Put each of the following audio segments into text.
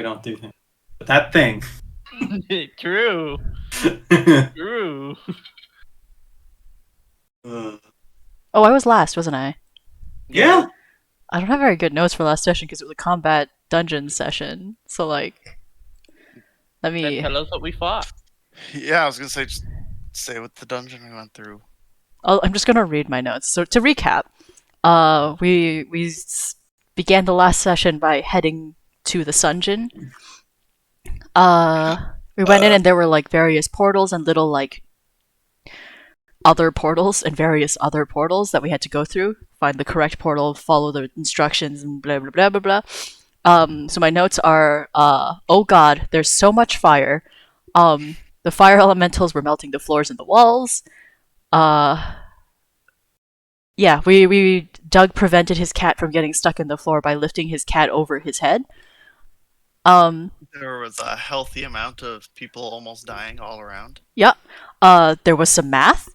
We don't do things. But that thing. True. True. Oh, I was last, wasn't I? Yeah. I don't have very good notes for last session because it was a combat dungeon session. So, like, let Then me. tell us what we fought. Yeah, I was gonna say, just say what the dungeon we went through. I'm just gonna read my notes. So to recap, we began the last session by heading to the Sungeon. We went in and there were like various portals and little like other portals and various other portals that we had to go through, find the correct portal, follow the instructions, and blah blah blah blah blah. So my notes are, oh god, there's so much fire. The fire elementals were melting the floors and the walls. Yeah, Doug prevented his cat from getting stuck in the floor by lifting his cat over his head. There was a healthy amount of people almost dying all around. Yeah. There was some math.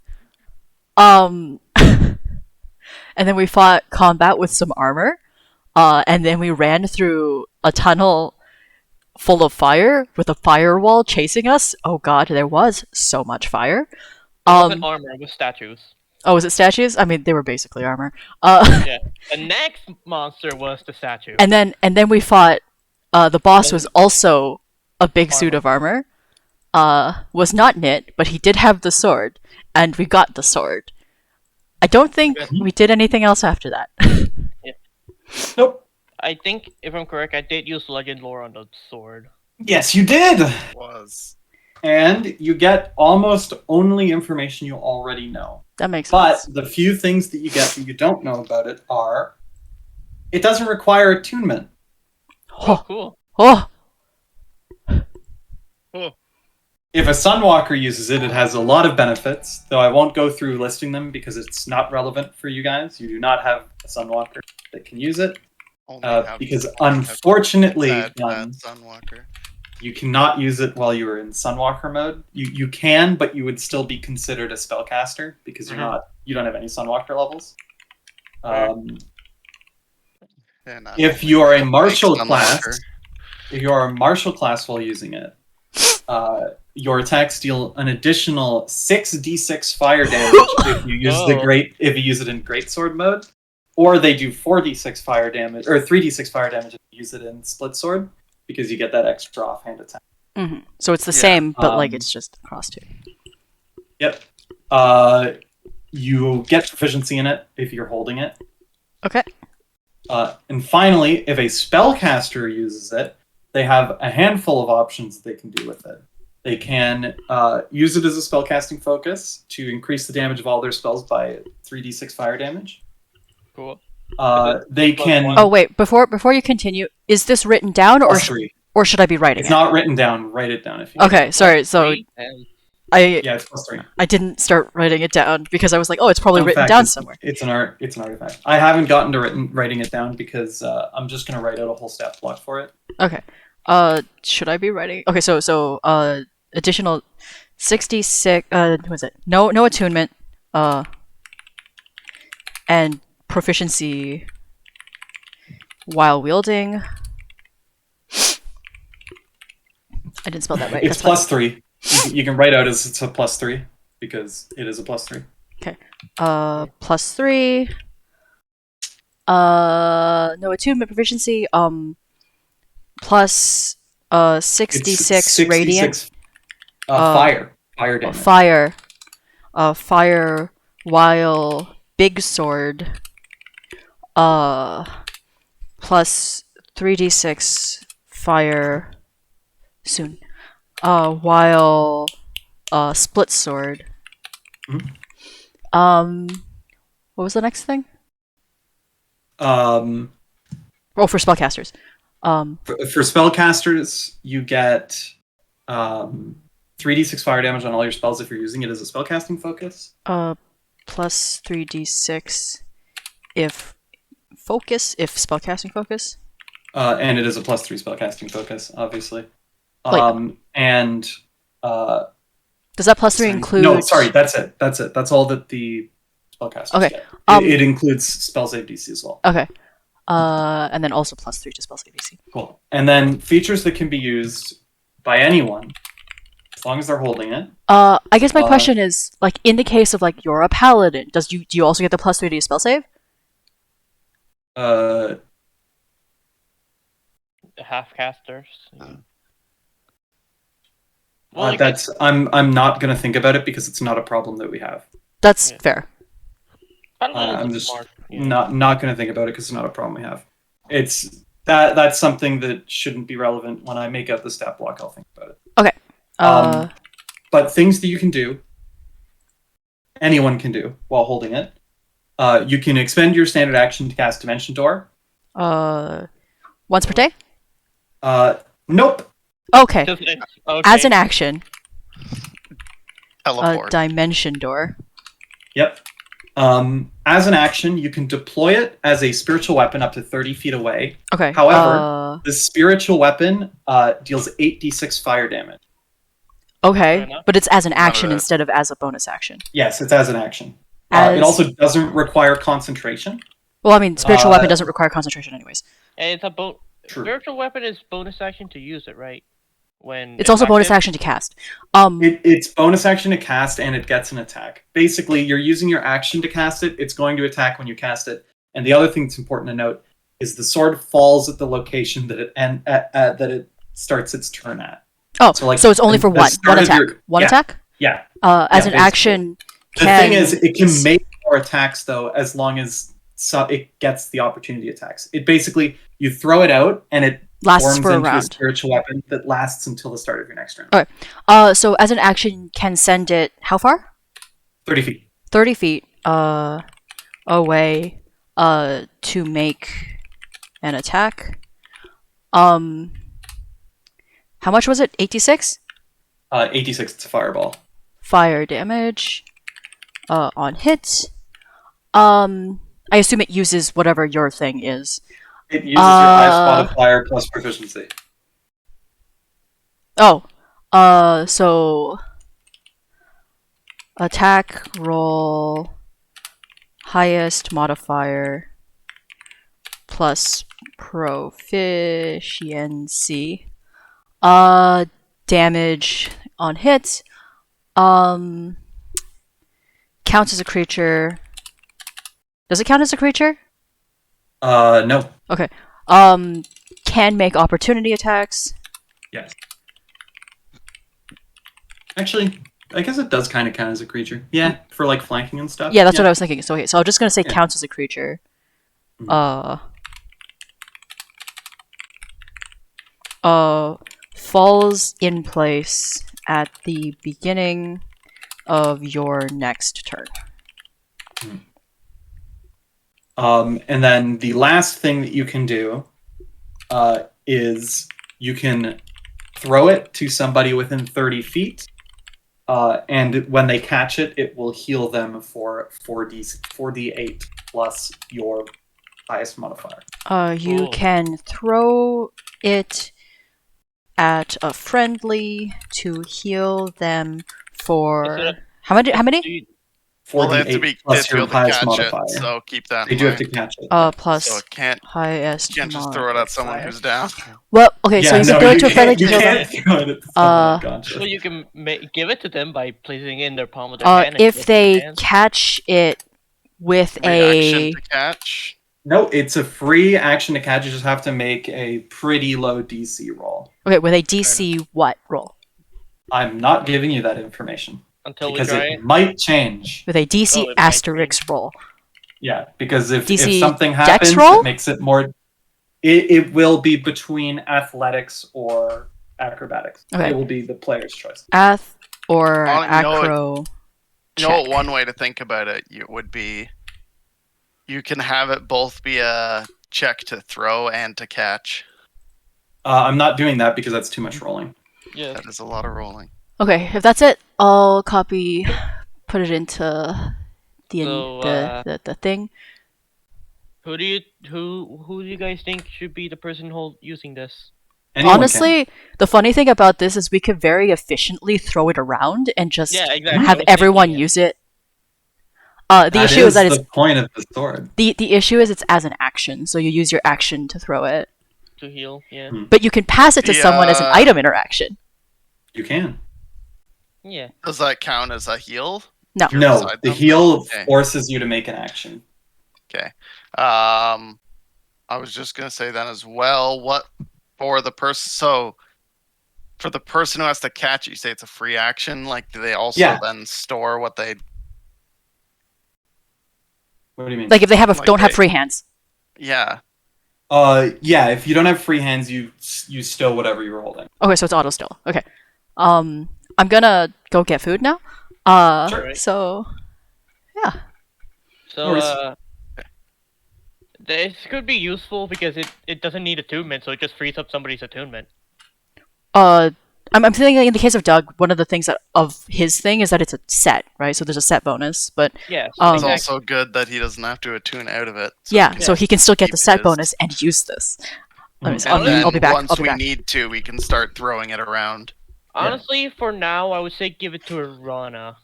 And then we fought combat with some armor. And then we ran through a tunnel full of fire with a firewall chasing us. Oh god, there was so much fire. It wasn't armor, it was statues. Oh, was it statues? I mean, they were basically armor. Yeah. The next monster was the statue. And then we fought. The boss was also a big suit of armor. Was not knit, but he did have the sword, and we got the sword. I don't think we did anything else after that. Yeah. Nope. I think, if I'm correct, I did use legend lore on the sword. Yes, you did. Was. And you get almost only information you already know. That makes But sense. the few things that you get that you don't know about it are, it doesn't require attunement. Oh, cool. Oh, If a Sunwalker uses it, it has a lot of benefits, though I won't go through listing them because it's not relevant for you guys. You do not have a Sunwalker that can use it. Because unfortunately, Bad Sunwalker. you cannot use it while you are in Sunwalker mode. You can, but you would still be considered a spellcaster because you don't have any Sunwalker levels. If you are a martial class, while using it, your attacks deal an additional 6d6 fire damage if you use if you use it in greatsword mode, or they do 4d6 fire damage or 3d6 fire damage if you use it in split sword because you get that extra offhand attack. mm-hmm. So it's the same, but like it's just cross two. Yep. You get proficiency in it if you're holding it. Okay. And finally, if a spellcaster uses it, they have a handful of options that they can do with it. They can use it as a spellcasting focus to increase the damage of all their spells by 3d6 fire damage. Cool. They can... Oh wait, before you continue, is this written down or should I be writing It's it? not written down. Write it down if you Okay, sorry. So it's +3. I didn't start writing it down because I was like, oh, it's probably written down somewhere. It's an artifact. I haven't gotten to writing it down because I'm just going to write out a whole stat block for it. Okay. Should I be writing? Okay, so additional 66. What was it? No attunement. And proficiency while wielding. I didn't spell that right. It's +3. You can write out as it's a +3 because it is a +3. Okay. +3. No attunement proficiency. Plus 66 radiant. Fire damage. Fire while big sword. Plus 3d6 fire soon. While split sword. Mm-hmm. What was the next thing? For spellcasters. For spellcasters, you get 3d6 fire damage on all your spells if you're using it as a spellcasting focus. Plus 3d6 if spellcasting focus. And it is a +3 spellcasting focus, obviously. Does that +3 include? No, sorry, that's it. That's all that the spellcasters get. It includes spell save DC as well. Okay. And then also +3 to spell save AC. Cool. And then features that can be used by anyone, as long as they're holding it. I guess my question is, like, in the case of like you're a paladin, do you also get the +3 to your spell save? The half casters. Well, that's I'm not gonna think about it because it's not a problem that we have. That's fair. I'm just not gonna think about it because it's not a problem we have. It's that's something that shouldn't be relevant. When I make out the stat block, I'll think about it. Okay. But things that you can do, anyone can do while holding it. You can expend your standard action to cast Dimension Door. Once per day? Nope. Okay. Okay. As an action, Teleport. Dimension Door. Yep. As an action, you can deploy it as a spiritual weapon up to 30 feet away. Okay. However, the spiritual weapon deals 8d6 fire damage. Okay, but it's as an action that. instead of as a bonus action. Yes, it's as an action. As... It also doesn't require concentration. Well, I mean, spiritual weapon doesn't require concentration anyways. And it's a True. spiritual weapon is bonus action to use it, right? When it's also bonus action to cast. It's bonus action to cast, and it gets an attack. Basically, you're using your action to cast it. It's going to attack when you cast it. And the other thing that's important to note is the sword falls at the location that it starts its turn at. Oh, so it's only for one attack. One attack? Yeah. As an action. The thing is, it can make more attacks though, as long as it gets the opportunity attacks. It basically you throw it out, and it lasts forms for a into round. a spiritual weapon that lasts until the start of your next round. Okay. So as an action, can send it how far? 30 feet. 30 feet. Away. To make an attack. How much was it? 86? 86. It's a fireball. Fire damage. On hit. I assume it uses whatever your thing is. It uses your highest modifier plus proficiency. Oh. So attack roll highest modifier plus proficiency. Damage on hit. Counts as a creature. Does it count as a creature? No. Okay. Can make opportunity attacks. Yes. Actually, I guess it does kind of count as a creature. Yeah, for like flanking and stuff. Yeah, that's what I was thinking. So okay, so I'm just gonna say counts as a creature. Falls in place at the beginning of your next turn. And then the last thing that you can do is you can throw it to somebody within 30 feet, and when they catch it, it will heal them for 4d8 plus your highest modifier. You can throw it at a friendly to heal them for how many? 4d8 plus your highest modifier. So keep that. They do have to catch it. Plus so it can't, highest. You can't just throw it at someone who's down. Well, okay, so you can throw it to a friendly to you heal them. can't throw it at someone unconscious. Well, you can give it to them by placing it in their palm of their hand. If they catch it with Reaction to catch. No, it's a free action to catch. You just have to make a pretty low DC roll. Okay, with a DC what roll? I'm not giving you that information. Until because we try it might change. With a DC asterisk roll. Yeah, because if DC something dex happens, roll? it makes it more... It will be between athletics or acrobatics. Okay. It will be the player's choice. Ath or You acro know what, one way to think about it would be you can have it both be a check to throw and to catch. I'm not doing that because that's too much rolling. Yeah. That is a lot of rolling. Okay, if that's it, I'll copy, put it into the thing. Who do you guys think should be the person using this? Anyone Honestly, the funny thing about this is we could very efficiently throw it around and just have everyone use it. The That issue is that the point of the sword. the issue is it's as an action, so you use your action to throw it. To heal, yeah. But you can pass it to someone as an item interaction. You can. Yeah. Does that count as a heal? No. If you're No, beside the them? heal Okay. forces you to make an action. Okay. I was just gonna say then as well. What for the person? So for the person who has to catch it, you say it's a free action. Like, do they also then store what they? What do you mean? Like if they have Like don't have free hands. Yeah. Yeah. If you don't have free hands, you still whatever you're holding. Okay, so it's auto still. Okay. I'm gonna go get food now. Sure. So yeah. So, this could be useful because it doesn't need attunement, so it just frees up somebody's attunement. I'm thinking in the case of Doug, one of the things of his thing is that it's a set, right? So there's a set bonus, but Yeah. It's also good that he doesn't have to attune out of it. So so he can still get the set his. bonus and use this. And I'll be back. once I'll be we back. need to, we can start throwing it around. Honestly, for now, I would say give it to Rana.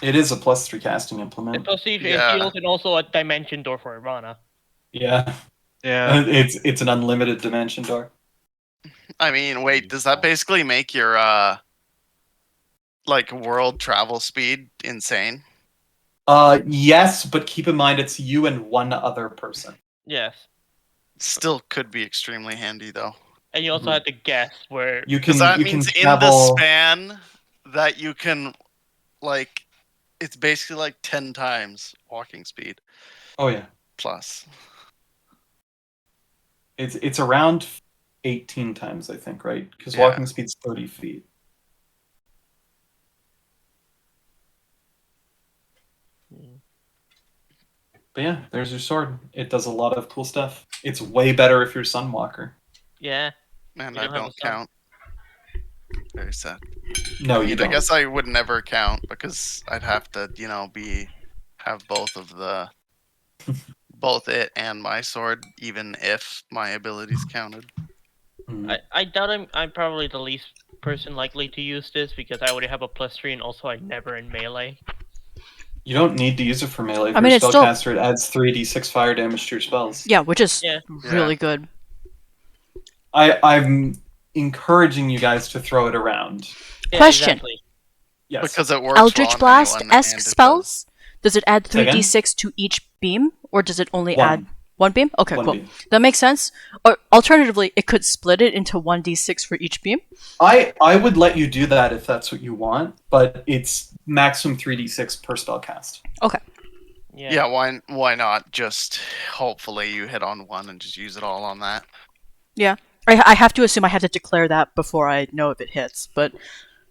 It is a +3 casting implement. Plus, it Yeah. heals and also a dimension door for Rana. Yeah. Yeah. It's an unlimited dimension door. I mean, wait, does that basically make your like world travel speed insane? Yes, but keep in mind it's you and one other person. Yes. Still could be extremely handy though. And you also have to guess where. You can. Because that you means can in the travel... span that you can, like, it's basically like 10 times walking speed Oh yeah. plus. It's around 18 times, I think, right? Because Yeah. walking speed's 30 feet. But yeah, there's your sword. It does a lot of cool stuff. It's way better if you're Sunwalker. Yeah. And You I don't have don't a sun. count. Very sad. No, I you mean, don't. I guess I would never count because I'd have to, have both of the, both it and my sword, even if my abilities counted. I doubt I'm probably the least person likely to use this because I already have a +3 and also I'm never in melee. You don't need to use it for melee. If I mean, you're a it's still- spellcaster, it adds 3d6 fire damage to your spells. Yeah, which is Yeah. really good. I'm encouraging you guys to throw it around. Yeah, Question. Exactly. Yes. Because it works Eldritch well on Blast anyone, esque and it spells? Does it add Say again? 3d6 to each beam, or does it only One. add one beam? Okay, One cool. beam. That makes sense. Or alternatively, it could split it into 1d6 for each beam. I would let you do that if that's what you want, but it's maximum 3d6 per spell cast. Okay. Yeah. Yeah, why not? Just hopefully you hit on one and just use it all on that. Yeah. I have to assume I have to declare that before I know if it hits, but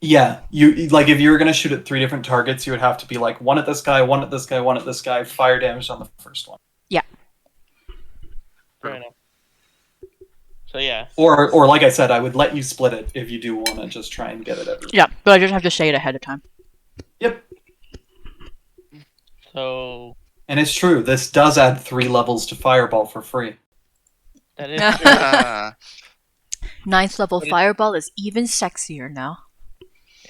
Yeah, you like if you were gonna shoot at 3 different targets, you would have to be like one at this guy, one at this guy, one at this guy, fire damage on the first one. Fair enough. So yeah. Or like I said, I would let you split it if you do want to just try and get it everywhere. yeah, but I just have to say it ahead of time. Yep. So And it's true, this does add 3 levels to Fireball for free. that is true. Ninth level But it- Fireball is even sexier now.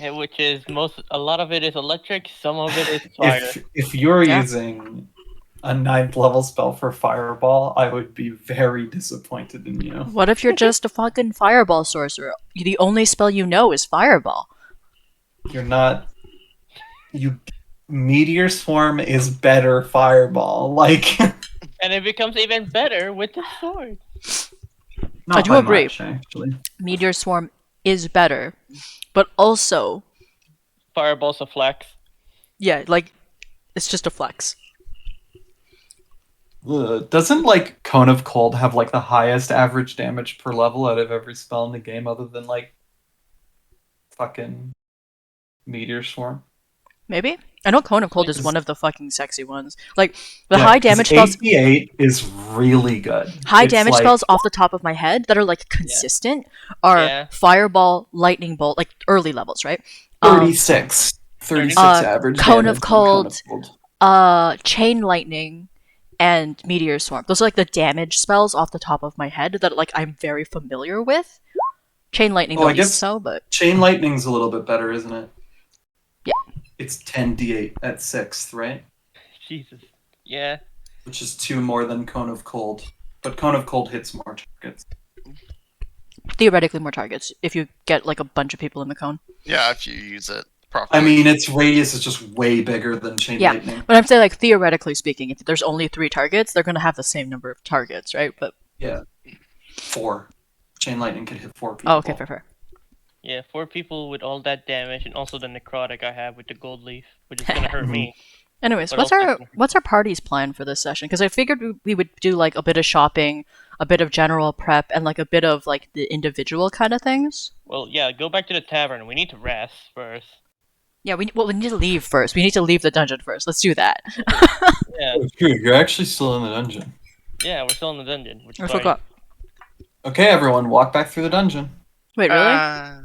Which is a lot of it is electric, some of it is fire. If you're Yeah. using a 9th level spell for Fireball, I would be very disappointed in you. What if you're just a fucking Fireball sorcerer? The only spell you know is Fireball. You're not... Meteor Swarm is better Fireball. Like... And it becomes even better with the sword. Not I do by agree. much, actually. Meteor Swarm is better, but also, Fireball's a flex. yeah, like, it's just a flex. Doesn't, like, Cone of Cold have, like, the highest average damage per level out of every spell in the game other than, like, fucking Meteor Swarm? Maybe? I know Cone of Cold is It's- one of the fucking sexy ones. Like, the Yeah, high damage 'cause spells... 88 is really good. High It's damage like- spells off the top of my head that are like consistent are Yeah. Fireball, Lightning Bolt, like early levels, right? 36. 36 average Cone damage of on Cold. Chain Lightning, and Meteor Swarm. Those are like the damage spells off the top of my head that like I'm very familiar with. Chain Lightning Oh, I don't use guess- so, but Chain Lightning's a little bit better, isn't it? Yeah. It's 10d8 at 6th, right? Jesus. Yeah. Which is 2 more than Cone of Cold. But Cone of Cold hits more targets. Theoretically, more targets if you get like a bunch of people in the cone. Yeah, if you use it properly. I mean, its radius is just way bigger than Chain Lightning. But I'm saying, like, theoretically speaking, if there's only 3 targets, they're going to have the same number of targets, right? But yeah, 4. Chain Lightning can hit 4 people. oh, okay, fair. Yeah, 4 people with all that damage, and also the necrotic I have with the gold leaf, which is gonna hurt me. Anyways, But what's our party's plan for this session? Because I figured we would do like a bit of shopping, a bit of general prep, and like a bit of like the individual kind of things. Well, yeah, go back to the tavern. We need to rest first. Yeah, we need to leave first. We need to leave the dungeon first. Let's do that. Yeah, Oh, true. You're actually still in the dungeon. yeah, we're still in the dungeon. Which I is forgot. Okay, everyone, walk back through the dungeon. Wait, really?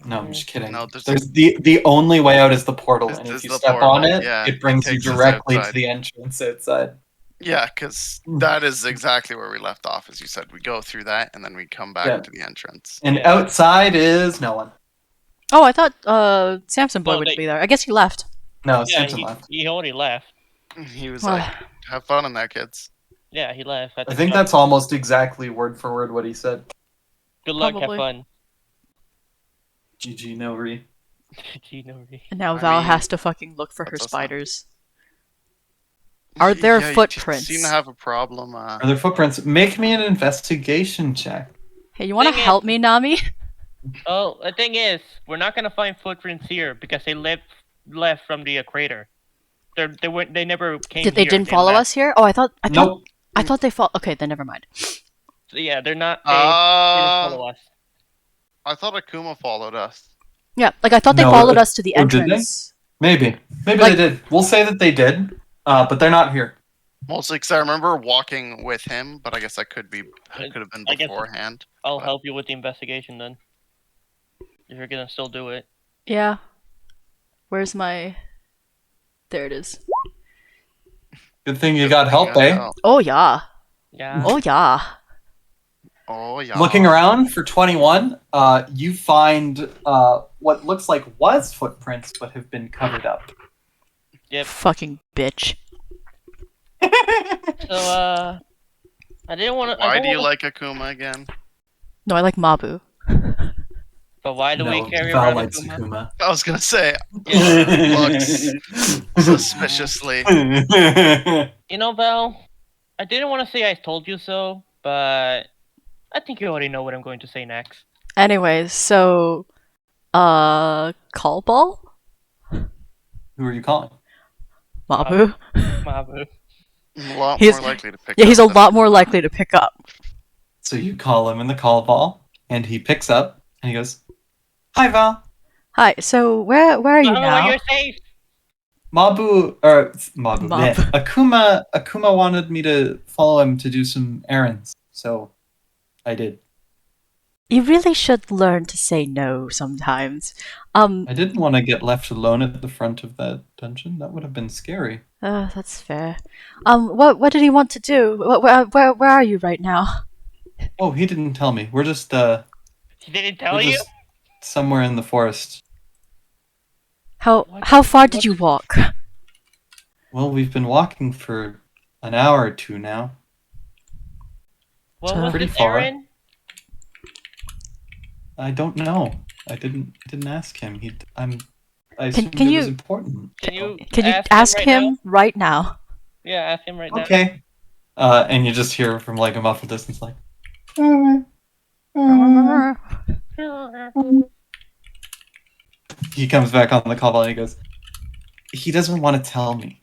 No, I'm just kidding. No, there's the only way out is the portal, This and is if you the step portal, on it, yeah, it brings it you takes us directly to outside. the entrance outside. Yeah, because that is exactly where we left off. As you said, we go through that and then we come back Yeah. to the entrance. And Yeah. outside is no one. Oh, I thought Samson boy Well, would they- be there. I guess he left. No, Yeah, Samson left. he already left. He was like, "Have fun in there, kids." Yeah, he left. I think that's almost exactly word for word what he said. Good luck, Probably. have fun. GG, no re. Gee, no worries. And now I Val mean, has to fucking look for her that's awesome. spiders. Are there Yeah, footprints? You seem to have a problem. Are there footprints? Make me an investigation check. Hey, you want to Thing is- help me, Nami? Oh, the thing is, we're not gonna find footprints here because they left from the crater. They never came. They here. didn't follow left. us here? Oh, I thought Nope. they followed. Okay, then never mind. So, yeah, they're not. They didn't follow us. I thought Akuma followed us. Yeah, like I thought they No, followed us to the or did they? entrance. Maybe Like- they did. We'll say that they did, but they're not here. Mostly because I remember walking with him, but I guess that could have been I guess- beforehand. I'll But- help you with the investigation then. If you're gonna still do it. Yeah. Where's my? There it is. Good thing you got help, eh? Oh, Oh yeah. Yeah. Oh yeah. oh yeah. Looking around for 21, you find what looks like was footprints, but have been covered up. Yep. Fucking bitch. So I didn't want to. Why do you like Akuma again? No, I like Mabu. But why do we No, carry Val around likes Akuma? Akuma. I was gonna say Yeah. suspiciously. You know, Val, I didn't want to say I told you so, but I think you already know what I'm going to say next. Anyways, so call ball? Who are you calling? Mabu? Mabu. A lot He's- more likely to pick Yeah, he's a up than lot more Akuma. likely to pick up. So you call him in the call ball, and he picks up, and he goes, "Hi, Val. Hi, so where are you now? You're safe. Mabu, Mabu. yeah, Akuma wanted me to follow him to do some errands, so I did. You really should learn to say no sometimes. I didn't want to get left alone at the front of that dungeon. That would have been scary. That's fair. What did he want to do? Where are you right now? Oh, he didn't tell me. We're just She didn't tell we're you? just somewhere in the forest. How far did you walk? Well, we've been walking for an hour or two now. What was Pretty this far. errand? I don't know. I didn't ask him. I assumed can it you- was important. Can you Ask right him now? right now? Yeah, ask him right Okay. And you just hear from like a muffled distance, like. now. He comes back on the call and he goes, "He doesn't want to tell me.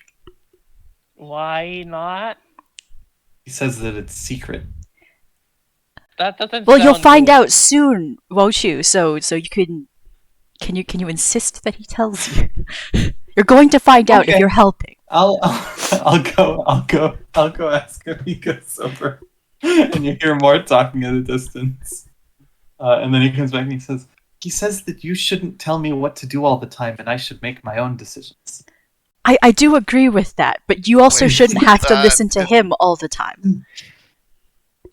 Why not? Oh, He says that it's secret." That doesn't. Well, you'll sound find good. out soon, won't you? So you can you insist that he tells you? You're going to find out if Okay. you're helping. I'll go ask him. He goes over, and you hear more talking at a distance. And then he comes back and he says that you shouldn't tell me what to do all the time, and I should make my own decisions. I do agree with that, but you also Wait, shouldn't have to that listen to is- him all the time.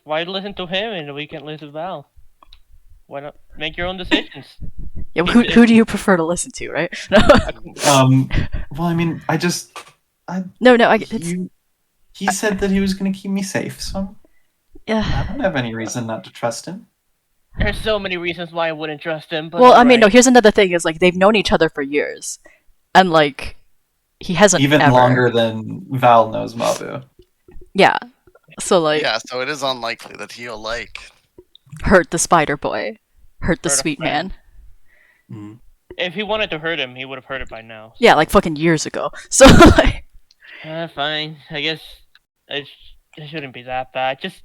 Why listen to him and we can listen to Val? Why not make your own decisions? Yeah, who do you prefer to listen to, right? Well, I mean, he said that he was going to keep me safe, so Yeah. I don't have any reason not to trust him. There's so many reasons why I wouldn't trust him. But Well, I mean, no. Here's another thing: is like they've known each other for years, and like he hasn't Even ever. longer than Val knows Mabu. Yeah. So like. Yeah, so it is unlikely that he'll like hurt the spider boy, hurt the Hurt a sweet friend. man. If he wanted to hurt him, he would have hurt it by now. Yeah, like fucking years ago. So like. Fine. I guess it shouldn't be that bad. Just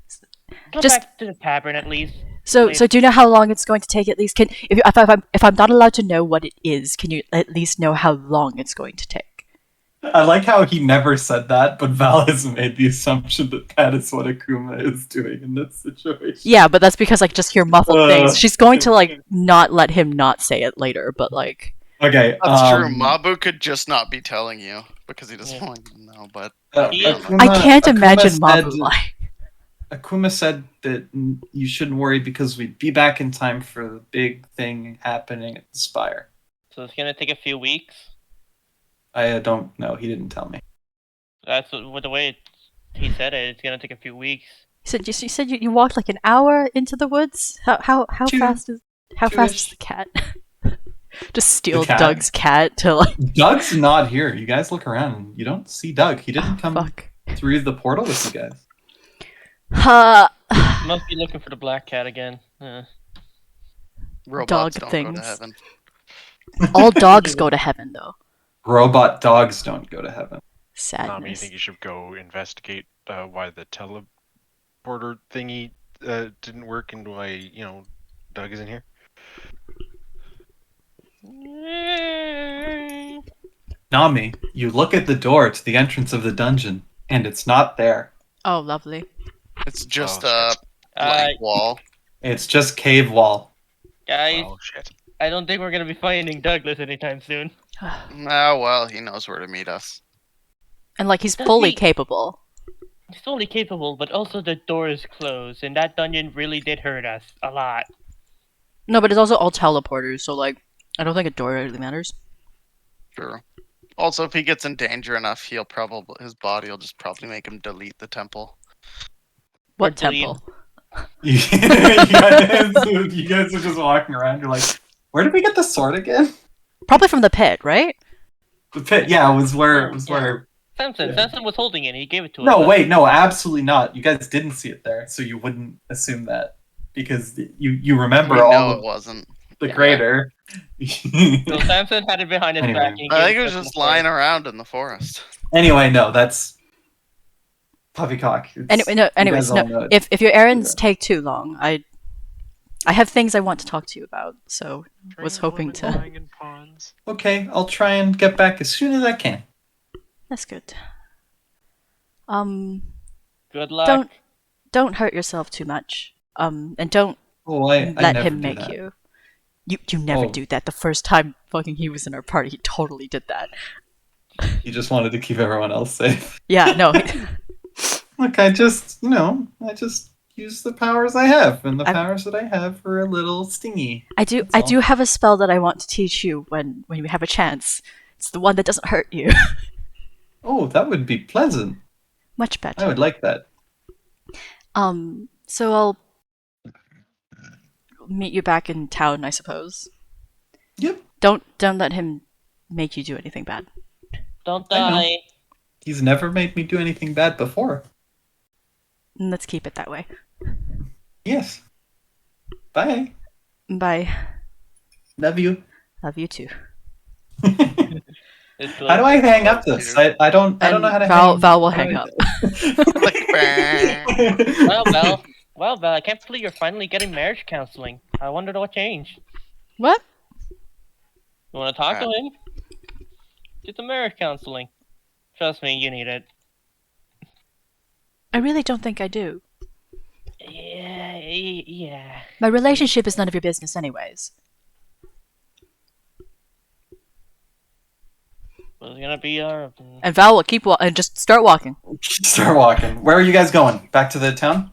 go Just- back to the tavern at least. So Please. do you know how long it's going to take at least? If I'm not allowed to know what it is, can you at least know how long it's going to take? I like how he never said that, but Val has made the assumption that is what Akuma is doing in this situation. Yeah, but that's because I just hear muffled things. She's going to like not let him not say it later, but like. Okay, That's true. Mabu could just not be telling you because he doesn't want you to know, but I can't imagine Mabu lying. Akuma said that you shouldn't worry because we'd be back in time for the big thing happening at the Spire. So it's gonna take a few weeks. I don't know. He didn't tell me. That's with the way he said it. It's gonna take a few weeks. You said you walked like an hour into the woods. How fast is the cat? Just steal The cat? Doug's cat to like. Doug's not here. You guys look around and you don't see Doug. He didn't come Fuck. through the portal with you guys. Must be looking for the black cat again. robots Dog don't things. go to heaven. All dogs go to heaven, though. Robot dogs don't go to heaven. Sadness. You think you should go investigate why the teleporter thingy didn't work and why, Doug isn't here? Nami, you look at the door to the entrance of the dungeon, and it's not there. Oh, lovely. It's just Oh, a blank wall. It's just cave wall. Guys, Oh shit. I don't think we're gonna be finding Douglas anytime soon. Oh, well, he knows where to meet us. And like he's Does fully he- capable. He's fully capable, but also the door is closed, and that dungeon really did hurt us a lot. No, but it's also all teleporters, so like I don't think a door really matters. Sure. Also, if he gets in danger enough, his body will just probably make him delete the temple. What Or delete- temple? You guys are just walking around. You're like, where did we get the sword again? Probably from the pit, right? The pit. Yeah, it was where. It was where. Samson, Yeah. Samson was holding it, and he gave it to us. No, wait, no, absolutely not. You guys didn't see it there, so you wouldn't assume that because you remember We all know of it wasn't. the crater. So Samson had it behind his Anyway. back. And I gave think it us was the just sword. lying around in the forest. Anyway, no, that's poppycock. Anyways, no. If your errands take too long, I have things I want to talk to you about. So was hoping to. Lying in ponds. Okay, I'll try and get back as soon as I can. That's good. Good luck. Don't hurt yourself too much. And don't Oh, I let never him do make that. you. You never Oh. do that. The first time fucking he was in our party, he totally did that. You just wanted to keep everyone else safe. Yeah, no. Look, I just use the powers I have, and the I'm- powers that I have are a little stingy. I do That's all. have a spell that I want to teach you when we have a chance. It's the one that doesn't hurt you. Oh, that would be pleasant. Much I better. would like that. So I'll meet you back in town, I suppose. Yep. Don't let him make you do anything bad. Don't I know. die. He's never made me do anything bad before. And let's keep it that way. Yes. Bye. Bye. Love you. Love you too. It's How do I hang up this? I don't know how to Val will hang up. Like, bang. Well, Val, I can't believe you're finally getting marriage counseling. I wondered what changed. What? You want to talk to him? Get the marriage counseling. Trust me, you need it. I really don't think I do. Yeah. My relationship is none of your business anyways. It's gonna be our. And Val will keep and just start walking. Start walking. Where are you guys going? Back to the town?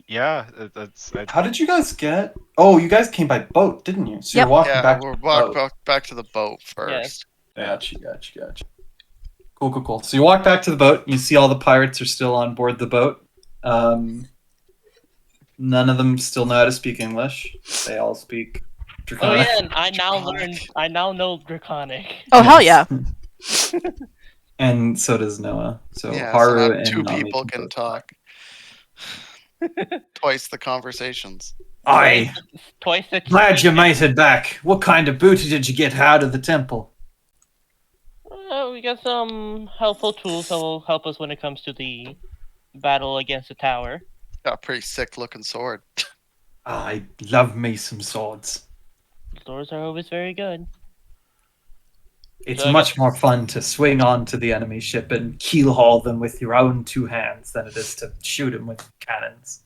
Yeah, that's. How did you guys get? Oh, you guys came by boat, didn't you? So Yep. you're walking Yeah, back. we're to the walk boat. back to the boat first. Gotcha. Cool. So you walk back to the boat. You see all the pirates are still on board the boat. None of them still know how to speak English. They all speak Oh Draconic. yeah, and I now know Draconic. Oh hell yeah! And so does Noah. So Yeah, Haru so now and two Nami people can can both talk. Twice the conversations. Aye, Twice the glad you made it back. What kind of booty did you get out of the temple? We got some helpful tools that will help us when it comes to the battle against the tower. Got a pretty sick looking sword. I love me some swords. Swords are always very good. It's So I much more fun to swing onto the enemy ship and keelhaul them with your own two hands than it is to shoot them with cannons.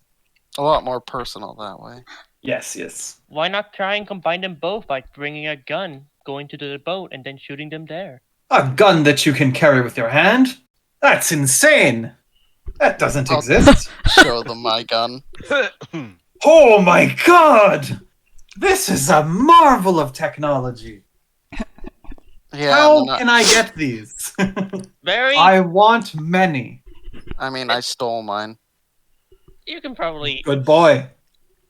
A lot more personal that way. Yes. Why not try and combine them both by bringing a gun, going to the boat, and then shooting them there? A gun that you can carry with your hand? That's insane! That doesn't I'll- exist. Show them my gun. Oh my god! This is a marvel of technology. Yeah, How and can I get these? Very. I want many. I mean, I stole mine. You can probably Good boy.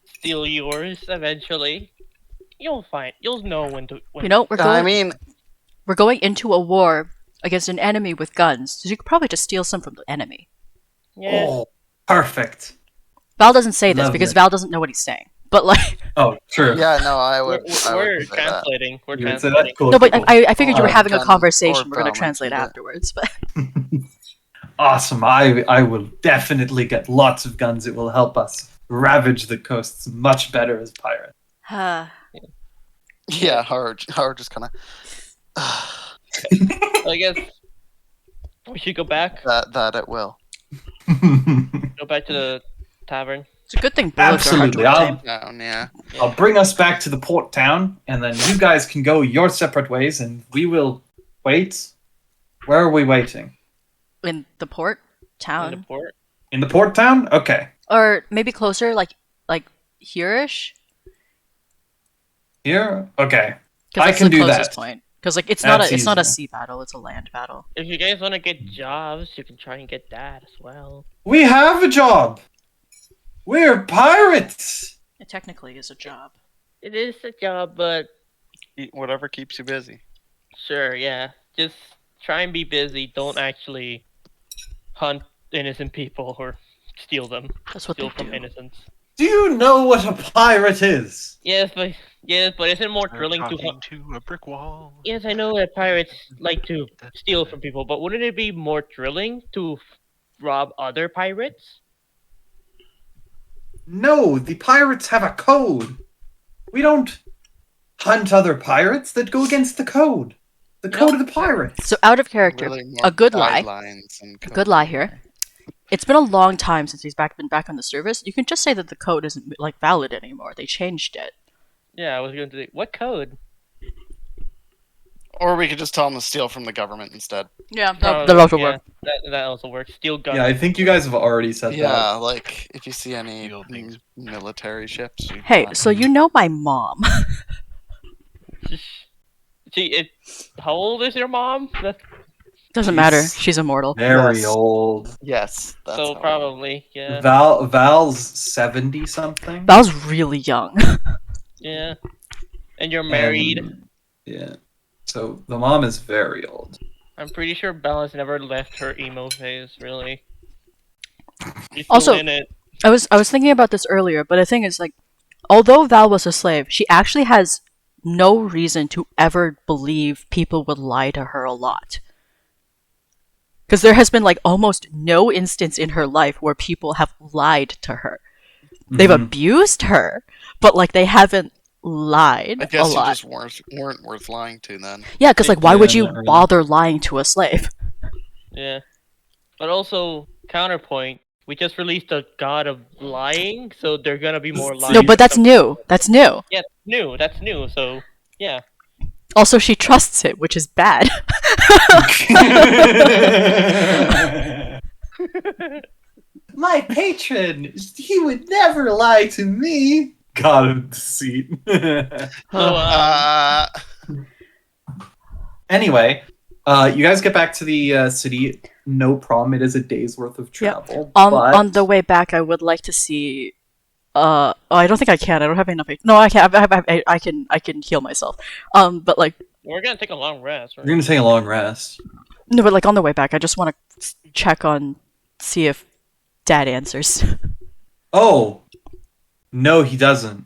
steal yours eventually. You'll know when to. When You know, we're going into a war against an enemy with guns, so you could probably just steal some from the enemy. Yeah. Oh, perfect. Val doesn't say this Love because it. Val doesn't know what he's saying. But like, Oh, true. Yeah, no, I We're, would. I we're would say that. translating. We're You would say that? translating. Cool, no, but cool. I figured you were Or having a gun- conversation. or We're gonna gun, translate yeah. afterwards, but Awesome. I will definitely get lots of guns. It will help us ravage the coasts much better as pirates. Yeah, hard just kind of. I guess we should go back. that it will. Go back to the tavern. it's a good thing bullets Absolutely. are hard to I'll, obtain. Down, yeah. I'll bring us back to the port town, and then you guys can go your separate ways, and we will wait. Where are we waiting? In the port In town, the port. In the port town? Okay. or maybe closer, like here-ish. Here? Okay. Because I that's can the do closest that. point. Because like it's That's not a easier. sea battle; it's a land battle. If you guys want to get jobs, you can try and get that as well. We have a job. We're pirates. It technically is a job. It is a job, but Eat whatever keeps you busy. sure, yeah. Just try and be busy. Don't actually hunt innocent people or steal them. That's what Steal they from do. innocents. Do you know what a pirate is? Yes, but isn't it more thrilling to Talking hunt? to a brick wall. Yes, I know that pirates like to steal from people, but wouldn't it be more thrilling to rob other pirates? No, the pirates have a code. We don't hunt other pirates that go against the code. The code of the pirates. So out of character, Really more a good lie. guidelines and A good lie here. It's been a long time since he's been back on the service. You can just say that the code isn't like valid anymore. They changed it. Yeah, I was going to say, what code? Or we could just tell them to steal from the government instead. Yeah, Oh, that also yeah, work. That also works. Steal guns. Yeah, I think you guys have already said Yeah, like if you see any Steal things. military ships. You Hey, can- so you know my mom. How old is your mom? Doesn't She's matter. She's immortal. that. Very Yes. old. Yes, that's So how- probably, yeah. Val's 70 something. That was really young. Yeah. And you're married. Yeah. So the mom is very old. I'm pretty sure Belle has never left her emo phase, really. She's still Also- in it. I was thinking about this earlier, but the thing is, like, although Val was a slave, she actually has no reason to ever believe people would lie to her a lot. Because there has been like almost no instance in her life where people have lied to her. They've Mhm. abused her, but like they haven't lied I a guess you lot. just weren't worth lying to then. Yeah, because like why would Yeah, you not really. bother lying to a slave? Yeah. But also, counterpoint, we just released a god of lying, so they're gonna be more lying. No, but that's new. That's new. Yeah, new. That's new, so, yeah. Also, she trusts it, which is bad. my patron, he would never lie to me. Got him deceit. Uh, Anyway, you guys get back to the city. No problem. It is a day's worth of travel. On the way back, I would like to see. Oh, I don't think I can. I don't have enough. No, I can. I can heal myself. But like, we're gonna take a long rest. Right? You're gonna take a long rest. no, but like on the way back, I just want to check on, see if Dad answers. Oh, no, he doesn't.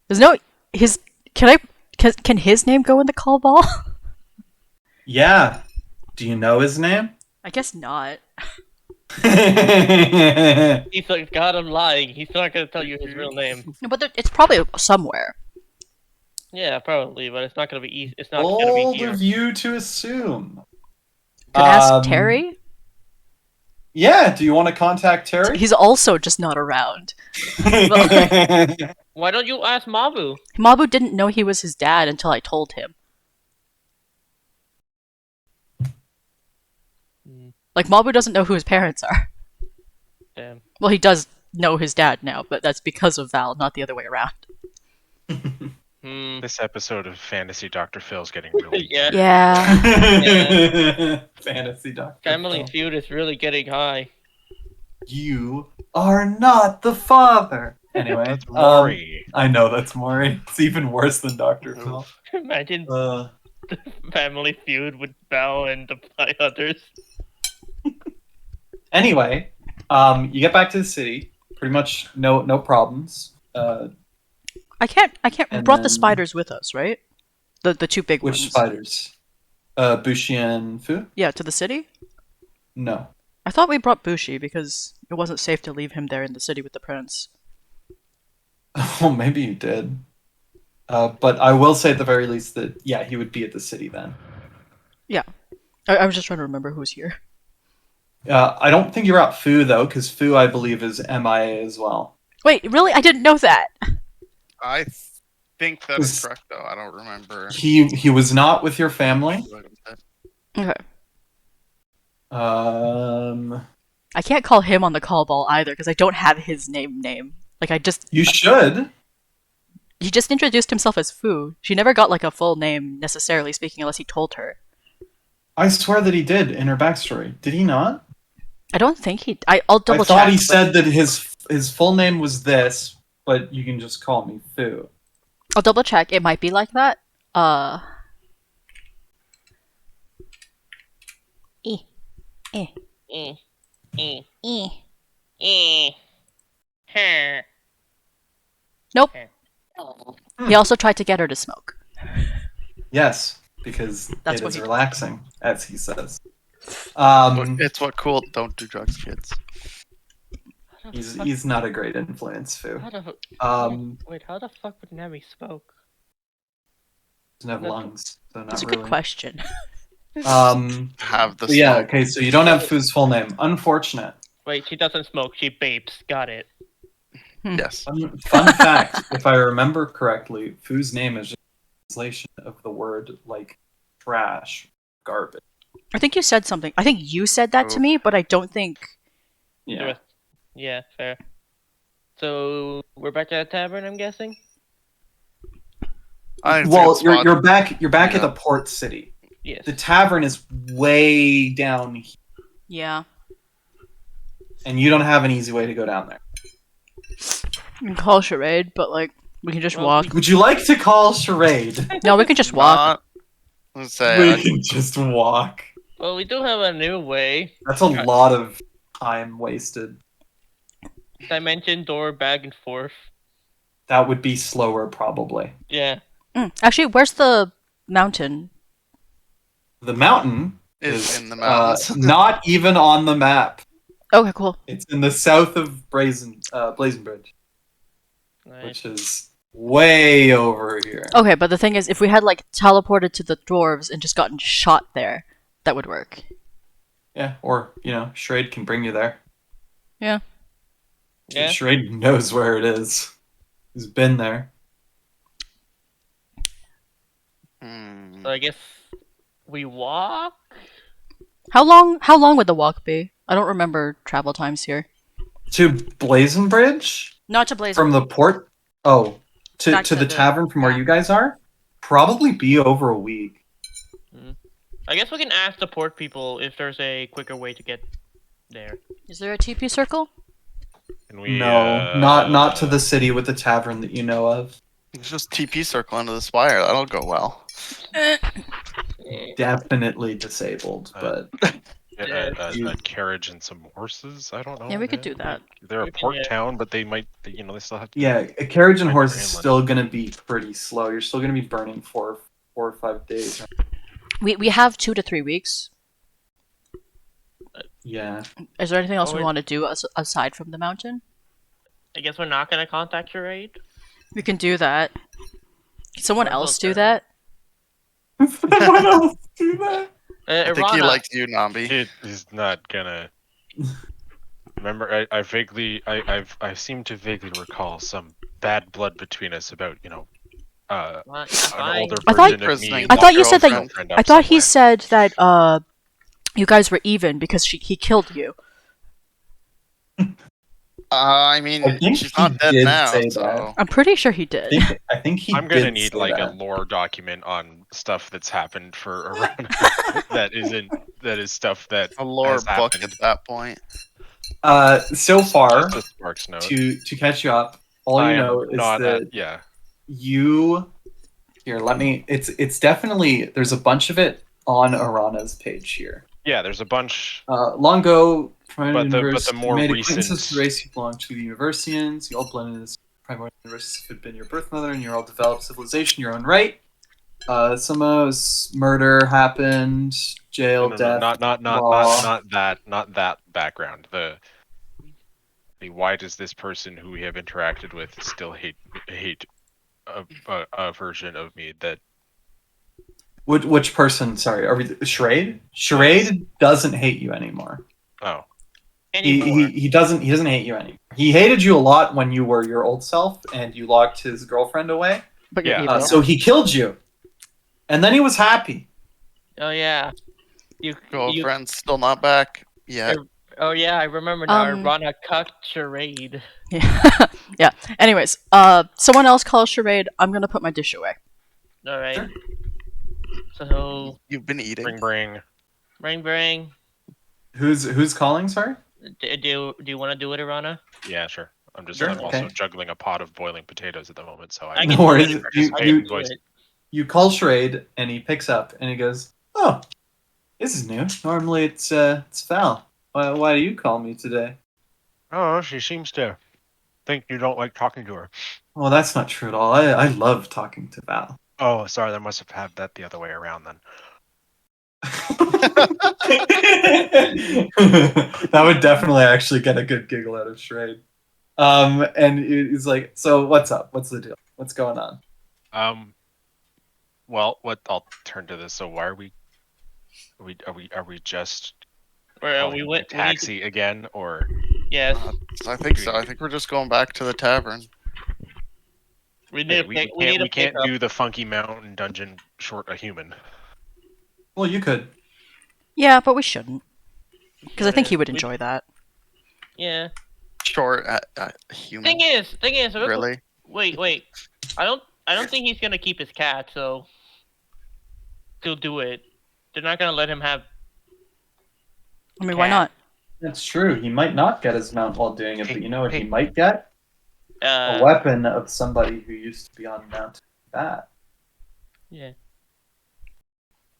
There's no his. Can his name go in the call ball? Yeah. Do you know his name? I guess not. He's like, God, I'm lying. He's not gonna tell you his real name. No, but it's probably somewhere. Yeah, probably, but it's not gonna be easy. It's not gonna Bold be here. of you to assume. Could ask Terry. Yeah, do you want to contact Terry? He's also just not around. Why don't you ask Mabu? Mabu didn't know he was his dad until I told him. Like, Mabu doesn't know who his parents are. Damn. Well, he does know his dad now, but that's because of Val, not the other way around. This episode of Fantasy Dr. Phil's getting really Yeah. Yeah. Fantasy Doctor. Family Feud is really getting high. You are not the father. Anyway, That's Maury. I know that's Maury. It's even worse than Dr. Phil. Imagine Family Feud with Val and the others. Anyway, you get back to the city. Pretty much no problems. I can't. We And brought the then- spiders with us, right? The two big Which ones. spiders? Bushi and Fu? Yeah, to the city? No. I thought we brought Bushi because it wasn't safe to leave him there in the city with the prince. Oh, maybe you did. But I will say at the very least that, yeah, he would be at the city then. Yeah. I was just trying to remember who's here. I don't think you're at Fu, though, because Fu, I believe, is MIA as well. Wait, really? I didn't know that! I think that is correct, though. I don't remember. He was not with your family. Okay. I can't call him on the call ball either because I don't have his name. Like, You should. He just introduced himself as Fu. She never got, like, a full name, necessarily speaking, unless he told her. I swear that he did in her backstory. Did he not? I don't think he... I'll double check. I thought he said that his full name was this, but you can just call me Fu. I'll double check. It might be like that. Nope. He also tried to get her to smoke. Yes, because That's it what is he- relaxing, as he says. It's what cool. Don't do drugs, kids. He's not a great influence, Fu. Wait, how the fuck would Nami smoke? Doesn't have lungs, so not That's a really. good question. Have the Yeah, smoke. okay, so you don't have Fu's full name. Unfortunate. Wait, she doesn't smoke, she vapes. Got it. Yes. Fun fact, if I remember correctly, Fu's name is just a translation of the word, like, trash, garbage. I think you said something. I think you said that to me, but I don't think... Yeah. Yeah, fair. So we're back at the tavern, I'm guessing. Well, you're back at the port city. Yes. The tavern is way down here, Yeah. and you don't have an easy way to go down there. We can call Charade, but, like, we can just walk. Would you like to call Charade? No, we can just walk. Let's say We can just walk. Well, we do have a new way. That's a lot of time wasted. Dimension door back and forth. That would be slower, probably. Yeah. Actually, where's the mountain? The mountain is in the mountains. Not even on the map. Okay, cool. It's in the south of Blazenbridge, Nice. which is way over here. Okay, but the thing is, if we had, like, teleported to the dwarves and just gotten shot there, that would work. Yeah, or, Shrade can bring you there. Yeah. Yeah. Shrade knows where it is. He's been there. So I guess we walk? How long would the walk be? I don't remember travel times here. To Blazon Bridge? Not to Blaze. From the port? Oh, Back to to the the- tavern from where yeah. you guys are? Probably be over a week. I guess we can ask the port people if there's a quicker way to get there. Is there a TP circle? Can we, No, not to the city with the tavern that you know of. It's just TP circle into the spire. That'll go well. Definitely disabled, but a carriage and some horses. I don't know. Yeah, we could man. do that. They're a port Yeah. town, but they might, they still have to. yeah, a carriage and Right, horse for is inland. still gonna be pretty slow. You're still gonna be burning 4 or 5 days. We have 2 to 3 weeks. Yeah. Is there anything else Oh, we wait. want to do aside from the mountain? I guess we're not gonna contact Charade. We can do that. Can someone What else about do that? that? Someone else do that? I think he Irana, likes you, Nambi. It is not gonna. Remember, I seem to vaguely recall some bad blood between us about, an fine. older I thought- version of me. Imprisoning I thought you your said that. girlfriend I thought he said that you guys were even because he killed you. I mean, I think she's not he dead did now, say so. that. I'm pretty sure he did. I think he I'm gonna did need say like a that. lore document on stuff that's happened for around that is stuff that A lore has book happened. at that point. So far, Just a Sparks note. to catch you up, all I you am know is not that at, yeah. you here. Let me. It's definitely there's a bunch of it on Arana's page here. Yeah, there's a bunch. Long ago, But the more you made recent- acquaintances to the race you belong to, the Universians. You all blended in this primary universe who had been your birth mother, and you all developed civilization in your own right. Some murder happened, jail, No, death, not law. that background. The why does this person who we have interacted with still hate a version of me that Which person? Sorry, are we Charade? Charade doesn't hate you anymore. oh He doesn't hate you anymore. He hated you a lot when you were your old self and you locked his girlfriend away. But you're Yeah. even. So he killed you, and then he was happy. Oh yeah. You. Girlfriend's still not back yet. Oh yeah, I remember now. Um, Irana cucked Charade. Yeah. Yeah. Anyways, someone else call Charade. I'm gonna put my dish away. All right. So You've been eating. bring. bring. Who's calling? Sorry. Do you want to do it, Irana? Yeah, sure. I'm Sure, also okay. juggling a pot of boiling potatoes at the moment, so I I can No do worries. it. You- I you- can do it. You call Charade, and he picks up, and he goes, "Oh, this is new. Normally it's Val. Why do you call me today?" Oh, she seems to think you don't like talking to her. Well, that's not true at all. I love talking to Val. Oh, sorry, I must have had that the other way around then. That would definitely actually get a good giggle out of Charade. And he's like, "So what's up? What's the deal? What's going on?" Well, I'll turn to this. So why are we just Well, calling we the went. taxi again, or Yes. I think so. I think we're just going back to the tavern. We need. we can't do the funky mountain dungeon short a human. Well, you could. Yeah, but we shouldn't. Because I think he would We- enjoy that. Yeah. Short human. Thing is, Really? Wait. I don't think he's gonna keep his cat, so he'll do it. They're not gonna let him have. I mean, why Cat. not? That's true. He might not get his mount while doing it, but you know what he Hey. might get? A Uh, weapon of somebody who used to be on Mount that. yeah.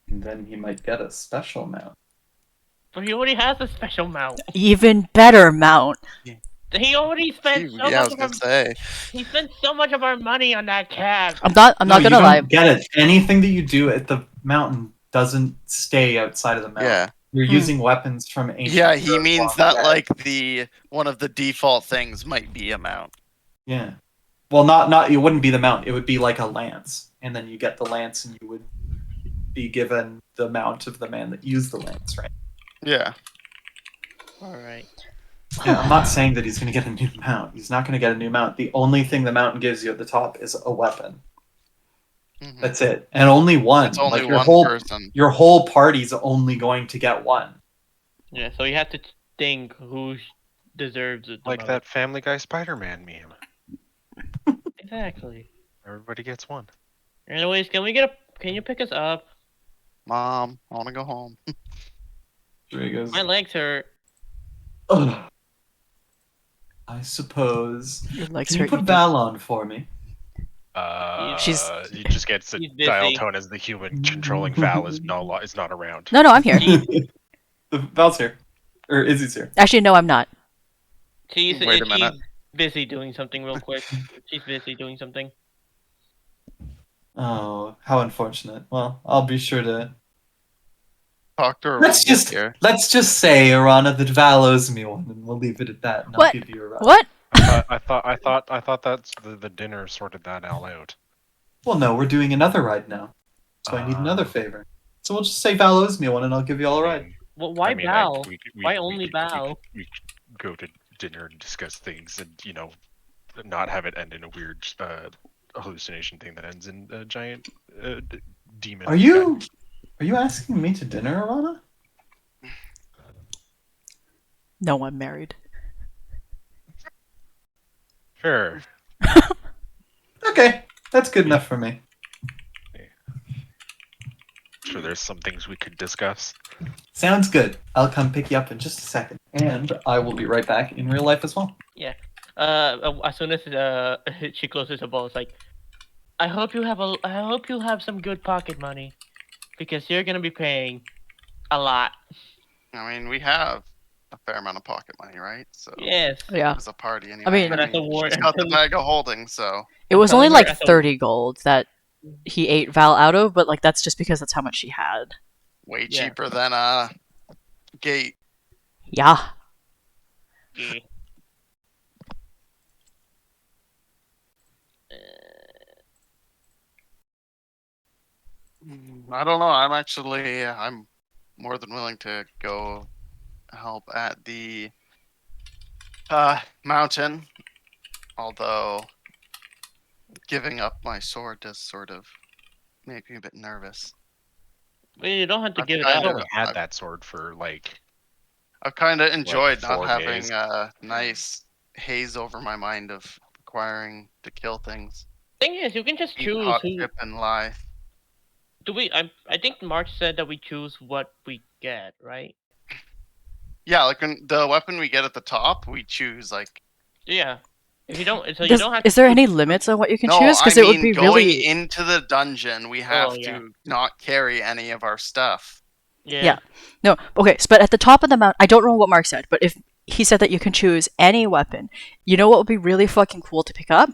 And then he might get a special mount. But he already has a special mount. Even better mount. He already spent so Yeah, I much was of gonna say. he spent so much of our money on that cat. I'm not No, gonna you don't lie. get it. Anything that you do at the mountain doesn't stay outside of the mountain. Yeah. You're Hmm. using weapons from ancient. Yeah, he Europe means long that dead. like the one of the default things might be a mount. Yeah. Well, not it wouldn't be the mount. It would be like a lance, and then you get the lance, and you would be given the mount of the man that used the lance, right? Yeah. All right. Yeah, I'm not saying that he's going to get a new mount. He's not going to get a new mount. The only thing the mountain gives you at the top is a weapon. Mhm. That's it, and only one. It's only like your one whole person. your whole party's only going to get one. Yeah. So you have to think who's deserves it. Like that Family Guy Spider-Man meme. Exactly. Everybody gets one. Anyways, can you pick us up? Mom, I want to go home. There he goes. My legs hurt. Ugh. I suppose. Your legs Can you hurt. put Val on for me? She's- He just gets the He's busy. dial tone as the human controlling Val is not around. No, I'm here. Val's here. Or Izzy's here. Actually, no, I'm not. She's Wait a minute. busy doing something real quick. She's busy doing something. Oh, how unfortunate. Well, I'll be sure to. Talk to her. Let's just say, Arana, that Val owes me one, and we'll leave it at that. And What? I'll give you a ride. What? I thought that's the dinner sorted that all out. Well, no, we're doing another ride now, so I need another favor. So we'll just say Val owes me one, and I'll give you all a ride. Well, why Val? Why only Val? We could go to dinner and discuss things, and not have it end in a weird hallucination thing that ends in a giant demon. Are you asking me to dinner, Arana? No, I'm married. Sure. Okay, that's good enough for me. Sure, there's some things we could discuss. Sounds good. I'll come pick you up in just a second, and I will be right back in real life as well. Yeah. As soon as she closes the ball, it's like, I hope you have some good pocket money, because you're gonna be paying a lot. I mean, we have a fair amount of pocket money, right? So Yes. Yeah. it's a party anyway. I mean- But at the war, she's got the bag of holding, so It was telling only her like at the- 30 gold that he ate Val out of, but like that's just because that's how much she had. way Yeah. cheaper than gate. Yeah. Yeah. I don't know. I'm more than willing to go help at the mountain. Although giving up my sword does sort of make me a bit nervous. Well, you don't have to I've give it kinda- I up. only had that sword for like I've kind of enjoyed not 4 having days. a nice haze over my mind of requiring to kill things. Thing is, you can just Eat choose hot who. chip and lie. Do we? I think Mark said that we choose what we get, right? Yeah, like when the weapon we get at the top, we choose like. Yeah. If you don't, so you don't have. Is there any limits on what you can No, choose? Because I it would mean, be going really. into the dungeon, we have yeah. to not carry any of our stuff. Yeah. No, okay, but at the top of the mountain, I don't know what Mark said, but if he said that you can choose any weapon, you know what would be really fucking cool to pick up?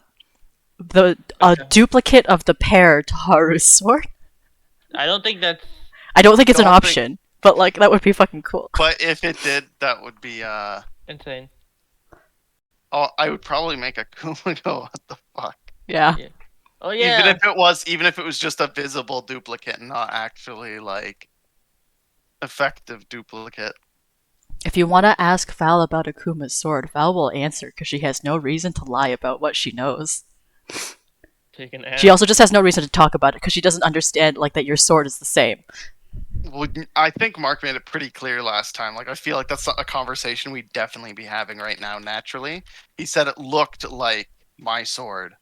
A duplicate of the pair to Haru's sword. I don't think that's. I don't think it's an Don't think- option, but like that would be fucking cool. But if it did, that would be Insane. Oh, I would probably make a Kuma go. What the fuck? Yeah. Oh yeah. Even if it was just a visible duplicate, and not actually like effective duplicate. If you want to ask Val about Akuma's sword, Val will answer because she has no reason to lie about what she knows. Taking She also just has no reason to talk about it because she doesn't understand like that your sword is the same. Well, I think Mark made it pretty clear last time. Like, I feel like that's a conversation we'd definitely be having right now. Naturally, he said it looked like my sword,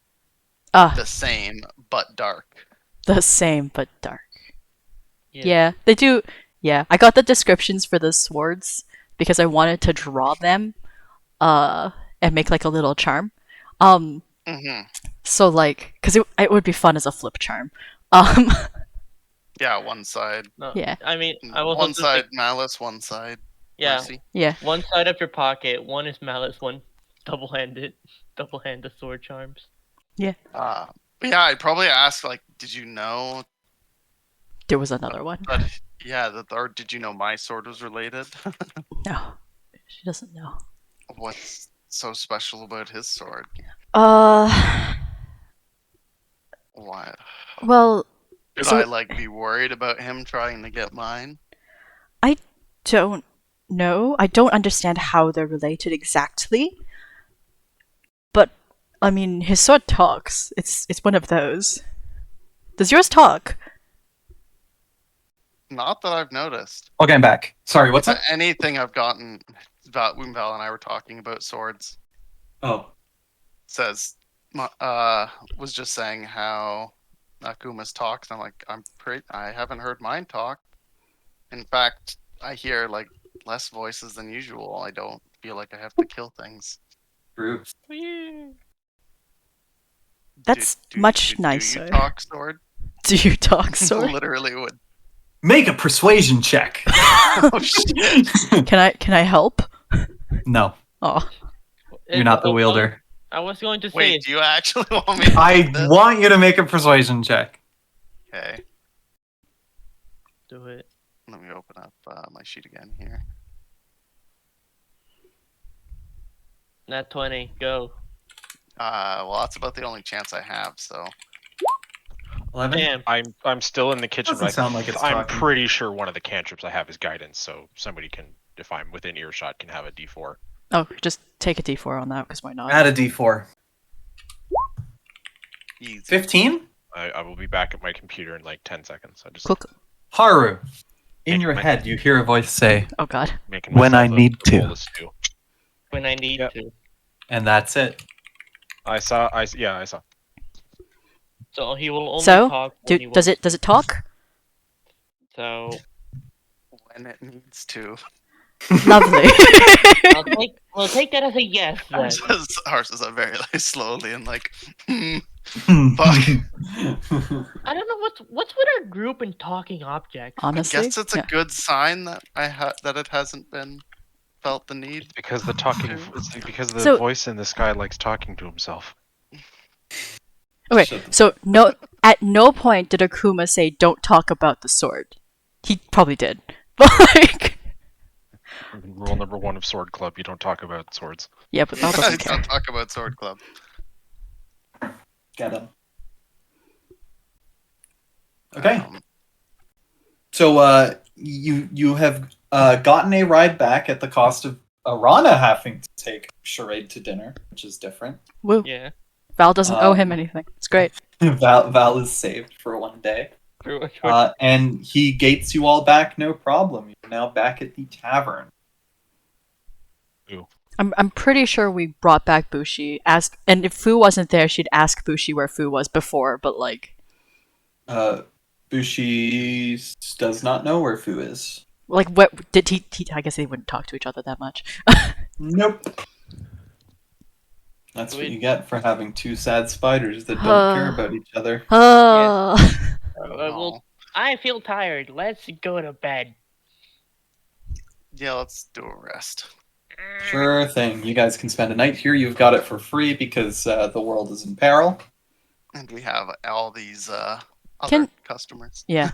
the same but dark. The same but dark. Yeah, they do. Yeah, I got the descriptions for the swords because I wanted to draw them, and make like a little charm. So like, because it would be fun as a flip charm. Yeah, one side. No, Yeah. I mean, I was One side malice, one side. Yeah. Mercy. Yeah. One side of your pocket, one is malice, one double-handed sword charms. But yeah, I'd probably ask like, did you know? There was another one. But yeah, or did you know my sword was related? No, she doesn't know. What's so special about his sword? What? Well, Should so I like be worried about him trying to get mine? I don't know. I don't understand how they're related exactly. But I mean, his sword talks. It's one of those. Does yours talk? Not that I've noticed. Okay, I'm back. Sorry, what's that? Anything I've gotten Val and I were talking about swords. Oh. Says, was just saying how Akuma's talks. I'm like, I haven't heard mine talk. In fact, I hear like less voices than usual. I don't feel like I have to kill things. True. That's much nicer. Do you talk, sword? Do you talk, sword? Literally would. Make a persuasion check. Oh shit! Can I help? No. Oh. You're not the wielder. I was going to say. Wait, do you actually want me to I do this? want you to make a persuasion check. Okay. Do it. Let me open up my sheet again here. Nat 20. Go. Well, that's about the only chance I have. So. 11? Damn. I'm still in the kitchen. Doesn't But sound like it's I'm talking. pretty sure one of the cantrips I have is guidance, so somebody can, if I'm within earshot, can have a D4. Oh, just take a d4 on that, because why not? Add a d4. Easy. 15? I will be back at my computer in like 10 seconds. I just Cool. Haru, in Making your my- head, you hear a voice say, Oh god. making When I myself need a to. bowl of stew. When I need Yep. to. and that's it. I saw. So he will only So, talk when he does wants. it talk? So When it needs to. Lovely. we'll take that as a yes then. Ours is very like, slowly and like. Fuck. I don't know what's with our group and talking objects. Honestly, I guess it's a good sign that that it hasn't been felt the need. Because the talking, it's because the So- voice in the sky likes talking to himself. Okay, Shut the so at no point did Akuma say, "Don't talk about the sword." He probably did, but like, Rule number 1 of Sword Club: you don't talk about swords. yeah, but Val doesn't care. Don't talk about Sword Club. Get him. Okay. Um, So you have gotten a ride back at the cost of Arana having to take Charade to dinner, which is different. Woo. Yeah. Val doesn't owe him anything. It's great. Val is saved for one day. True. And he gates you all back, no problem. You're now back at the tavern. I'm pretty sure we brought back Bushi. And if Fu wasn't there, she'd ask Bushi where Fu was before. But like, Bushi does not know where Fu is. what did he? I guess they wouldn't talk to each other that much. Nope. That's what you get for having two sad spiders that don't care about each other. Well, I feel tired. Let's go to bed. Yeah, let's do a rest. Sure thing. You guys can spend a night here. You've got it for free because the world is in peril. And we have all these other customers. Yeah.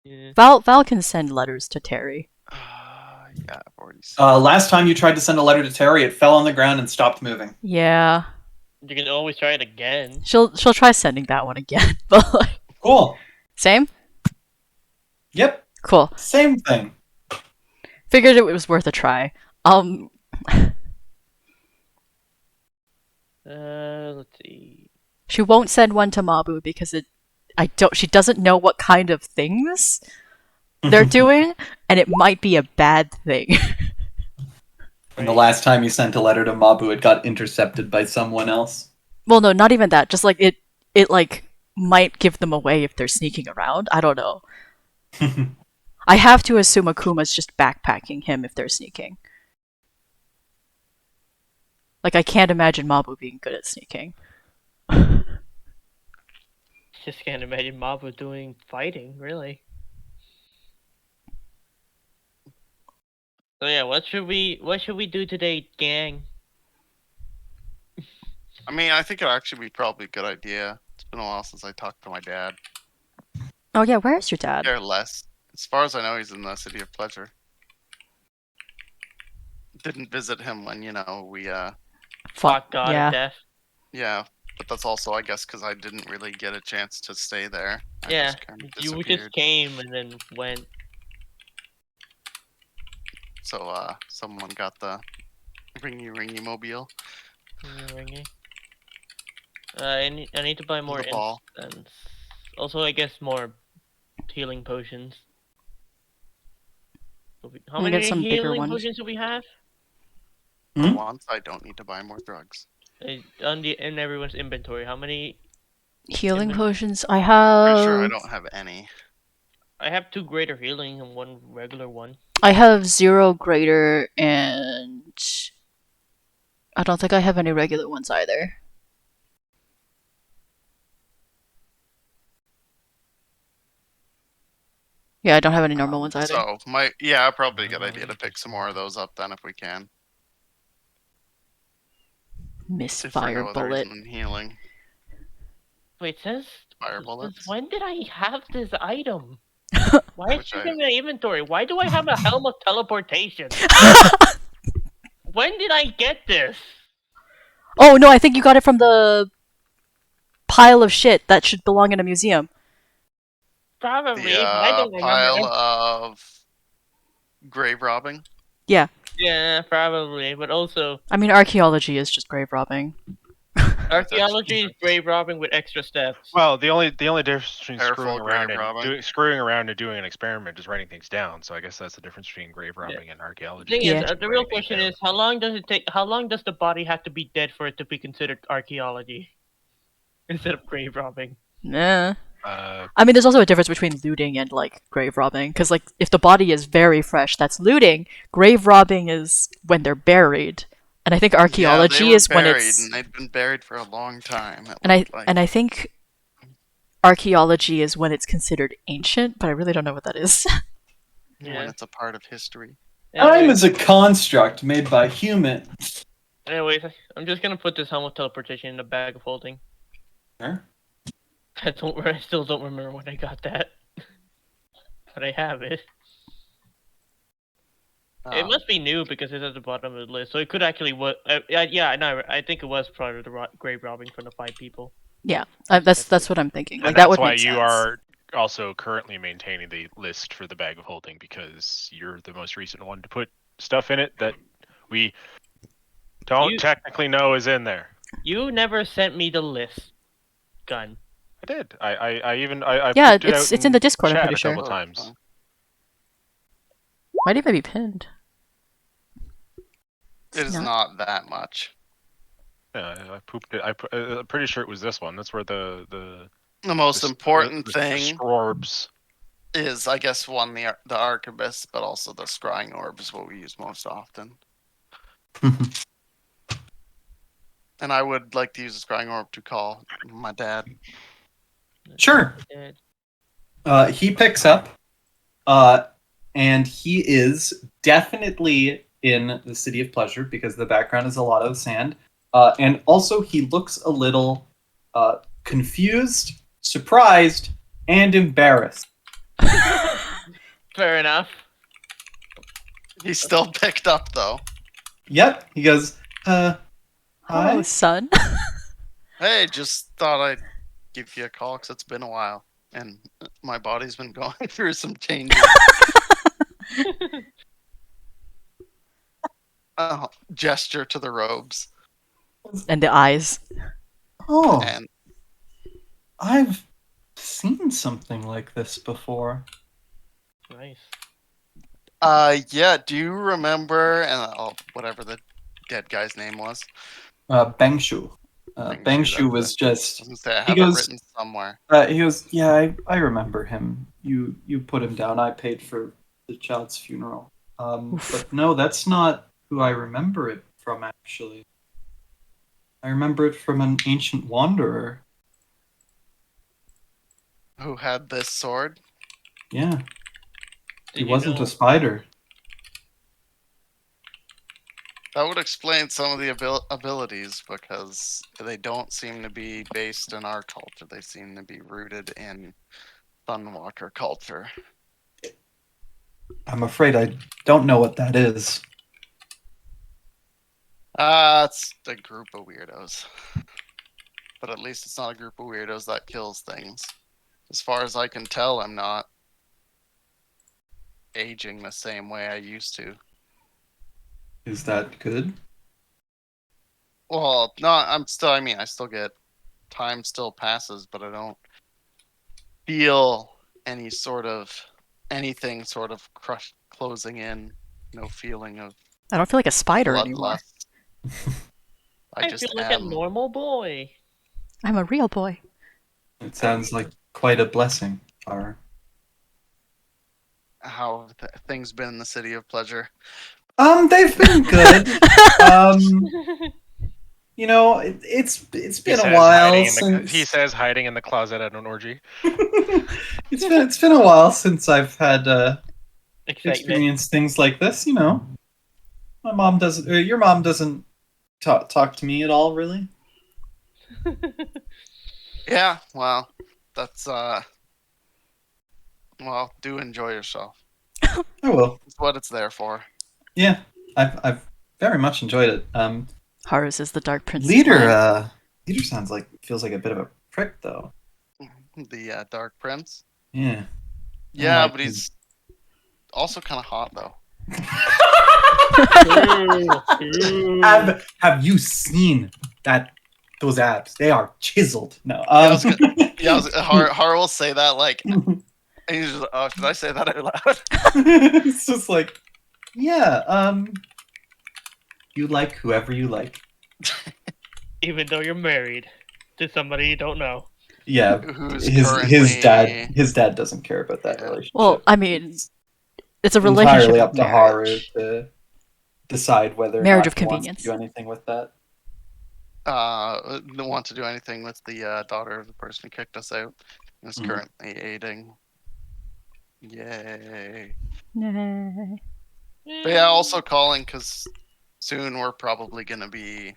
Yeah. Val can send letters to Terry. Yeah, I've already seen. Last time you tried to send a letter to Terry, it fell on the ground and stopped moving. Yeah. You can always try it again. She'll try sending that one again. But like, Cool. same? Yep. Cool. Same thing. Figured it was worth a try. Let's see. She won't send one to Mabu because she doesn't know what kind of things they're doing, and it might be a bad thing. And the last time you sent a letter to Mabu, it got intercepted by someone else. Well, no, not even that. Just like it like might give them away if they're sneaking around. I don't know. I have to assume Akuma's just backpacking him if they're sneaking. Like, I can't imagine Mabu being good at sneaking. Just can't imagine Mabu doing fighting, really. So yeah, what should we do today, gang? I mean, I think it'd actually be probably a good idea. It's been a while since I talked to my dad. Oh yeah, where's your dad? Care less. As far as I know, he's in the City of Pleasure. Didn't visit him when, we, Fuck God yeah. of death. yeah. But that's also, I guess, because I didn't really get a chance to stay there. I Yeah, just kinda you just disappeared. came and then went. So, someone got the ringy mobile. Ringy. I need to buy more The ball. incense. Also, I guess more healing potions. How We many get some bigger healing ones. potions do we have? Hmm? For once, I don't need to buy more drugs. In everyone's inventory, how many? Healing Inven- potions. I Pretty sure I have. don't have any. I have 2 greater healing and 1 regular one. I have 0 greater and I don't think I have any regular ones either. Yeah, I don't have any normal ones either. So probably a good idea to pick some more of those up then if we can. If for Misfire no other bullet. reason than healing. Wait, says Fire bullets. when did I have this item? Why is Which it in my inventory? Why do I have a helm of teleportation? When did I get this? Oh no, I think you got it from the pile of shit that should belong in a museum. Probably. The I don't remember. pile of grave robbing. Yeah. Yeah, probably. But also, I mean, archaeology is just grave robbing. archaeology is grave robbing with extra steps. Well, the only difference between Careful, screwing around grave robbing. and screwing around and doing an experiment is writing things down. So I guess that's the difference between grave robbing and The archaeology. thing Yeah. is, the real question is, how long does it take? How long does the body have to be dead for it to be considered archaeology instead of grave robbing? Nah. Uh, I mean, there's also a difference between looting and like grave robbing, because like if the body is very fresh, that's looting. Grave robbing is when they're buried, and I think archaeology is when it's. And they've been buried for a long time. And I think archaeology is when it's considered ancient, but I really don't know what that is. when it's a part of history. Time is a construct made by humans. Anyways, I'm just gonna put this helm of teleportation in the bag of holding. Sure. I still don't remember when I got that, but I have it. It must be new because it's at the bottom of the list, so it could actually I think it was part of the grave robbing from the 5 people. Yeah, that's what I'm thinking. Like and that that's would why make sense. you are also currently maintaining the list for the bag of holding, because you're the most recent one to put stuff in it that we don't technically know is in there. You never sent me the list, Gun. I did. I Yeah, put it it's out in the Discord, I'm chat pretty a sure. couple times. Might even be pinned. It is not that much. Yeah, I pooped it. I'm pretty sure it was this one. That's where the most important thing orbs is, I guess, one the archivist, but also the scrying orb is what we use most often. And I would like to use the scrying orb to call my dad. Sure. He picks up, and he is definitely in the City of Pleasure because the background is a lot of sand. And also he looks a little confused, surprised, and embarrassed. Fair enough. He's still picked up, though. Yep. He goes, hi? Hello, son. Hey, just thought I'd give you a call because it's been a while. And my body's been going through some changes. Gesture to the robes. And the eyes. Oh, and I've seen something like this before. Nice. Yeah, do you remember, and whatever the dead guy's name was? Bangshu. Bangshu was just... I was gonna say, I have it written somewhere. He goes, yeah, I remember him. You put him down. I paid for the child's funeral. But no, that's not who I remember it from, actually. I remember it from an ancient wanderer. Who had this sword? Yeah. He Did wasn't you know... a spider. That would explain some of the abilities, because they don't seem to be based in our culture. They seem to be rooted in Sunwalker culture. I'm afraid I don't know what that is. It's a group of weirdos. But at least it's not a group of weirdos that kills things. As far as I can tell, I'm not aging the same way I used to. Is that good? Well, no, I still get... Time still passes, but I don't feel anything sort of closing in. No feeling of... I don't feel like a spider anymore. bloodlust. I just feel like a normal boy. I'm a real boy. It sounds like quite a blessing. Or How things been in the City of Pleasure? they've been good. You know, it's been a while since he says hiding in the closet at an orgy. it's been a while since I've had experienced things like this. You know, my mom doesn't. Or your mom doesn't talk to me at all, really. Yeah, well, that's well, do enjoy yourself. I will. It's what it's there for. Yeah, I've very much enjoyed it. Haru's is the Dark Prince. Leader feels like a bit of a prick, though. The Dark Prince. Yeah. Yeah, but he's also kind of hot, though. Have you seen those abs? They are chiseled. No. Haru will say that like, and he's just, oh, should I say that out loud? It's just like, yeah. You like whoever you like. Even though you're married to somebody you don't know. Yeah, Who's his dad doesn't care about that relationship. Well, I mean, it's a relationship entirely up to Haru marriage. to decide whether Marriage or of not he wants convenience. to do anything with that. Don't want to do anything with the daughter of the person who kicked us out. Is currently aiding. Yay! Yay. But yeah, also calling because soon we're probably gonna be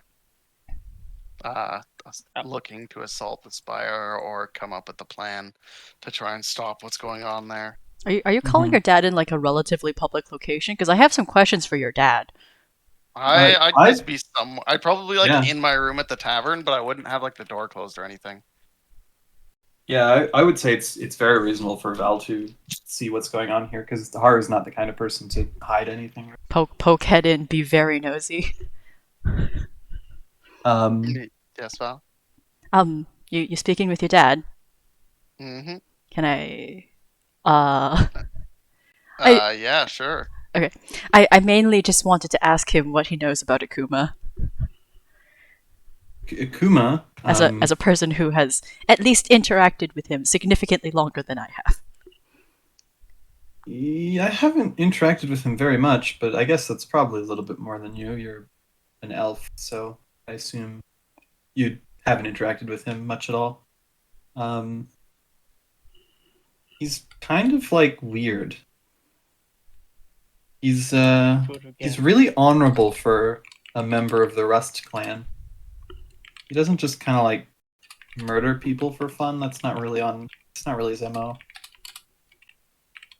looking to assault the Spire or come up with a plan to try and stop what's going on there. Are you calling your dad in like a relatively public location? Because I have some questions for your dad. I'd just be I'd probably in my room at the tavern, but I wouldn't have like the door closed or anything. Yeah, I would say it's very reasonable for Val to see what's going on here because Haru's not the kind of person to hide anything. Poke head in, be very nosy. Yes, Val. You speaking with your dad? Mm-hmm. Can I? Yeah, sure. Okay. I mainly just wanted to ask him what he knows about Akuma. Akuma? As a person who has at least interacted with him significantly longer than I have. Yeah, I haven't interacted with him very much, but I guess that's probably a little bit more than you. You're an elf, so I assume you haven't interacted with him much at all. He's kind of like weird. He's really honorable for a member of the Rust clan. He doesn't just kind of like murder people for fun. It's not really his MO.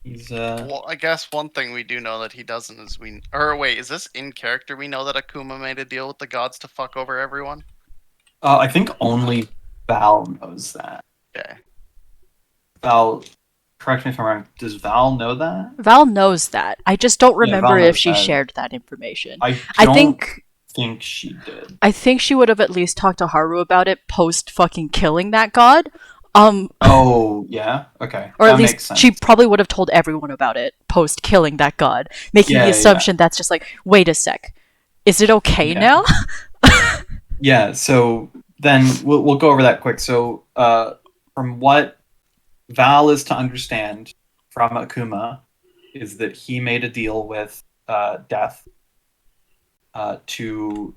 He's Well, I guess one thing we do know that he doesn't is is this in character? We know that Akuma made a deal with the gods to fuck over everyone. I think only Val knows that. Okay. Val, correct me if I'm wrong. Does Val know that? Val knows that. I just don't remember if she that. shared that information. I think she did. I think she would have at least talked to Haru about it post fucking killing that god. Oh yeah, okay. Or that at least makes sense. she probably would have told everyone about it post killing that god, making the assumption that's just like, wait a sec, is it okay now? Yeah. So then we'll go over that quick. So from what Val is to understand from Akuma is that he made a deal with Death to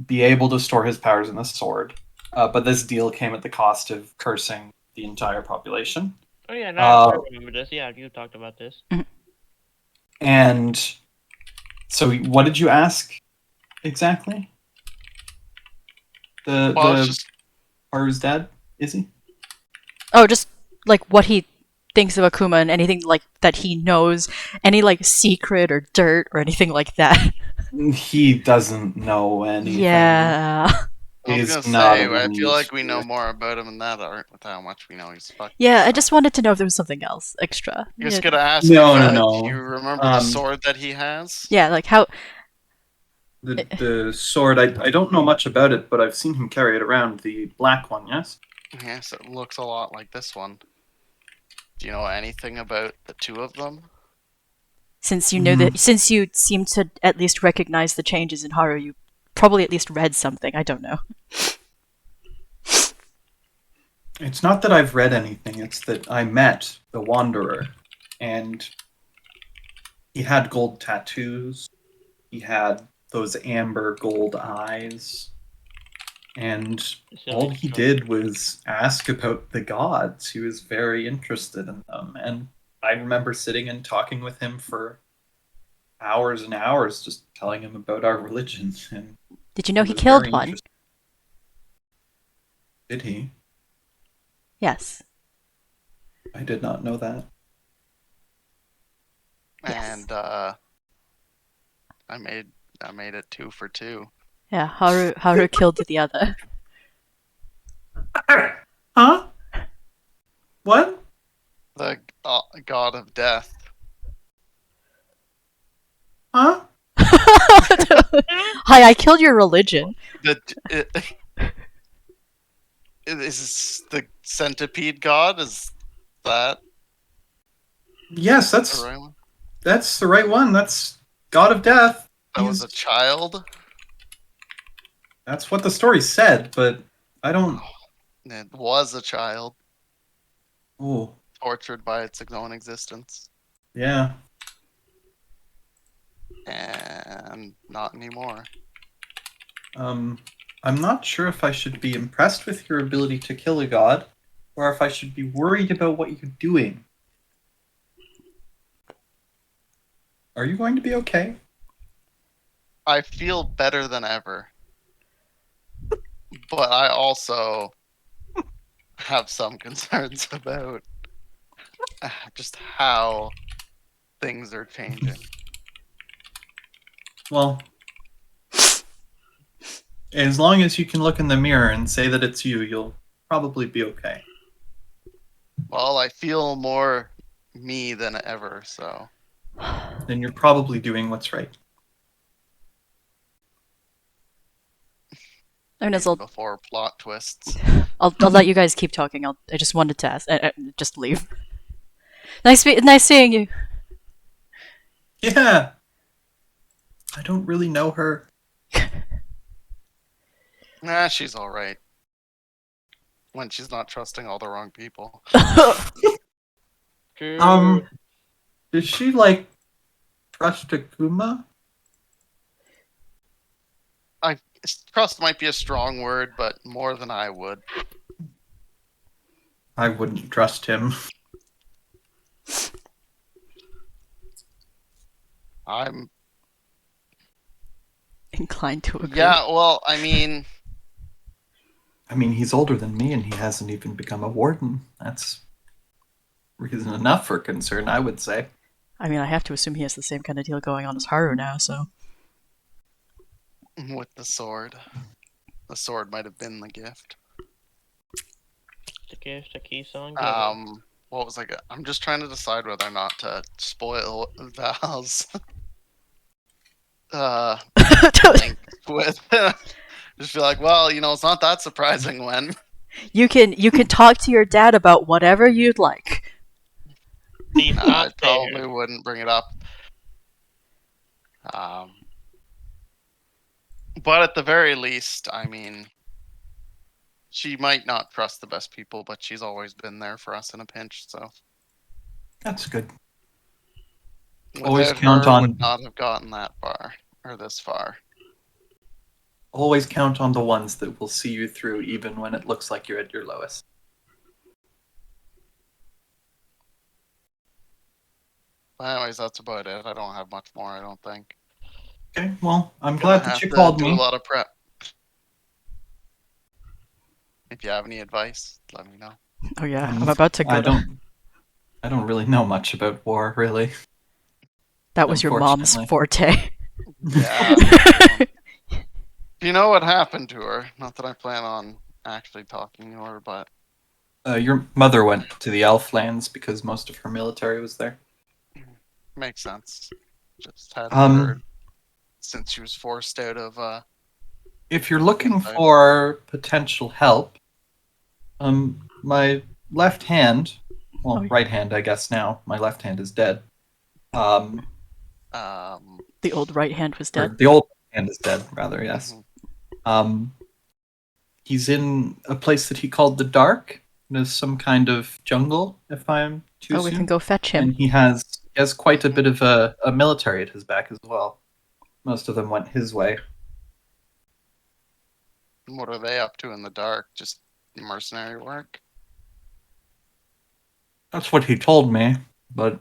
be able to store his powers in the sword, but this deal came at the cost of cursing the entire population. Oh yeah, now I remember this. Yeah, you talked about this. And so, what did you ask exactly? Haru's dad, is he? Oh, just like what he thinks of Akuma and anything like that he knows, any like secret or dirt or anything like that. He doesn't know anything. Yeah. I was gonna say, I feel like we know more about him than that, with how much we know he's fucking. Yeah, I just wanted to know if there was something else extra. Just gonna ask. No. Do you remember the sword that he has? Yeah, like how. The sword, I don't know much about it, but I've seen him carry it around. The black one, yes? Yes, it looks a lot like this one. Do you know anything about the two of them? Since you know since you seem to at least recognize the changes in Haru, you probably at least read something. I don't know. It's not that I've read anything, it's that I met the Wanderer, and he had gold tattoos, he had those amber gold eyes, and all he did was ask about the gods. He was very interested in them, and I remember sitting and talking with him for hours and hours, just telling him about our religion. And did you know he killed one? Interesting. Did he? Yes. I did not know that. And I made it 2 for 2. Yeah, Haru killed the other. Huh? What? The god of death. Huh? Hi, I killed your religion. Is the centipede god? Is that? Yes, that's the right one? That's the right one. That's God of Death. That was a child? That's what the story said, but I don't... It was a child. Oh. Tortured by its own existence. Yeah. And not anymore. I'm not sure if I should be impressed with your ability to kill a god, or if I should be worried about what you're doing. Are you going to be okay? I feel better than ever. But I also have some concerns about just how things are changing. Well, as long as you can look in the mirror and say that it's you, you'll probably be okay. Well, I feel more me than ever, so... Then you're probably doing what's right. Before plot twists. I'll let you guys keep talking. I just wanted to ask. Just leave. Nice seeing you. Yeah. I don't really know her. Nah, she's alright. When she's not trusting all the wrong people. Does she, like, trust Akuma? Trust might be a strong word, but more than I would. I wouldn't trust him. I'm inclined to agree. Yeah, well, I mean, he's older than me and he hasn't even become a warden. That's reason enough for concern, I would say. I mean, I have to assume he has the same kind of deal going on as Haru now, so... With the sword. The sword might have been the gift. The gift, a key song. What was I'm just trying to decide whether or not to spoil Val's link with just be like, well, it's not that surprising when you can talk to your dad about whatever you'd like. I probably wouldn't bring it up. But at the very least, I mean, she might not trust the best people, but she's always been there for us in a pinch, so. That's good. Always count on... would not have gotten that far, or this far. Always count on the ones that will see you through, even when it looks like you're at your lowest. Anyways, that's about it. I don't have much more, I don't think. Okay, well, I'm glad that you called me. Do a lot of prep. If you have any advice, let me know. Oh yeah, I'm about to go. I don't really know much about war, really. That was your mom's forte. Yeah. Do you know what happened to her? Not that I plan on actually talking to her, but... Your mother went to the Elflands because most of her military was there. Makes sense. Just hadn't heard since she was forced out of... If you're looking for potential help, my left hand, right hand, I guess now. My left hand is dead. The old right hand was dead? The old hand is dead, rather, yes. He's in a place that he called the Dark. There's some kind of jungle, if I'm too soon. We can go fetch him. And he has quite a bit of a military at his back as well. Most of them went his way. What are they up to in the dark? Just mercenary work? That's what he told me, but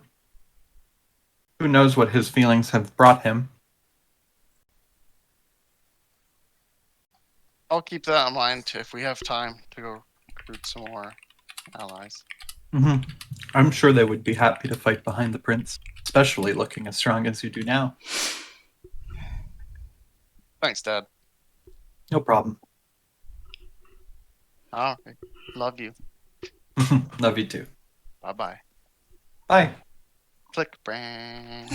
who knows what his feelings have brought him. I'll keep that in mind if we have time to go recruit some more allies. Mm-hmm. I'm sure they would be happy to fight behind the prince, especially looking as strong as you do now. Thanks, Dad. No problem. All right. Love you. Love you too. Bye-bye. Bye. Click. Bang.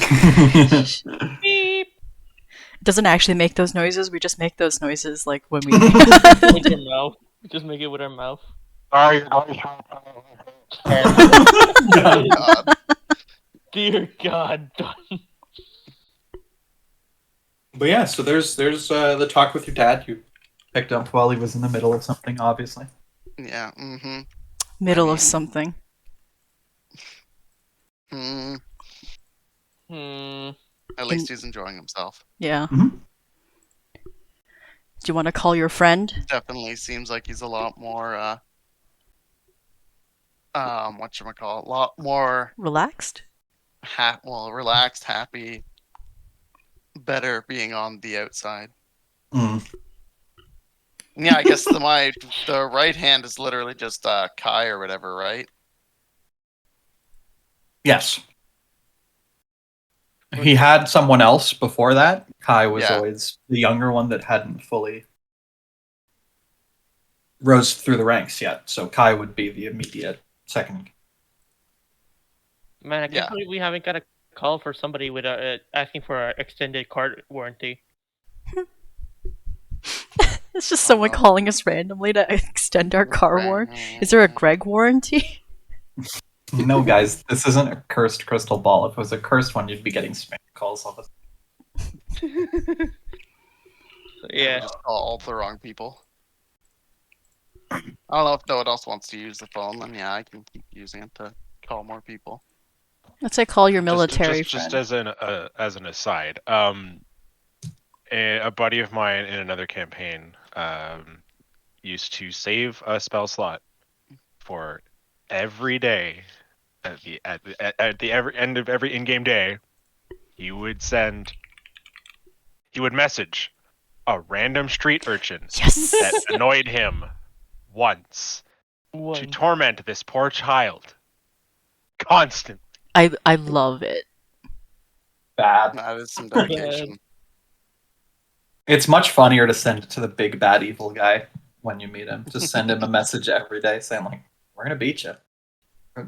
Beep. It doesn't actually make those noises. We just make those noises like when we. With your mouth. Just make it with our mouth. Sorry. God. Dear God. But yeah, so there's the talk with your dad. You picked up while he was in the middle of something, obviously. Yeah. Mm-hmm. Middle of something. Hmm. At least he's enjoying himself. Yeah. Mm-hmm. Do you want to call your friend? Definitely seems like he's a lot more whatchamacallit, a lot more Relaxed? relaxed, happy, better being on the outside. Mm. Yeah, I guess the right hand is literally just Kai or whatever, right? Yes. He had someone else before that. Kai was always the younger one that hadn't fully rose through the ranks yet. So Kai would be the immediate second. Man, I can't believe we haven't got a call for somebody with asking for an extended card warranty. It's just someone calling us randomly to extend our car warranty. Is there a Greg warranty? No, guys, this isn't a cursed crystal ball. If it was a cursed one, you'd be getting spam calls all the time. Yeah. Just call all the wrong people. I don't know if no one else wants to use the phone, then yeah, I can keep using it to call more people. Let's say call your military just friend. as an aside, a buddy of mine in another campaign used to save a spell slot for every day at the end of every in-game day. He would message a random street urchin that annoyed him once to torment this poor child constantly. I love it. Bad. That is some dedication. It's much funnier to send it to the big bad evil guy when you meet him. Just send him a message every day saying like, "We're gonna beat you.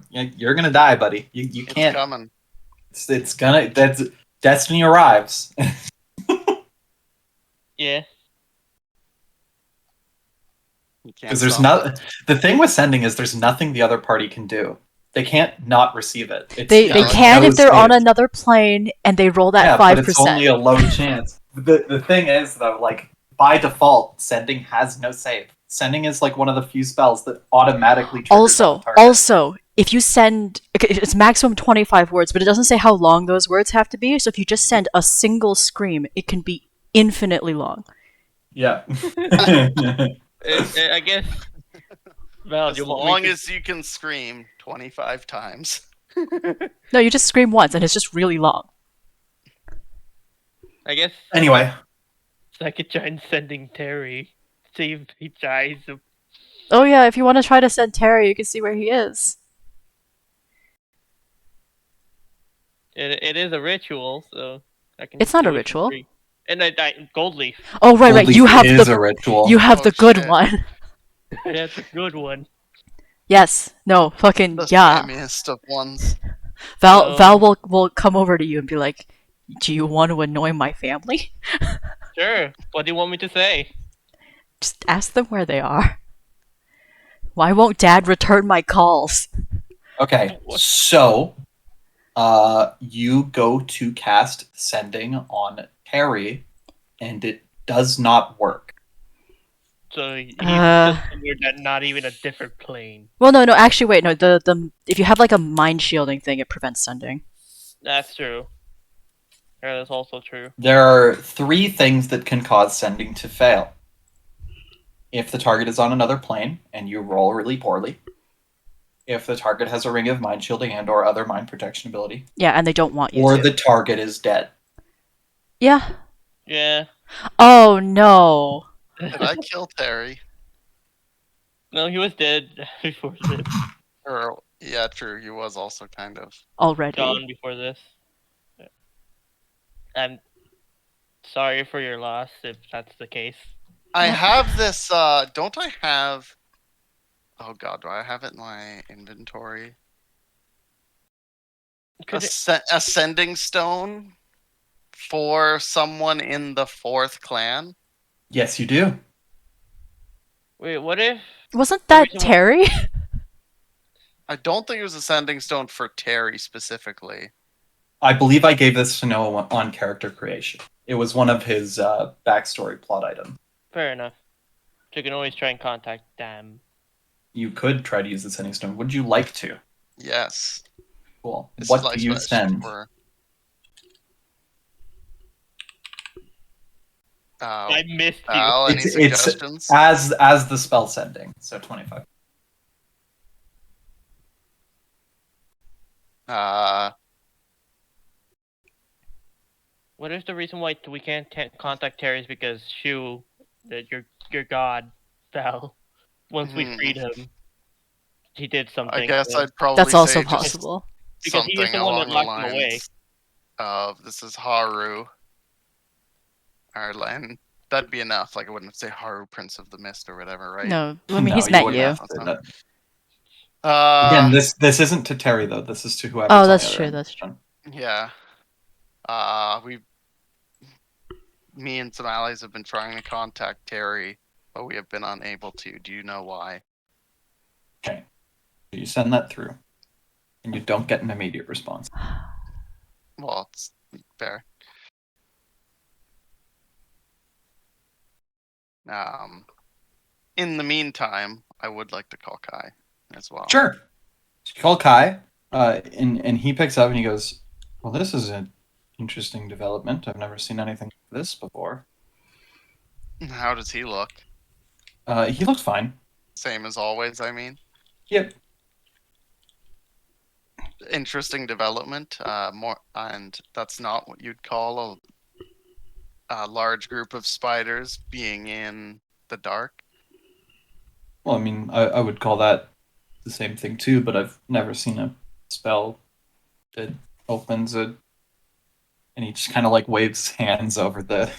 You're gonna die, buddy. You can't." It's coming. It's gonna. That's destiny arrives. Yeah. Because there's not. The thing with sending is there's nothing the other party can do. They can't not receive it. They can if they're on another plane and they roll that 5%. But it's only a low chance. The thing is though, like by default, sending has no save. Sending is like one of the few spells that automatically triggers on the target. Also, if you send, it's maximum 25 words, but it doesn't say how long those words have to be. So if you just send a single scream, it can be infinitely long. Yeah. I guess. Val, as long as you can scream 25 times. No, you just scream once, and it's just really long. I guess. Anyway. So I could try sending Terry. See if he dies. Oh yeah, if you want to try to send Terry, you can see where he is. It is a ritual, so I can. It's not a ritual. And gold leaf. Oh right. You have a ritual. You have the good one. That's a good one. Yes. No. Fucking the yeah. Spammiest of ones. Val will come over to you and be like, "Do you want to annoy my family?" Sure. What do you want me to say? Just ask them where they are. Why won't Dad return my calls? Okay, so you go to cast sending on Terry, and it does not work. So he's just somewhere that not even a different plane. Well, no, actually, wait, no. The if you have like a mind shielding thing, it prevents sending. That's true. Yeah, that's also true. There are 3 things that can cause sending to fail. If the target is on another plane and you roll really poorly. If the target has a ring of mind shielding and or other mind protection ability. Yeah, and they don't want you or to. the target is dead. Yeah. Yeah. Oh no. Did I kill Terry? No, he was dead before this. Yeah, true. He was also kind of Already. Gone before this. I'm sorry for your loss if that's the case. I have this. Don't I have? Oh God, do I have it in my inventory? A sending stone for someone in the 4th clan. Yes, you do. Wait, what if? Wasn't that Terry? I don't think it was a sending stone for Terry specifically. I believe I gave this to Noah on character creation. It was one of his backstory plot items. Fair enough. So you can always try and contact them. You could try to use the sending stone. Would you like to? Yes. Cool. What do you send? I missed you. Any suggestions? It's as the spell sending, so 25. What if the reason why we can't contact Terry is because Shu, that your god, fell once we freed him? He did something. I guess I'd probably That's also say possible. Because he is the one that locked him away. This is Haru. Arlen. That'd be enough. Like I wouldn't say Haru, Prince of the Mist, or whatever, right? No, I mean he's met you. Again, this isn't to Terry though. This is to whoever. Oh, that's true. That's true. Yeah. Me and some allies have been trying to contact Terry, but we have been unable to. Do you know why? Okay. You send that through, and you don't get an immediate response. Well, it's fair. In the meantime, I would like to call Kai as well. Sure. Call Kai, and he picks up and he goes, "Well, this is an interesting development. I've never seen anything like this before." How does he look? He looks fine. Same as always, I mean. Yep. Interesting development. And that's not what you'd call a large group of spiders being in the dark. Well, I mean, I would call that the same thing too, but I've never seen a spell that opens it, and he just kind of like waves his hands over the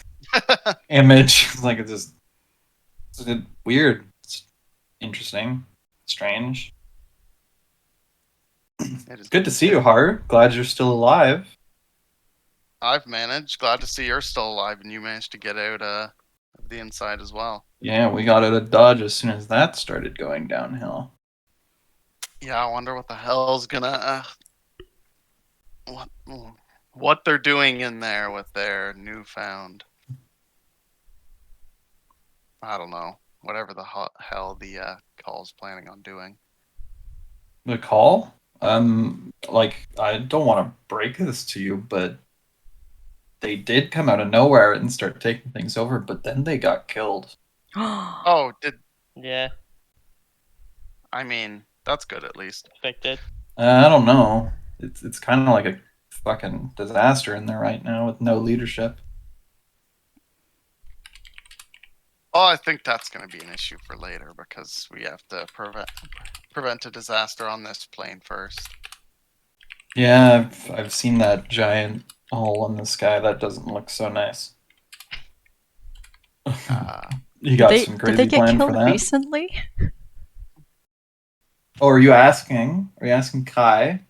image. Like it's weird. It's interesting, strange. It's good to see you, Haru. Glad you're still alive. I've managed. Glad to see you're still alive, and you managed to get out of the inside as well. Yeah, we got out of Dodge as soon as that started going downhill. Yeah, I wonder what the hell's gonna what they're doing in there with their newfound. I don't know. Whatever the hell the call's planning on doing. The call? Like, I don't want to break this to you, but they did come out of nowhere and start taking things over, but then they got killed. Oh, Yeah. I mean, that's good at least. Expected. I don't know. It's kind of like a fucking disaster in there right now with no leadership. Oh, I think that's going to be an issue for later because we have to prevent a disaster on this plane first. Yeah, I've seen that giant hole in the sky. That doesn't look so nice. You got some crazy plan for that? Recently? Oh, are you asking? Are you asking Kai?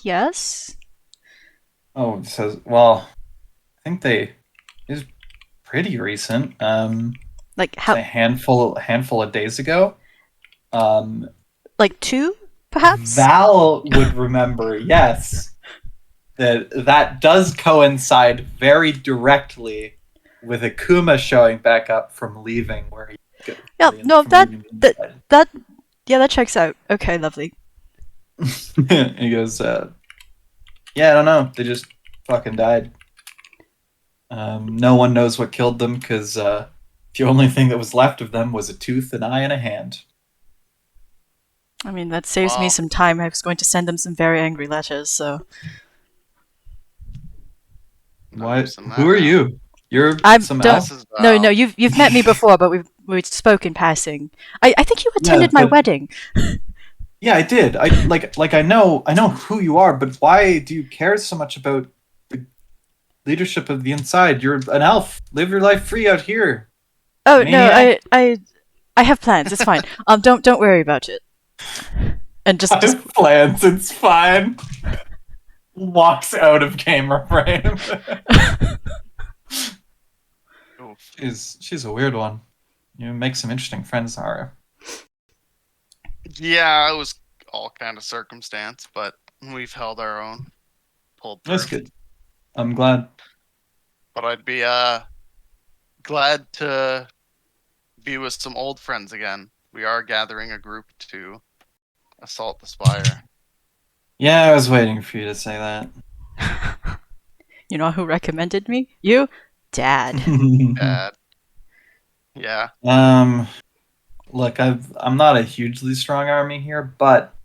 Yes. Oh, it says, well, I think it's pretty recent. Like how? A handful of days ago. Like 2, perhaps. Val would remember, yes, that does coincide very directly with Akuma showing back up from leaving where he. Yeah, no, that checks out. Okay, lovely. He goes, yeah, I don't know. They just fucking died. No one knows what killed them because the only thing that was left of them was a tooth, an eye, and a hand. I mean, that saves me some time. I was going to send them some very angry letters, so. What? Who are you? You're some elf? No, you've met me before, but we've spoken passing. I think you attended my wedding. Yeah, I did. I know who you are, but why do you care so much about the leadership of the inside? You're an elf. Live your life free out here. Oh Maniac. No, I have plans. It's fine. Don't worry about it. And just plans. It's fine. Walks out of camera frame. She's a weird one. You make some interesting friends, Haru. Yeah, it was all kind of circumstance, but we've held our own. Pulled through. That's good. I'm glad. But I'd be glad to be with some old friends again. We are gathering a group to assault the spire. Yeah, I was waiting for you to say that. You know who recommended me? You? Dad. Dad. Yeah. Look, I'm not a hugely strong army here, but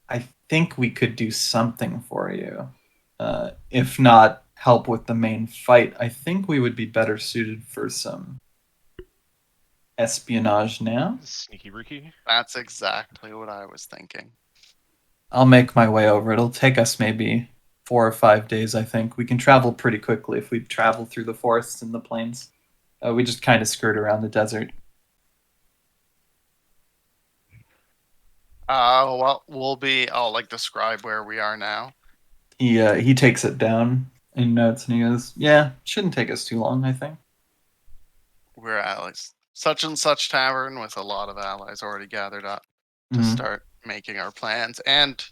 I think we could do something for you. If not help with the main fight, I think we would be better suited for some espionage now. Sneaky Ricky. That's exactly what I was thinking. I'll make my way over. It'll take us maybe 4 or 5 days, I think. We can travel pretty quickly if we travel through the forests and the plains. We just kind of skirt around the desert. Well, I'll describe where we are now. He takes it down in notes and he goes, yeah, shouldn't take us too long, I think. We're at such and such tavern with a lot of allies already gathered up to start making our plans and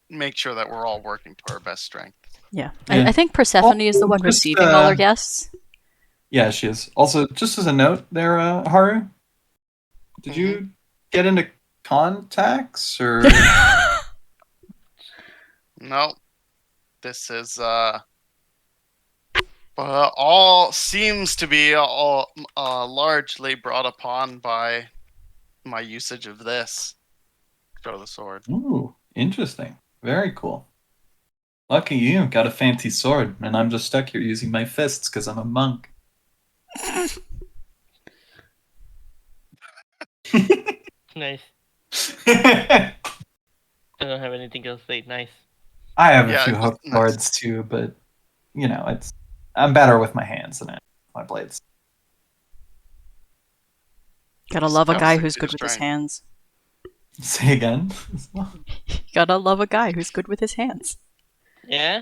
make sure that we're all working to our best strength. Yeah. I think Persephone is the one receiving all our guests. Yeah, she is. Also, just as a note there, Haru, did you get into contacts or? No. This is all seems to be largely brought upon by my usage of this. Throw the sword. Ooh, interesting. Very cool. Lucky you, got a fancy sword, and I'm just stuck here using my fists because I'm a monk. Nice. I don't have anything else to say. Nice. I have a few hook swords too, but I'm better with my hands than my blades. Gotta love a guy who's good with his hands. Say again. Gotta love a guy who's good with his hands. Yeah.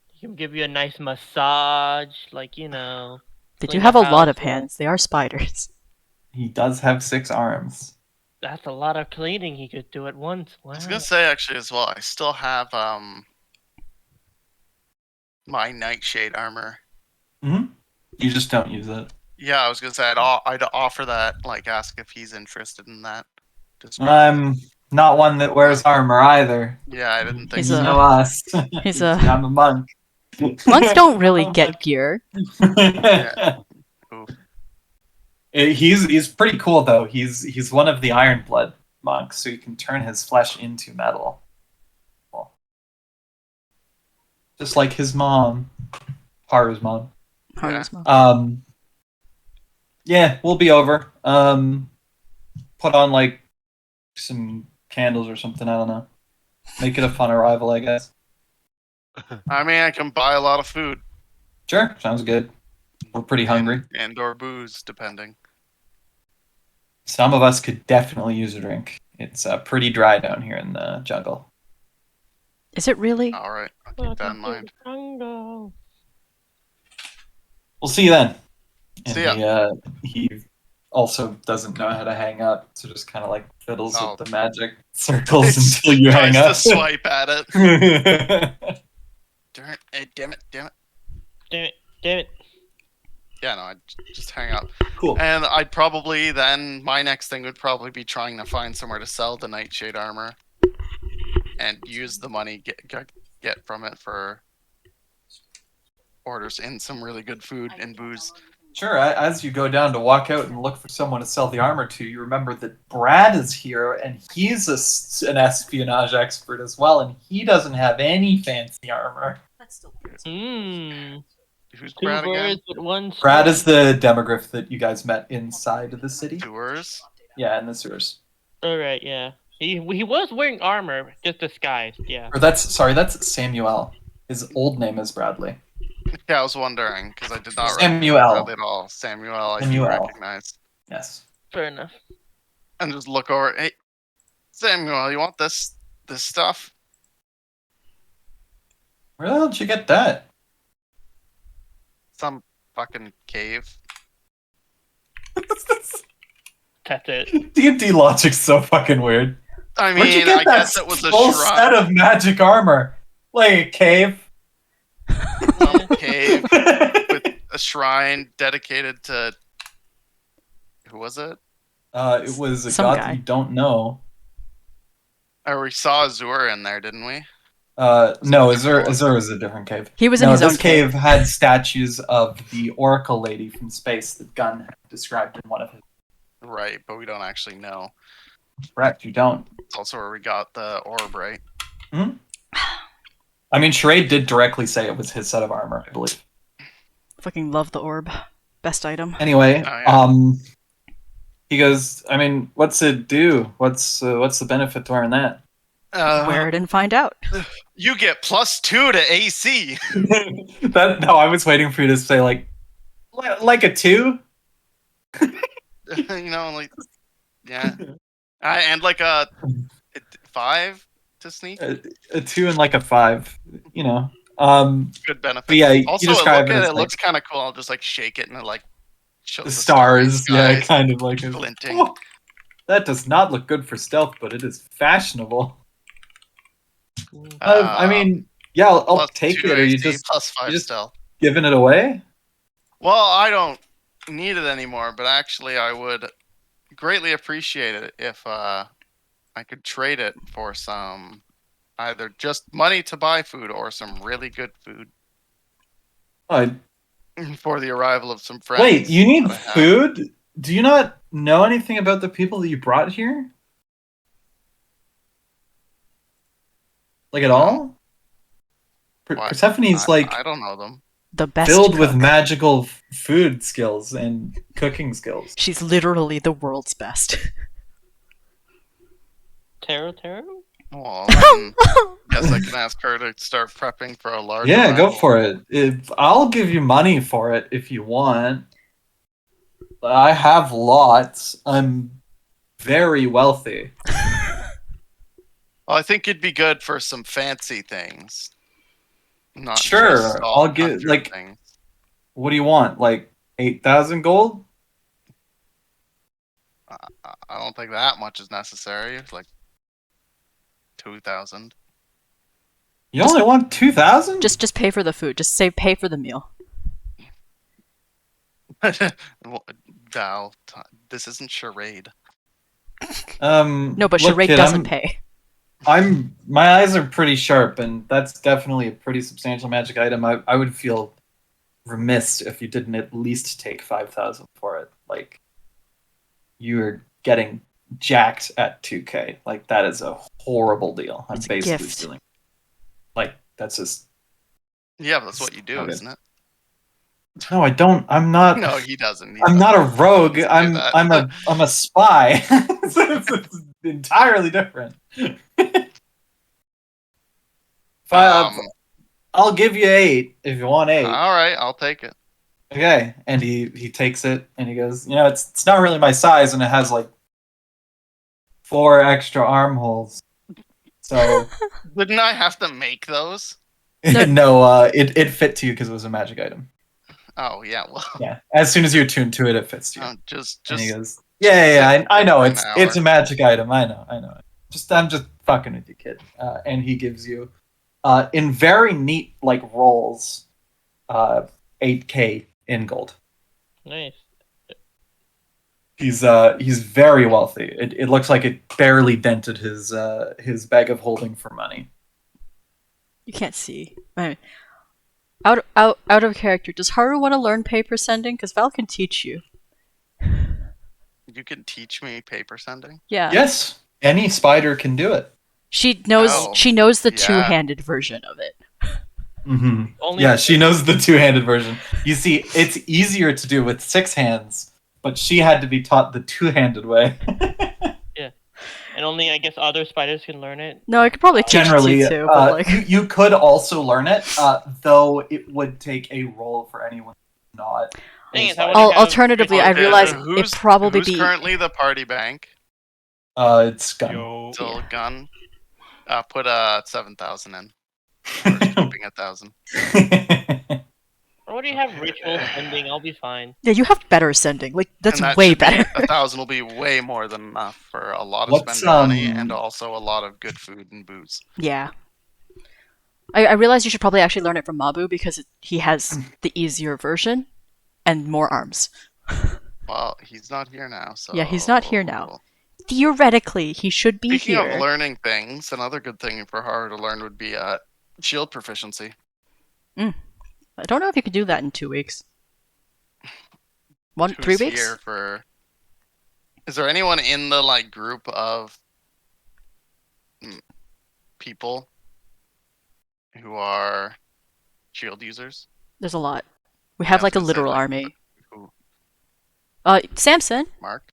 He can give you a nice massage, Did you have a lot of hands? They are spiders. He does have 6 arms. That's a lot of cleaning he could do at once. Wow. I was gonna say actually as well, I still have my nightshade armor. You just don't use it. Yeah, I was gonna say I'd offer that, ask if he's interested in that. I'm not one that wears armor either. Yeah, I didn't think so. Us. I'm a monk. Monks don't really get gear. Yeah. He's pretty cool though. He's one of the Iron Blood monks, so he can turn his flesh into metal. Just like his mom, Haru's mom. Yeah, we'll be over. Put on some candles or something. I don't know. Make it a fun arrival, I guess. I mean, I can buy a lot of food. Sure, sounds good. We're pretty hungry. And/or booze, depending. Some of us could definitely use a drink. It's pretty dry down here in the jungle. Is it really? All right, I'll keep that in mind. We'll see you then. See ya. He also doesn't know how to hang up, so just kind of fiddles with the magic circles until you hang up. Tries to swipe at it. Damn it! Damn it! Damn it! Damn it! Yeah, no, I'd just hang up. Cool. And I'd probably then my next thing would probably be trying to find somewhere to sell the nightshade armor, and use the money get from it for orders in some really good food and booze. Sure, as you go down to walk out and look for someone to sell the armor to, you remember that Brad is here, and he's an espionage expert as well, and he doesn't have any fancy armor. That's still Who's Two Brad again? birds with one Brad stone. is the demographic that you guys met inside of the city. Sewers? Yeah, in the sewers. Alright, yeah. He was wearing armor, just disguised, yeah. Or that's Samuel. His old name is Bradley. Yeah, I was wondering, because I did not Samuel. recognize Bradley at all. Samuel, I do recognize. Yes. Fair enough. And just look over, hey, Samuel, you want this stuff? Where the hell did you get that? Some fucking cave. That's it. D&D logic's so fucking weird. I Where'd you mean, get I that guess it was a full shrine. set of magic armor? Like a cave? Some cave with a shrine dedicated to... Who was it? It was a Some god guy. that you don't know. Or we saw Azur in there, didn't we? No, Azur was a different cave. He was in his this own cave. cave had statues of the Oracle lady from space that Gunn had described in one of his. Right, but we don't actually know. Correct, you don't. It's also where we got the orb, right? I mean, Sherade did directly say it was his set of armor, I believe. Fucking love the orb. Best item. Anyway, Oh, yeah. he goes, I mean, what's it do? What's the benefit to wearing that? Wear it and find out. You get +2 to AC. No, I was waiting for you to say like a 2. You know, like, yeah. And like a 5 to sneak. A 2 and like a 5. You know. Good benefit. But yeah, Also, you describe look it at as it like looks kind of cool. I'll just like shake it and it like shows the starry stars. Yeah, skies kind of like a glinting. Oh, that does not look good for stealth, but it is fashionable. I mean, yeah, I'll take it. Or you just +5 just stealth. giving it away? Well, I don't need it anymore, but actually, I would greatly appreciate it if I could trade it for some either just money to buy food or some really good food for the arrival of some friends. Wait, you need that I have. food? Do you not know anything about the people that you brought here? Like at all? What? Persephone's like I don't know them. The best filled with cook. magical food skills and cooking skills. She's literally the world's best. Taro? Well, then, guess I can ask her to start prepping for a large. Yeah, go arrival. for it. I'll give you money for it if you want. I have lots. I'm very wealthy. Well, I think it'd be good for some fancy things. Not Sure, just all I'll give, country like- things. What do you want? Like 8,000 gold? I don't think that much is necessary. It's like 2,000. You only want 2,000? Just pay for the food. Just say pay for the meal. Well, Val, this isn't charade. No, but look, charade kid, doesn't pay. My eyes are pretty sharp, and that's definitely a pretty substantial magic item. I would feel remiss if you didn't at least take 5,000 for it. Like, you're getting jacked at 2K. Like, that is a horrible deal. I'm It's a basically gift. stealing. Like, that's just Yeah, but that's what you do, Okay. isn't it? no. I don't. I'm not. No, he doesn't. I'm not a rogue. Let's do I'm that. I'm a spy. it's entirely different. I'll give you 8 if you want 8. All right, I'll take it. Okay, and he takes it and he goes, you know, it's not really my size, and it has like 4 extra armholes. So Didn't I have to make those? no, it fit to you because it was a magic item. Oh yeah, well, Yeah, as soon as you attune to it, it fits to you. just And he goes, yeah, I know an it's a magic item. I know. I'm just fucking with you, kid. And he gives you in very neat like rolls, 8K in gold. Nice. He's very wealthy. It looks like it barely dented his bag of holding for money. You can't see. Out of character. Does Haru want to learn paper sending? Because Val can teach you. You can teach me paper sending? Yeah. Yes, any spider can do it. She knows. Oh, She knows the yeah. two-handed version of it. Yeah, she knows the two-handed version. You see, it's easier to do with 6 hands, but she had to be taught the two-handed way. Yeah, and only I guess other spiders can learn it. No, I could probably teach Generally, you too. But like, you could also learn it, though it would take a roll for anyone not. Thing is, alternatively, I realized Who's it probably be currently the party bank? It's Gun. Yo. Still Gun. Put 7,000 in. Or hoping 1,000. Or what do you have ritual sending? I'll be fine. yeah, you have better sending. Like that's And that way should be- better. 1,000 will be way more than enough for a lot of What's, spending money and also a lot of good food and booze. Yeah. I realized you should probably actually learn it from Mabu because he has the easier version and more arms. Well, he's not here now, so... Yeah, he's not here now. Theoretically, he should be Speaking here. of learning things, another good thing for Haru to learn would be shield proficiency. I don't know if you could do that in 2 weeks. 3 Who's weeks? here for... Is there anyone in the like group of people who are shield users? There's a lot. We have I was like a gonna say, literal like, army. who? Samson. Mark?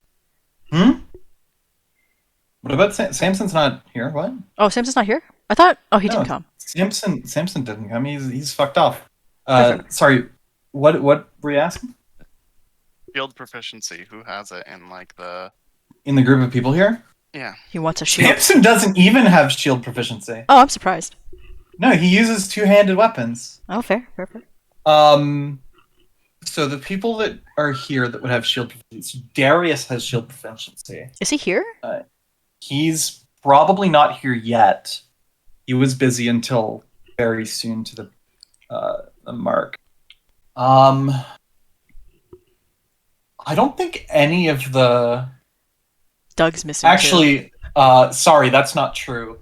What about Samson's not here? What? Oh, Samson's not here? I thought... Oh, he No, didn't come. Samson didn't come. He's fucked off. Perfect. Sorry. What were you asking? Shield proficiency. Who has it in like the... In the group of people here? Yeah. He wants a shield. Samson doesn't even have shield proficiency. Oh, I'm surprised. No, he uses two-handed weapons. Oh, fair. So the people that are here that would have shield proficiency, Darius has shield proficiency. Is he here? He's probably not here yet. He was busy until very soon to the mark. I don't think any of the... Doug's missing. Actually, sorry, that's not true.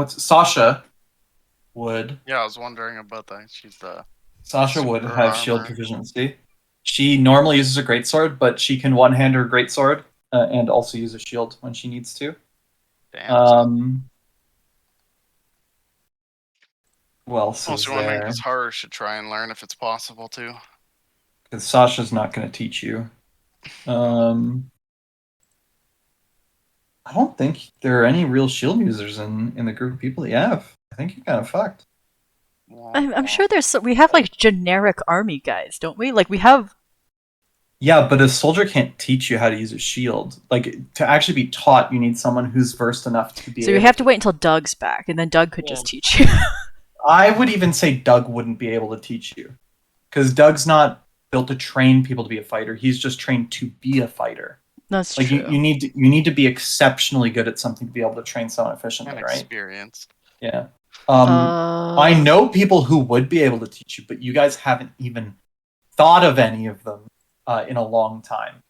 Sasha would. Yeah, I was wondering about that. She's the... Sasha would Super have shield armor. proficiency. She normally uses a greatsword, but she can one-hand her greatsword and also use a shield when she needs to. Damn. Who else I is was wondering there? because Haru should try and learn if it's possible to. Because Sasha's not going to teach you. I don't think there are any real shield users in the group of people that you have. I think you're kind of fucked. I'm sure we have like generic army guys, don't we? Like we have... Yeah, but a soldier can't teach you how to use a shield. Like, to actually be taught, you need someone who's versed enough to be So we have to wait until Doug's back, and then Doug could just teach you. I would even say Doug wouldn't be able to teach you. Because Doug's not built to train people to be a fighter. He's just trained to be a fighter. That's like, true. You need to be exceptionally good at something to be able to train someone efficiently, right? Experience. Yeah. I know people who would be able to teach you, but you guys haven't even thought of any of them in a long time.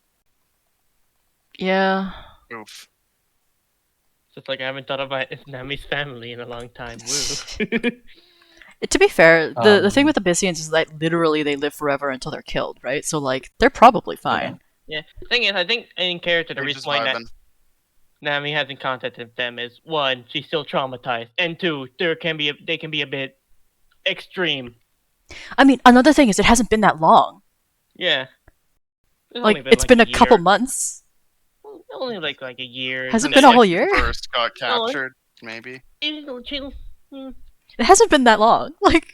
Yeah. Oof. It's just like I haven't thought about Nami's family in a long time. Woo. To be fair, the thing with the Abyssians is that literally they live forever until they're killed, right? So like they're probably fine. Yeah. Thing is, I think in character the They're reason just why vibing. Nami hasn't contacted them is 1, she's still traumatized, and 2, they can be a bit extreme. I mean, another thing is it hasn't been that long. Yeah. Like it's been a couple months. Only like a year. Has it been a whole year? First got captured, maybe. It hasn't been that long. Like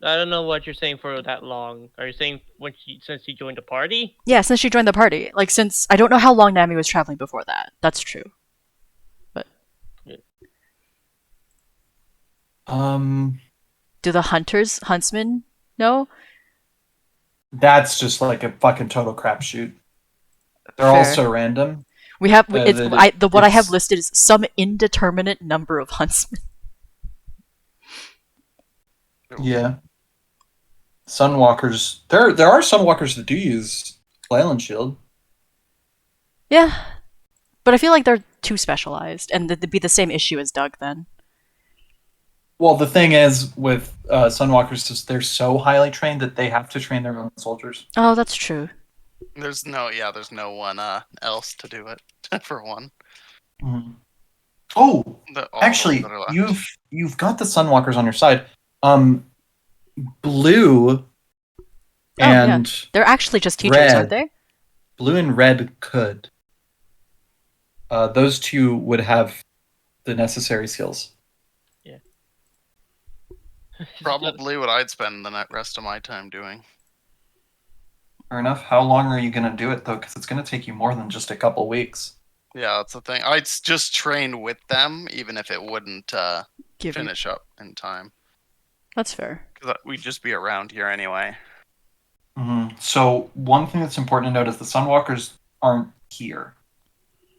I don't know what you're saying for that long. Are you saying since she joined the party? Yeah, since she joined the party. Like since I don't know how long Nami was traveling before that. That's true. But do the huntsmen know? That's just like a fucking total crapshoot. They're Fair. all so random. We have what I have it's- listed is some indeterminate number of huntsmen. Yeah. Sunwalkers. There are Sunwalkers that do use Flail Shield. Yeah, but I feel like they're too specialized, and it'd be the same issue as Doug then. Well, the thing is with Sunwalkers is they're so highly trained that they have to train their own soldiers. Oh, that's true. There's no one else to do it for one. Mm-hmm. Oh, All actually, that are left. you've got the Sunwalkers on your side. Blue and They're actually just teachers, red. aren't they? Blue and red could. Those two would have the necessary skills. Yeah. Probably what I'd spend the rest of my time doing. Fair enough. How long are you going to do it, though? Because it's going to take you more than just a couple weeks. Yeah, that's the thing. I'd just train with them, even if it wouldn't finish up in time. That's fair. Because we'd just be around here anyway. Mm-hmm. So one thing that's important to note is the Sunwalkers aren't here.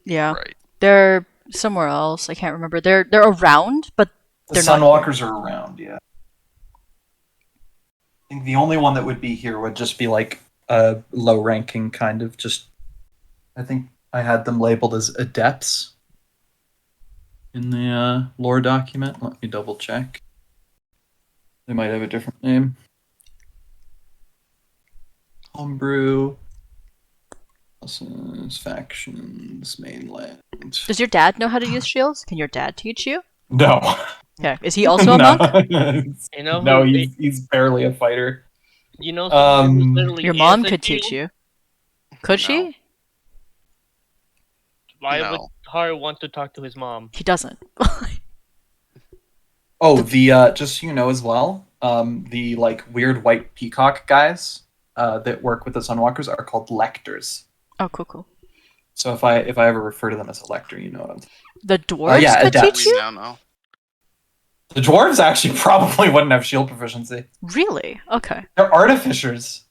Yeah, Right. they're somewhere else. I can't remember. They're around, but The they're not Sunwalkers are around, yeah. I think the only one that would be here would just be like a low ranking kind of just. I think I had them labeled as adepts in the lore document. Let me double check. They might have a different name. Homebrew. Factions, mainland. Does your dad know how to use shields? Can your dad teach you? No. Okay. Is he also a monk? You know No, who- he's barely a fighter. You know, someone who Um, literally Your mom is a could teach shield? you. Could No. she? Why No. would Har want to talk to his mom? He doesn't. Oh, just so you know as well, the like weird white peacock guys that work with the Sunwalkers are called lectors. Oh, cool. So if I ever refer to them as a lector, you know what I'm saying. The dwarves yeah, could adepts. teach We you? now know. The dwarves actually probably wouldn't have shield proficiency. Really? Okay. They're artificers.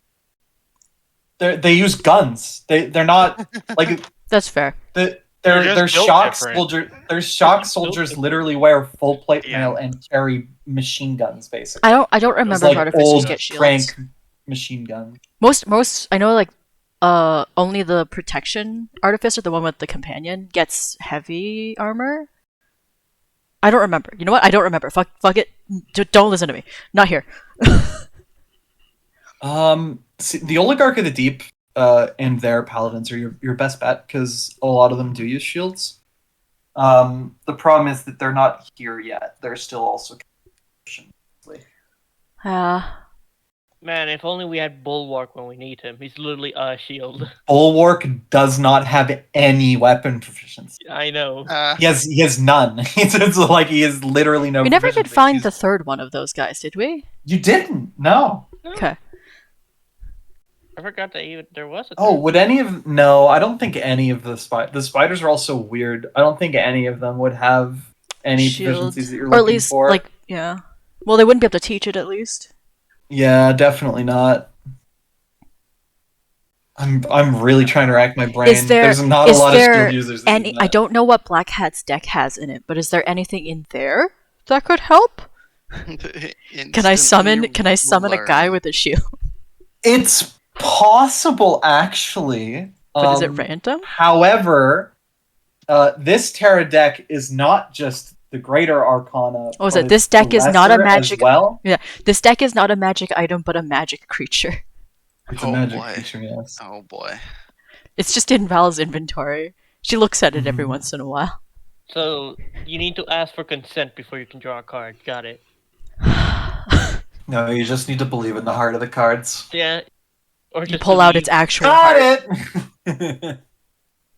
They use guns. They're not like That's fair. They're they're just built shock different. soldiers. Their shock soldiers different. literally wear full plate Yeah. mail and carry machine guns, basically. I don't It's remember if like artificers old get shields. crank machine gun. Most I know, like only the protection artificer, the one with the companion, gets heavy armor. I don't remember. You know what? I don't remember. Fuck it. Don't listen to me. Not here. See, the Oligarch of the Deep and their paladins are your best bet because a lot of them do use shields. The problem is that they're not here yet. They're still also. Man, if only we had Bulwark when we need him. He's literally a shield. Bulwark does not have any weapon proficiency. I know. He has none. it's like he has literally no. We never did proficiency. find the third one of those guys, did we? You didn't? No. Okay. I forgot that even there was a Oh, third. would any of no? I don't think any of the spiders are also weird. I don't think any of them would have any Shields. proficiencies that you're Or at looking least, for. like, yeah. Well, they wouldn't be able to teach it, at least. Yeah, definitely not. I'm really trying to rack my brain. There's not a lot of skill users. That use that. I don't know what Black Hat's deck has in it, but is there anything in there that could help? Can I summon a guy with a shield? It's possible, actually. But is it random? However, this Terra deck is not just the Greater Arcana. Oh, is but it? This it's deck the is not a Lesser magic. as well. Yeah, this deck is not a magic item, but a magic creature. It's Oh, a magic boy. creature, yes. Oh boy. It's just in Val's inventory. She looks at it every Mhm. once in a while. So you need to ask for consent before you can draw a card. Got it. No, you just need to believe in the heart of the cards. Yeah. Or You just pull out believe- its actual Got heart. it!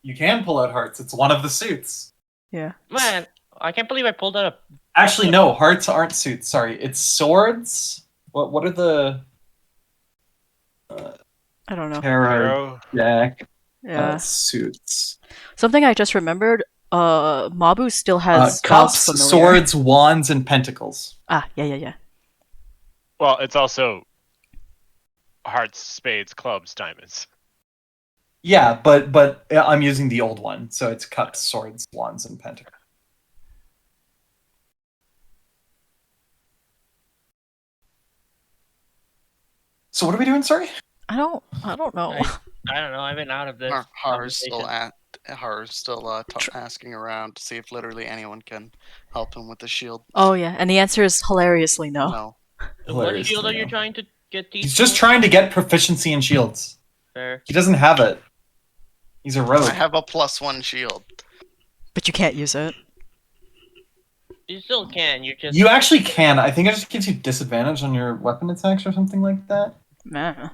You can pull out hearts. It's one of the suits. Yeah. Man, I can't believe I pulled out a. Actually, no, hearts aren't suits. Sorry, it's swords. What are the I don't know. Terra Arrow. deck Yeah. suits? Something I just remembered. Mabu still has Val's Cups, familiar. swords, wands, and pentacles. Ah, yeah. Well, it's also hearts, spades, clubs, diamonds. Yeah, but I'm using the old one, so it's cups, swords, wands, and pentacles. So what are we doing, sorry? I don't know. I don't know. I've been out of this. Haru's still asking around to see if literally anyone can help him with the shield. Oh yeah, and the answer is hilariously no. No. What shield are you trying to get these? He's just trying to get proficiency in shields. Fair. He doesn't have it. He's a rogue. I have a +1 shield. But you can't use it. You still can. You actually can. I think it just gives you disadvantage on your weapon attacks or something like that. Nah.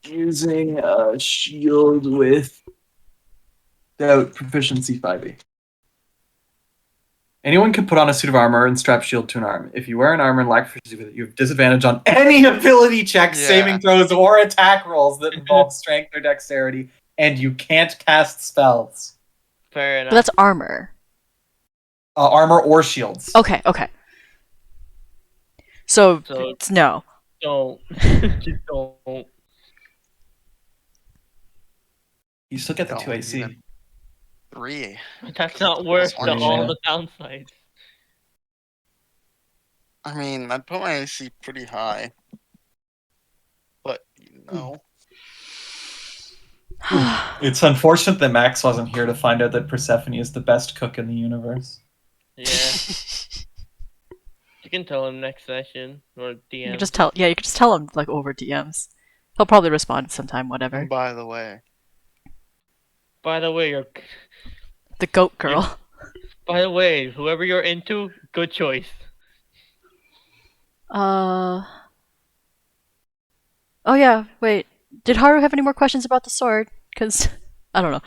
Using a shield without proficiency 5e. Anyone can put on a suit of armor and strap shield to an arm. If you wear an armor and lack proficiency with it, you have disadvantage on any ability checks, saving throws, or attack rolls that involve strength or dexterity, and you can't cast spells. Fair enough. But that's armor. Armor or shields. Okay. So it's no. Don't. Just don't. You still get the 2 AC. 3. That's not worth all the downsides. I mean, I'd put my AC pretty high. But, It's unfortunate that Max wasn't here to find out that Persephone is the best cook in the universe. Yeah. You can tell him next session or DM. You can just tell him like over DMs. He'll probably respond sometime, whatever. By the way, you're the goat girl. By the way, whoever you're into, good choice. Oh yeah, wait. Did Haru have any more questions about the sword? Because I don't know,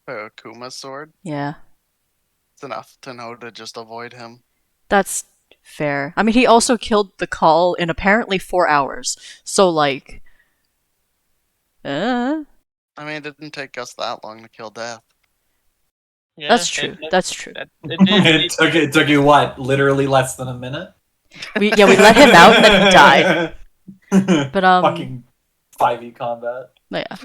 but Kuma's sword. Yeah. It's enough to know to just avoid him. That's fair. I mean, he also killed the Call in apparently 4 hours. So like, I mean, it didn't take us that long to kill Death. Yeah, that's true. That's true. It took you what? Literally less than a minute. We let him out and then he died. But fucking 5e combat. Yeah.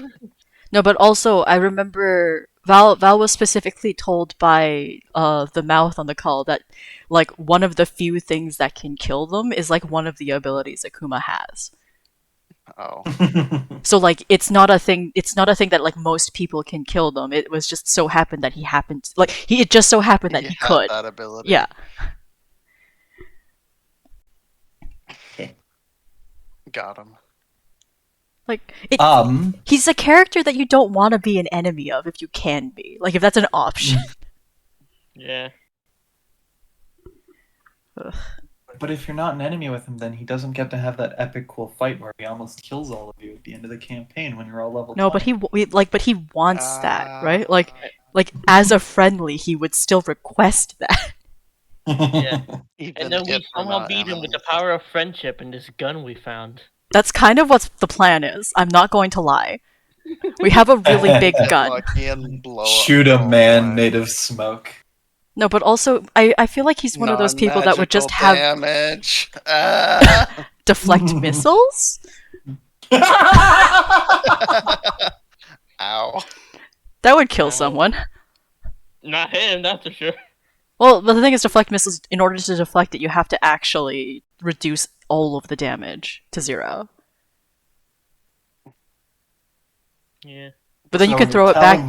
No, but also I remember Val was specifically told by the mouth on the Call that like one of the few things that can kill them is like one of the abilities that Kuma has. Oh. So like it's not a thing that like most people can kill them. It was just so happened that it just so happened that he could. That ability. Yeah. Got him. Like he's a character that you don't want to be an enemy of if you can be. Like if that's an option. Yeah. Ugh. But if you're not an enemy with him, then he doesn't get to have that epic cool fight where he almost kills all of you at the end of the campaign when you're all level 20. But he wants that, right? Like as a friendly, he would still request that. Yeah. And then we somehow beat him with the power of friendship and this gun we found. That's kind of what the plan is. I'm not going to lie. We have a really big gun. Shoot a man made of smoke. No, but also, I feel like he's one of those people that would just have damage. Deflect missiles? Ow. That would kill someone. Not him, that's for sure. Well, the thing is, deflect missiles, in order to deflect it, you have to actually reduce all of the damage to 0. Yeah. But then you can throw it back.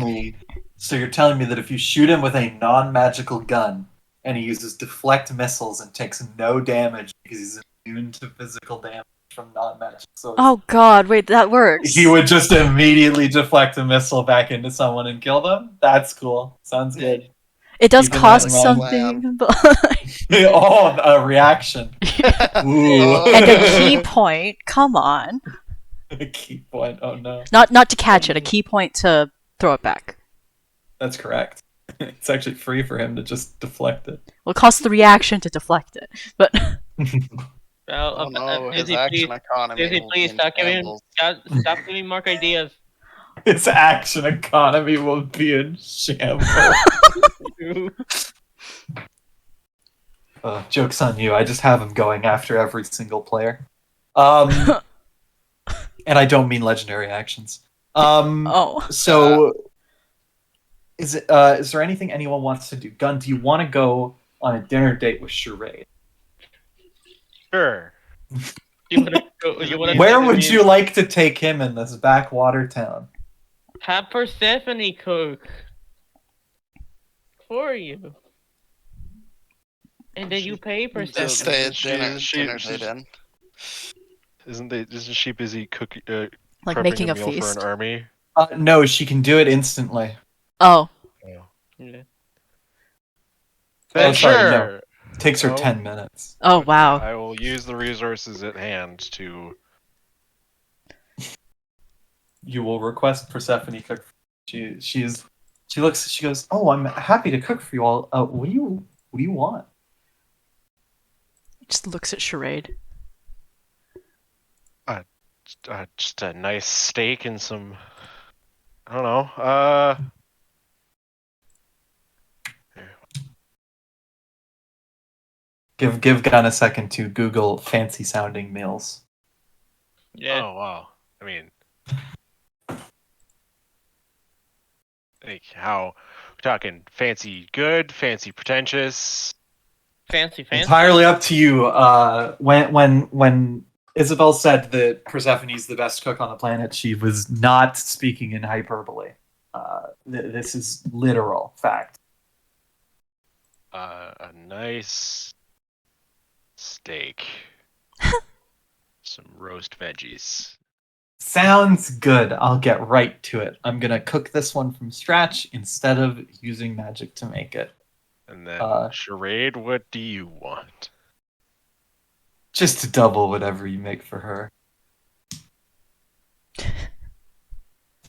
So you're telling me that if you shoot him with a non-magical gun, and he uses deflect missiles and takes no damage because he's immune to physical damage from non-magical sources. Oh god, wait, that works. He would just immediately deflect a missile back into someone and kill them? That's cool. Sounds good. It does cost something, but... a reaction. Ooh. And a key point, come on. A key point, oh no. Not to catch it, a key point to throw it back. That's correct. It's actually free for him to just deflect it. Well, it costs the reaction to deflect it, but... His action economy please stop giving Mark ideas. His action economy will be in shambles. Joke's on you, I just have him going after every single player. And I don't mean legendary actions. Oh. Is there anything anyone wants to do? Gun, do you want to go on a dinner date with Charade? Sure. Where would you like to take him in this backwater town? Have Persephone cook for you. And then you pay Persephone. Just stay at dinner date in. Isn't she busy cooking, Like prepping making a meal feast? for an army? No, she can do it instantly. Oh. Yeah. Then sorry, sure. no. It takes her 10 minutes. Oh, wow. I will use the resources at hand to... You will request Persephone cook. She goes, "Oh, I'm happy to cook for you all. What do you want?" Just looks at Charade. Just a nice steak and some... I don't know. Give Gun a second to Google fancy sounding meals. Yeah. Oh, wow. I mean... Like, how... We're talking fancy good, fancy pretentious... Fancy. Entirely up to you. When Isabel said that Persephone's the best cook on the planet, she was not speaking in hyperbole. This is literal fact. A nice steak. Some roast veggies. Sounds good. I'll get right to it. I'm gonna cook this one from scratch instead of using magic to make it. And then, Charade, what do you want? Just to double whatever you make for her.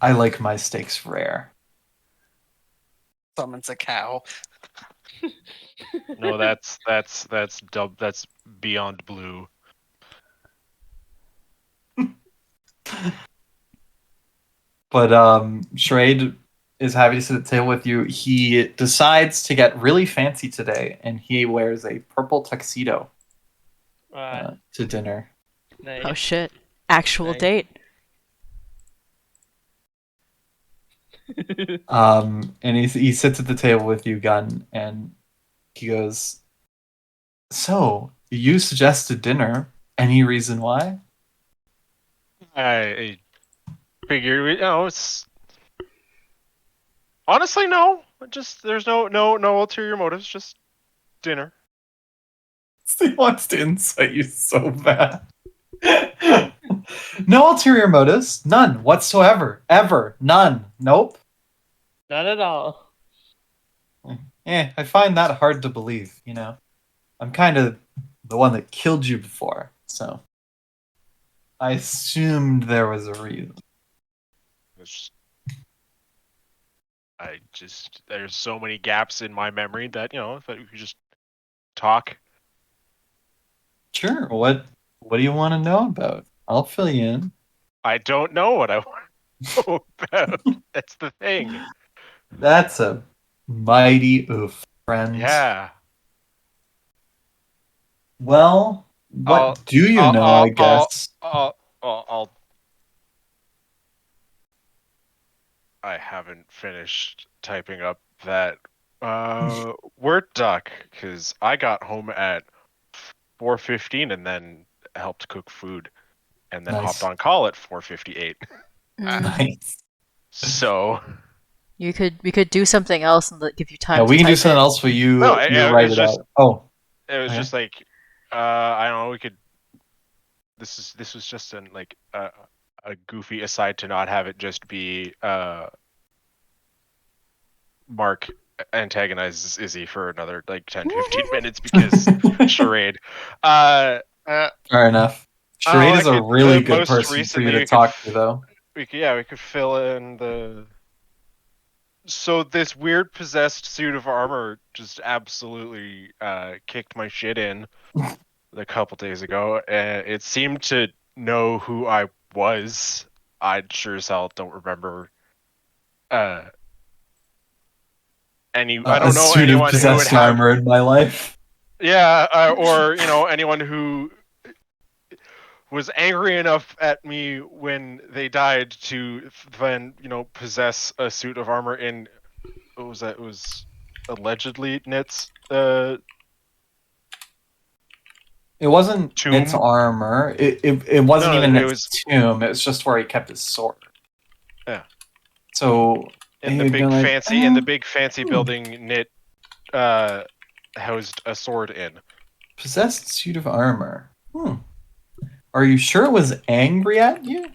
I like my steaks rare. Summons a cow. No, that's beyond blue. But Charade is happy to sit at the table with you. He decides to get really fancy today, and he wears a purple tuxedo to dinner. Nice. Oh shit. Actual date. And he sits at the table with you, Gun, and he goes, "So, you suggested dinner. Any reason why?" I figured, it's... Honestly, no. Just, there's no ulterior motives, just dinner. He wants to incite you so bad. No ulterior motives. None whatsoever. Ever. None. Nope. Not at all. I find that hard to believe, you know. I'm kind of the one that killed you before, so I assumed there was a reason. There's so many gaps in my memory that, if we could just talk. Sure. What do you want to know about? I'll fill you in. I don't know what I want to know about. That's the thing. That's a mighty oof, friend. Yeah. Well, what do you know, I guess? I haven't finished typing up that word doc because I got home at 4:15 and then helped cook food and then hopped on call at 4:58. Nice. So we could do something else and give you time. Yeah, we can do something else for you. No, write it out. Oh, it was just like I don't know. We could. This was just a goofy aside to not have it just be Mark antagonizes Izzy for another 10-15 minutes because charade. Fair enough. Charade is a really good person for you to talk to, though. We could fill in the. So this weird possessed suit of armor just absolutely kicked my shit in a couple days ago. It seemed to know who I was. I sure as hell don't remember I don't know anyone who would have armor in my life. Yeah, or anyone who was angry enough at me when they died to then, possess a suit of armor in, what was that? It was allegedly Nit's It wasn't tomb. its armor. It wasn't even it its was tomb. It was just where he kept his sword. Yeah. So in the big fancy building Nit housed a sword in. Possessed suit of armor. Are you sure it was angry at you?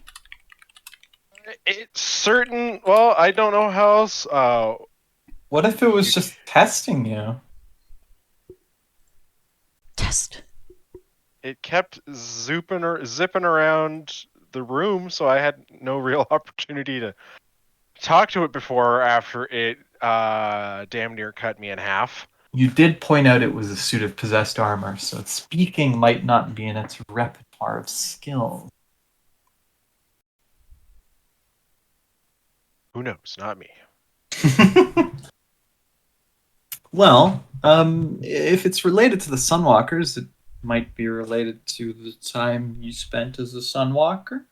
It's certain. Well, I don't know how else. What if it was just testing you? Test. It kept zipping around the room, so I had no real opportunity to talk to it before or after it damn near cut me in half. You did point out it was a suit of possessed armor, so speaking might not be in its repertoire of skills. Who knows? Not me. Well, if it's related to the Sunwalkers, it might be related to the time you spent as a Sunwalker.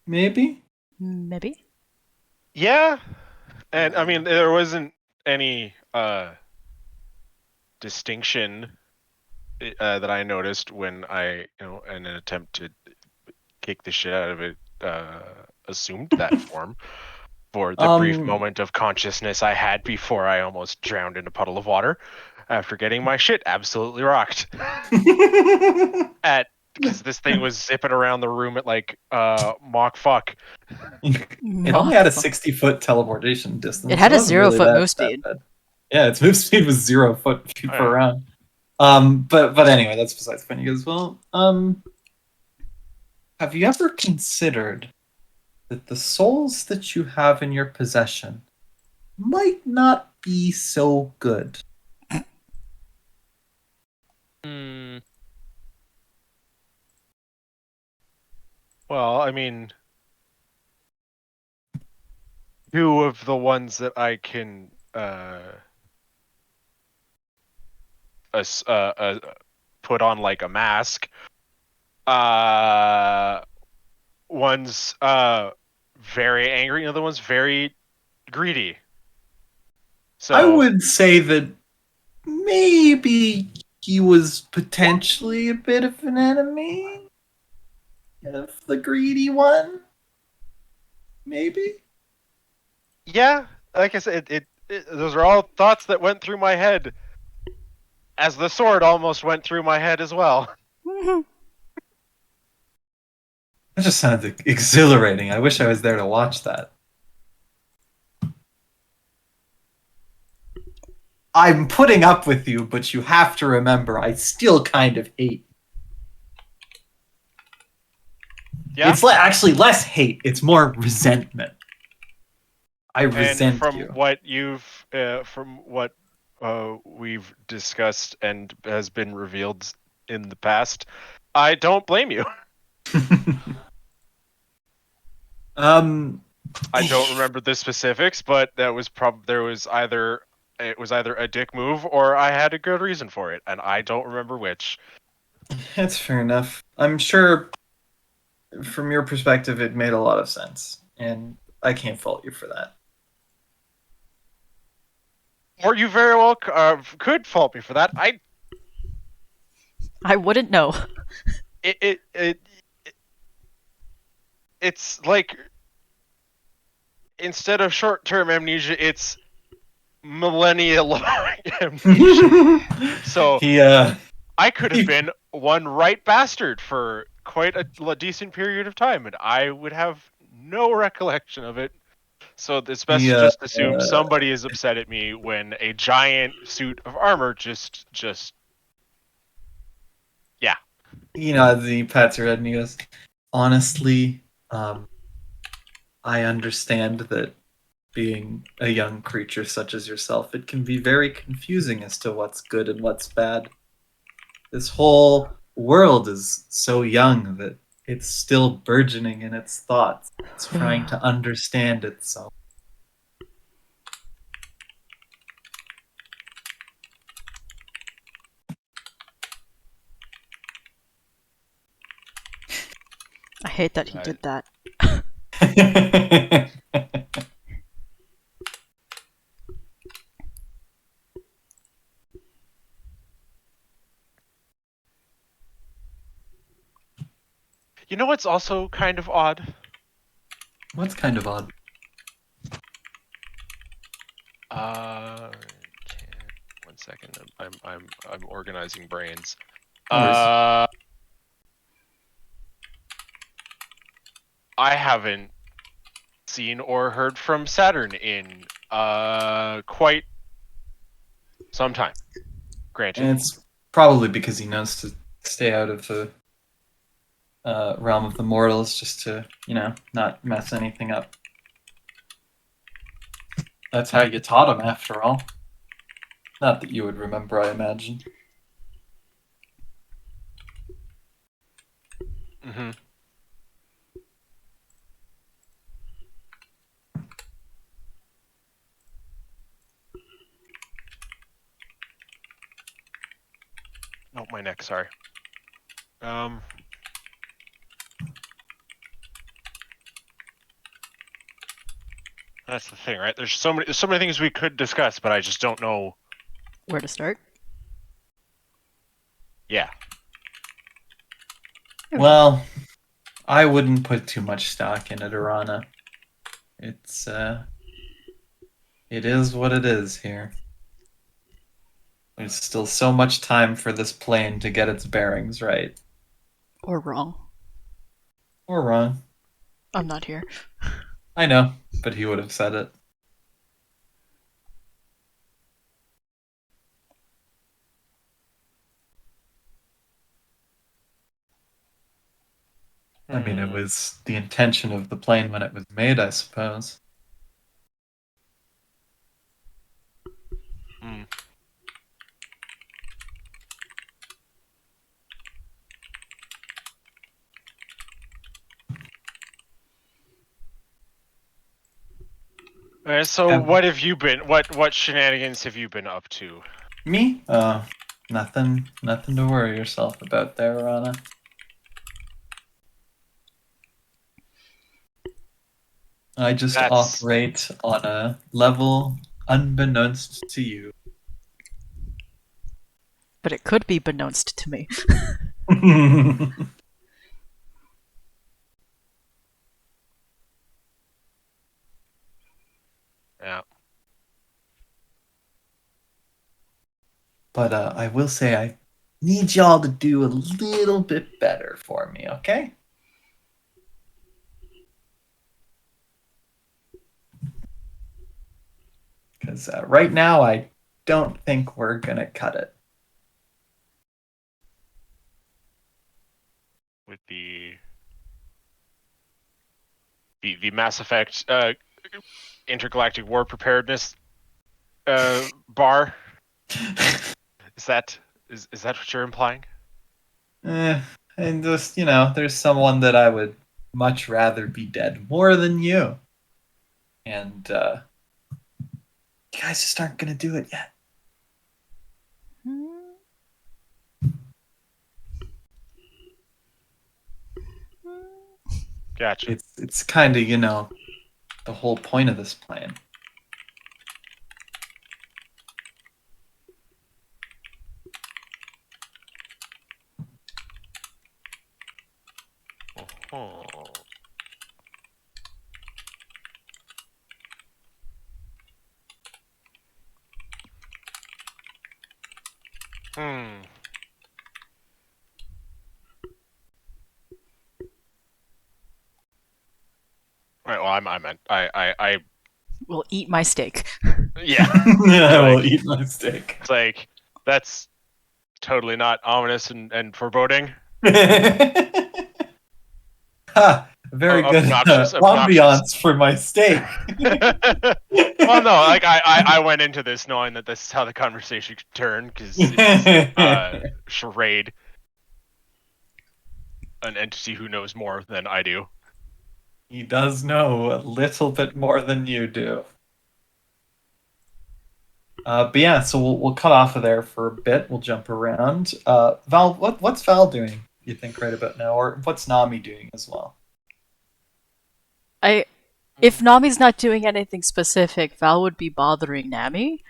Maybe? Maybe. Yeah. And I mean, there wasn't any distinction that I noticed when I, in an attempt to kick the shit out of it, assumed that form for the brief moment of consciousness I had before I almost drowned in a puddle of water after getting my shit absolutely rocked. Because this thing was zipping around the room at like Mach fuck. It only had a 60-foot teleportation distance. It had a 0-foot move speed. Yeah, its move speed was 0 feet per round. But anyway, that's besides the point. You guys, have you ever considered that the souls that you have in your possession might not be so good? Well, I mean, 2 of the ones that I can put on like a mask. One's very angry, the other one's very greedy. So I would say that maybe he was potentially a bit of an enemy of the greedy one. Maybe. Yeah, like I said, those are all thoughts that went through my head, as the sword almost went through my head as well. That just sounded exhilarating. I wish I was there to watch that. I'm putting up with you, but you have to remember, I still kind of hate. Yeah? It's actually less hate. It's more resentment. I resent and you. from what we've discussed and has been revealed in the past, I don't blame you. I don't remember the specifics, but that was it was either a dick move or I had a good reason for it, and I don't remember which. That's fair enough. I'm sure from your perspective it made a lot of sense, and I can't fault you for that. Or you very well could fault me for that. I wouldn't know. It's like, instead of short-term amnesia, it's millennial amnesia. So I could have been one right bastard for quite a decent period of time, and I would have no recollection of it. So it's best to just assume somebody is upset at me when a giant suit of armor just yeah. As he pats her head and he goes, honestly, I understand that being a young creature such as yourself, it can be very confusing as to what's good and what's bad. This whole world is so young that it's still burgeoning in its thoughts. It's trying to understand itself. hate that he did that. You know what's also kind of odd? What's kind of odd? One second. I'm organizing brains. No worries. I haven't seen or heard from Saturn in quite some time. Granted. And it's probably because he knows to stay out of the realm of the mortals, just to, not mess anything up. That's how you taught him, after all. Not that you would remember, I imagine. Mm-hmm. Oh, my neck, sorry. That's the thing, right? There's so many things we could discuss, but I just don't know where to start. Yeah. Well, I wouldn't put too much stock in it, Arana. It's it is what it is here. There's still so much time for this plane to get its bearings right. Or wrong. Or wrong. I'm not here. I know, but he would have said it. I mean, it was the intention of the plane when it was made, I suppose. Hmm. So what have you been? What shenanigans have you been up to? Me? Nothing to worry yourself about there, Rana. I just operate on a level unbeknownst to you. But it could be beknownst to me. Yeah. But I will say I need y'all to do a little bit better for me, okay? Because right now I don't think we're gonna cut it. With the Mass Effect intergalactic war preparedness bar. Is that what you're implying? And just, there's someone that I would much rather be dead more than you. And you guys just aren't gonna do it yet. Gotcha. It's kind of, the whole point of this plan. Oh. Right. Well, I meant I will eat my steak. Yeah. I will eat my steak. It's like that's totally not ominous and foreboding. Ha! Very good obnoxious. ambiance for my steak. Well, no, like I went into this knowing that this is how the conversation could turn, because it's charade, an entity who knows more than I do. He does know a little bit more than you do. But yeah, so we'll cut off of there for a bit. We'll jump around. Val, what's Val doing, you think, right about now? Or what's Nami doing as well? If Nami's not doing anything specific, Val would be bothering Nami.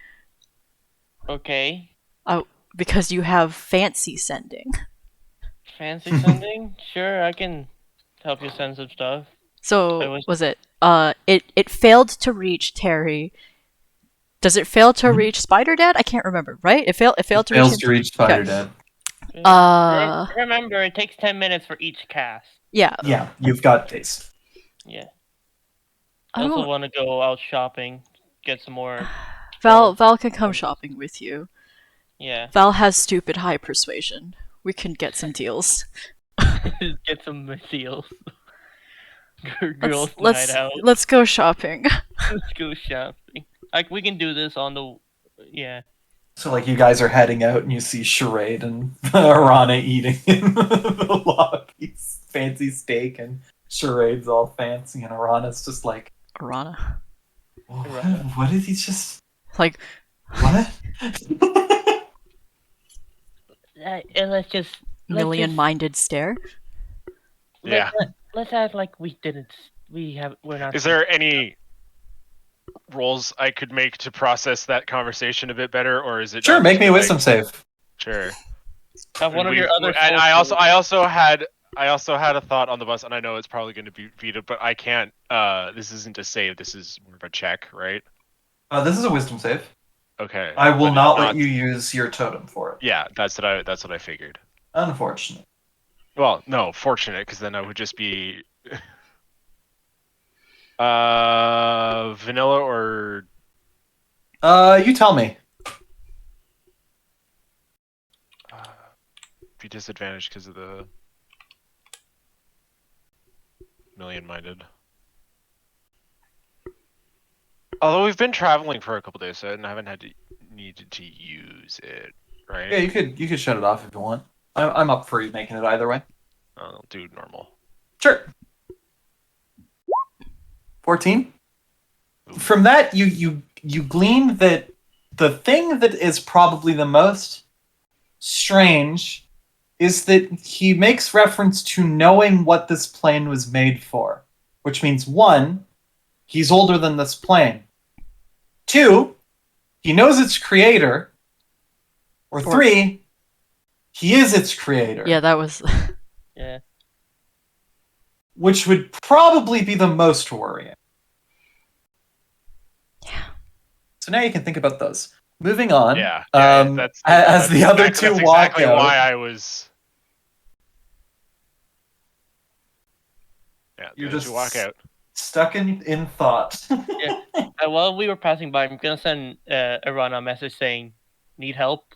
Okay. Oh, because you have fancy sending. Fancy sending? Sure, I can help you send some stuff. So was it? It failed to reach Terry. Does it fail to reach Spider Dad? I can't remember. Right? It failed. It failed to fails reach. to reach Spider Dad. Remember, it takes 10 minutes for each cast. Yeah. Yeah, you've got days. Yeah. I also want to go out shopping, get some more. Val can come shopping with you. Yeah. Val has stupid high persuasion. We can get some deals. Get some deals. Girls night out. Let's go shopping. Let's go shopping. Like we can do this on the. Yeah. So like you guys are heading out and you see Charade and Arana eating in the lobby, fancy steak, and Charade's all fancy, and Arana's just like Arana. What did he just like? What? Let's just million-minded stare. Yeah. Let's act like we didn't. We're not. Is there any rolls I could make to process that conversation a bit better, or is it? Sure, make me a wisdom save. Sure. One of your other. And I also had a thought on the bus, and I know it's probably going to be vetoed, but I can't. This isn't a save. This is more of a check, right? This is a wisdom save. Okay. I will not let you use your totem for it. Yeah, that's what I figured. Unfortunate. Well, no, fortunate, because then I would just be vanilla or you tell me. Be disadvantaged because of the million-minded. Although we've been traveling for a couple days, so I haven't needed to use it, right? Yeah, you could shut it off if you want. I'm up for making it either way. I'll do normal. Sure. 14. From that, you glean that the thing that is probably the most strange is that he makes reference to knowing what this plane was made for, which means 1, he's older than this plane. 2, he knows its creator. Or 3, he is its creator. Yeah, that was. Yeah. Which would probably be the most worrying. Yeah. So now you can think about those. Moving on. Yeah. As the other two that's walk exactly out. Why I was. Yeah, You're just walk out. Stuck in thought. Yeah. While we were passing by, I'm gonna send Arana a message saying, "Need help?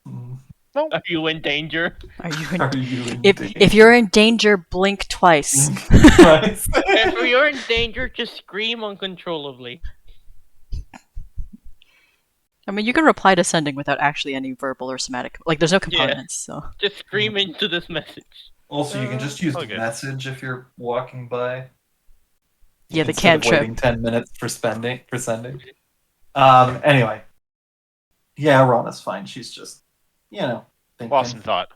No. Are you in danger? Are you in danger? If you're in danger, blink twice. If you're in danger, just scream uncontrollably." I mean, you can reply to sending without actually any verbal or somatic. Like, there's no components, so. Just scream into this message. Also, you can just use okay. message if you're walking by. Yeah, the instead of cantrip. waiting 10 minutes for sending. Anyway. Yeah, Rana's fine. She's just, thinking. Lost in thought.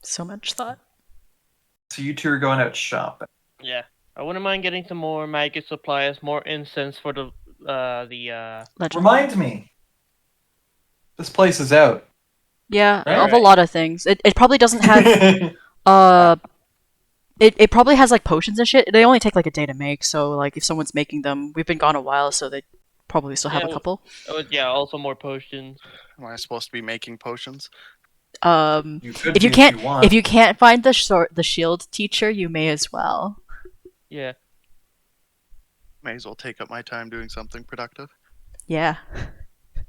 So much thought. So you two are going out shopping. Yeah. I wouldn't mind getting some more magic supplies, more incense for the Legend. Remind me. This place is out. Yeah, Right. of a lot of things. It probably doesn't have it probably has like potions and shit. They only take like a day to make, so like if someone's making them, we've been gone a while, so they probably still have a couple. Yeah, also more potions. Am I supposed to be making potions? If you can't find the shield teacher, you may as well. Yeah. May as well take up my time doing something productive. Yeah.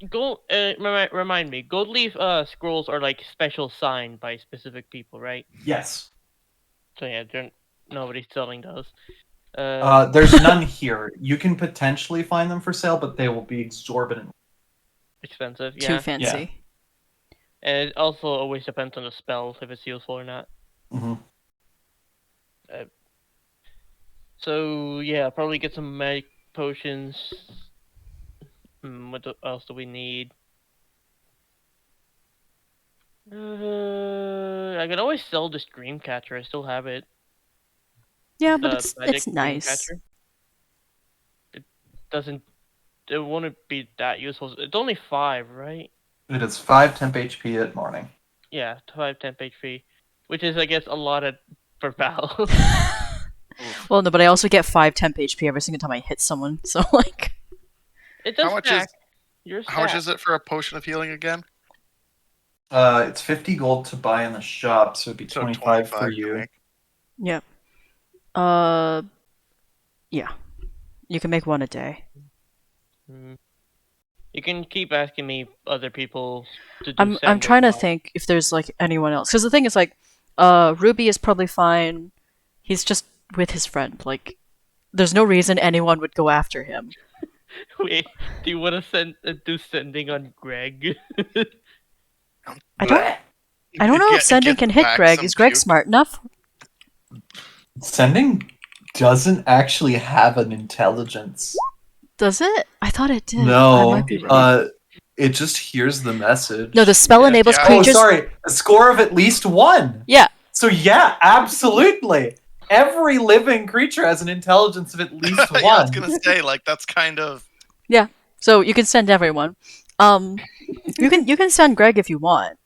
Go remind me. Gold leaf scrolls are like special signed by specific people, right? Yes. So yeah, nobody's selling those. There's none here. You can potentially find them for sale, but they will be exorbitant. Expensive, yeah. Too fancy. Yeah. And it also always depends on the spells, if it's useful or not. Mm-hmm. So yeah, probably get some magic potions. What else do we need? I could always sell this dream catcher. I still have it. Yeah, but it's nice. It doesn't. It won't be that useful. It's only 5, right? It is 5 temp HP at morning. Yeah, 5 temp HP, which is I guess a lot for Val. Well, no, but I also get 5 temp HP every single time I hit someone. So like, it does how much stack. How much is it for a potion of healing again? It's 50 gold to buy in the shop, so it'd be 25 for you. Yeah. Yeah. You can make 1 a day. You can keep asking me other people to do I'm trying to think if there's like anyone else, because the thing is like, Ruby is probably fine. He's just with his friend. Like, there's no reason anyone would go after him. Wait, do you want to do sending on Greg? I don't know if sending can hit Greg. Is Greg smart enough? Sending doesn't actually have an intelligence. Does it? I thought it did. No, it just hears the message. No, the spell enables creatures. Oh, sorry, a score of at least 1. Yeah. So yeah, absolutely. Every living creature has an intelligence of at least 1. Yeah, I was gonna say, like, that's kind of. Yeah. So you can send everyone. You can send Greg if you want.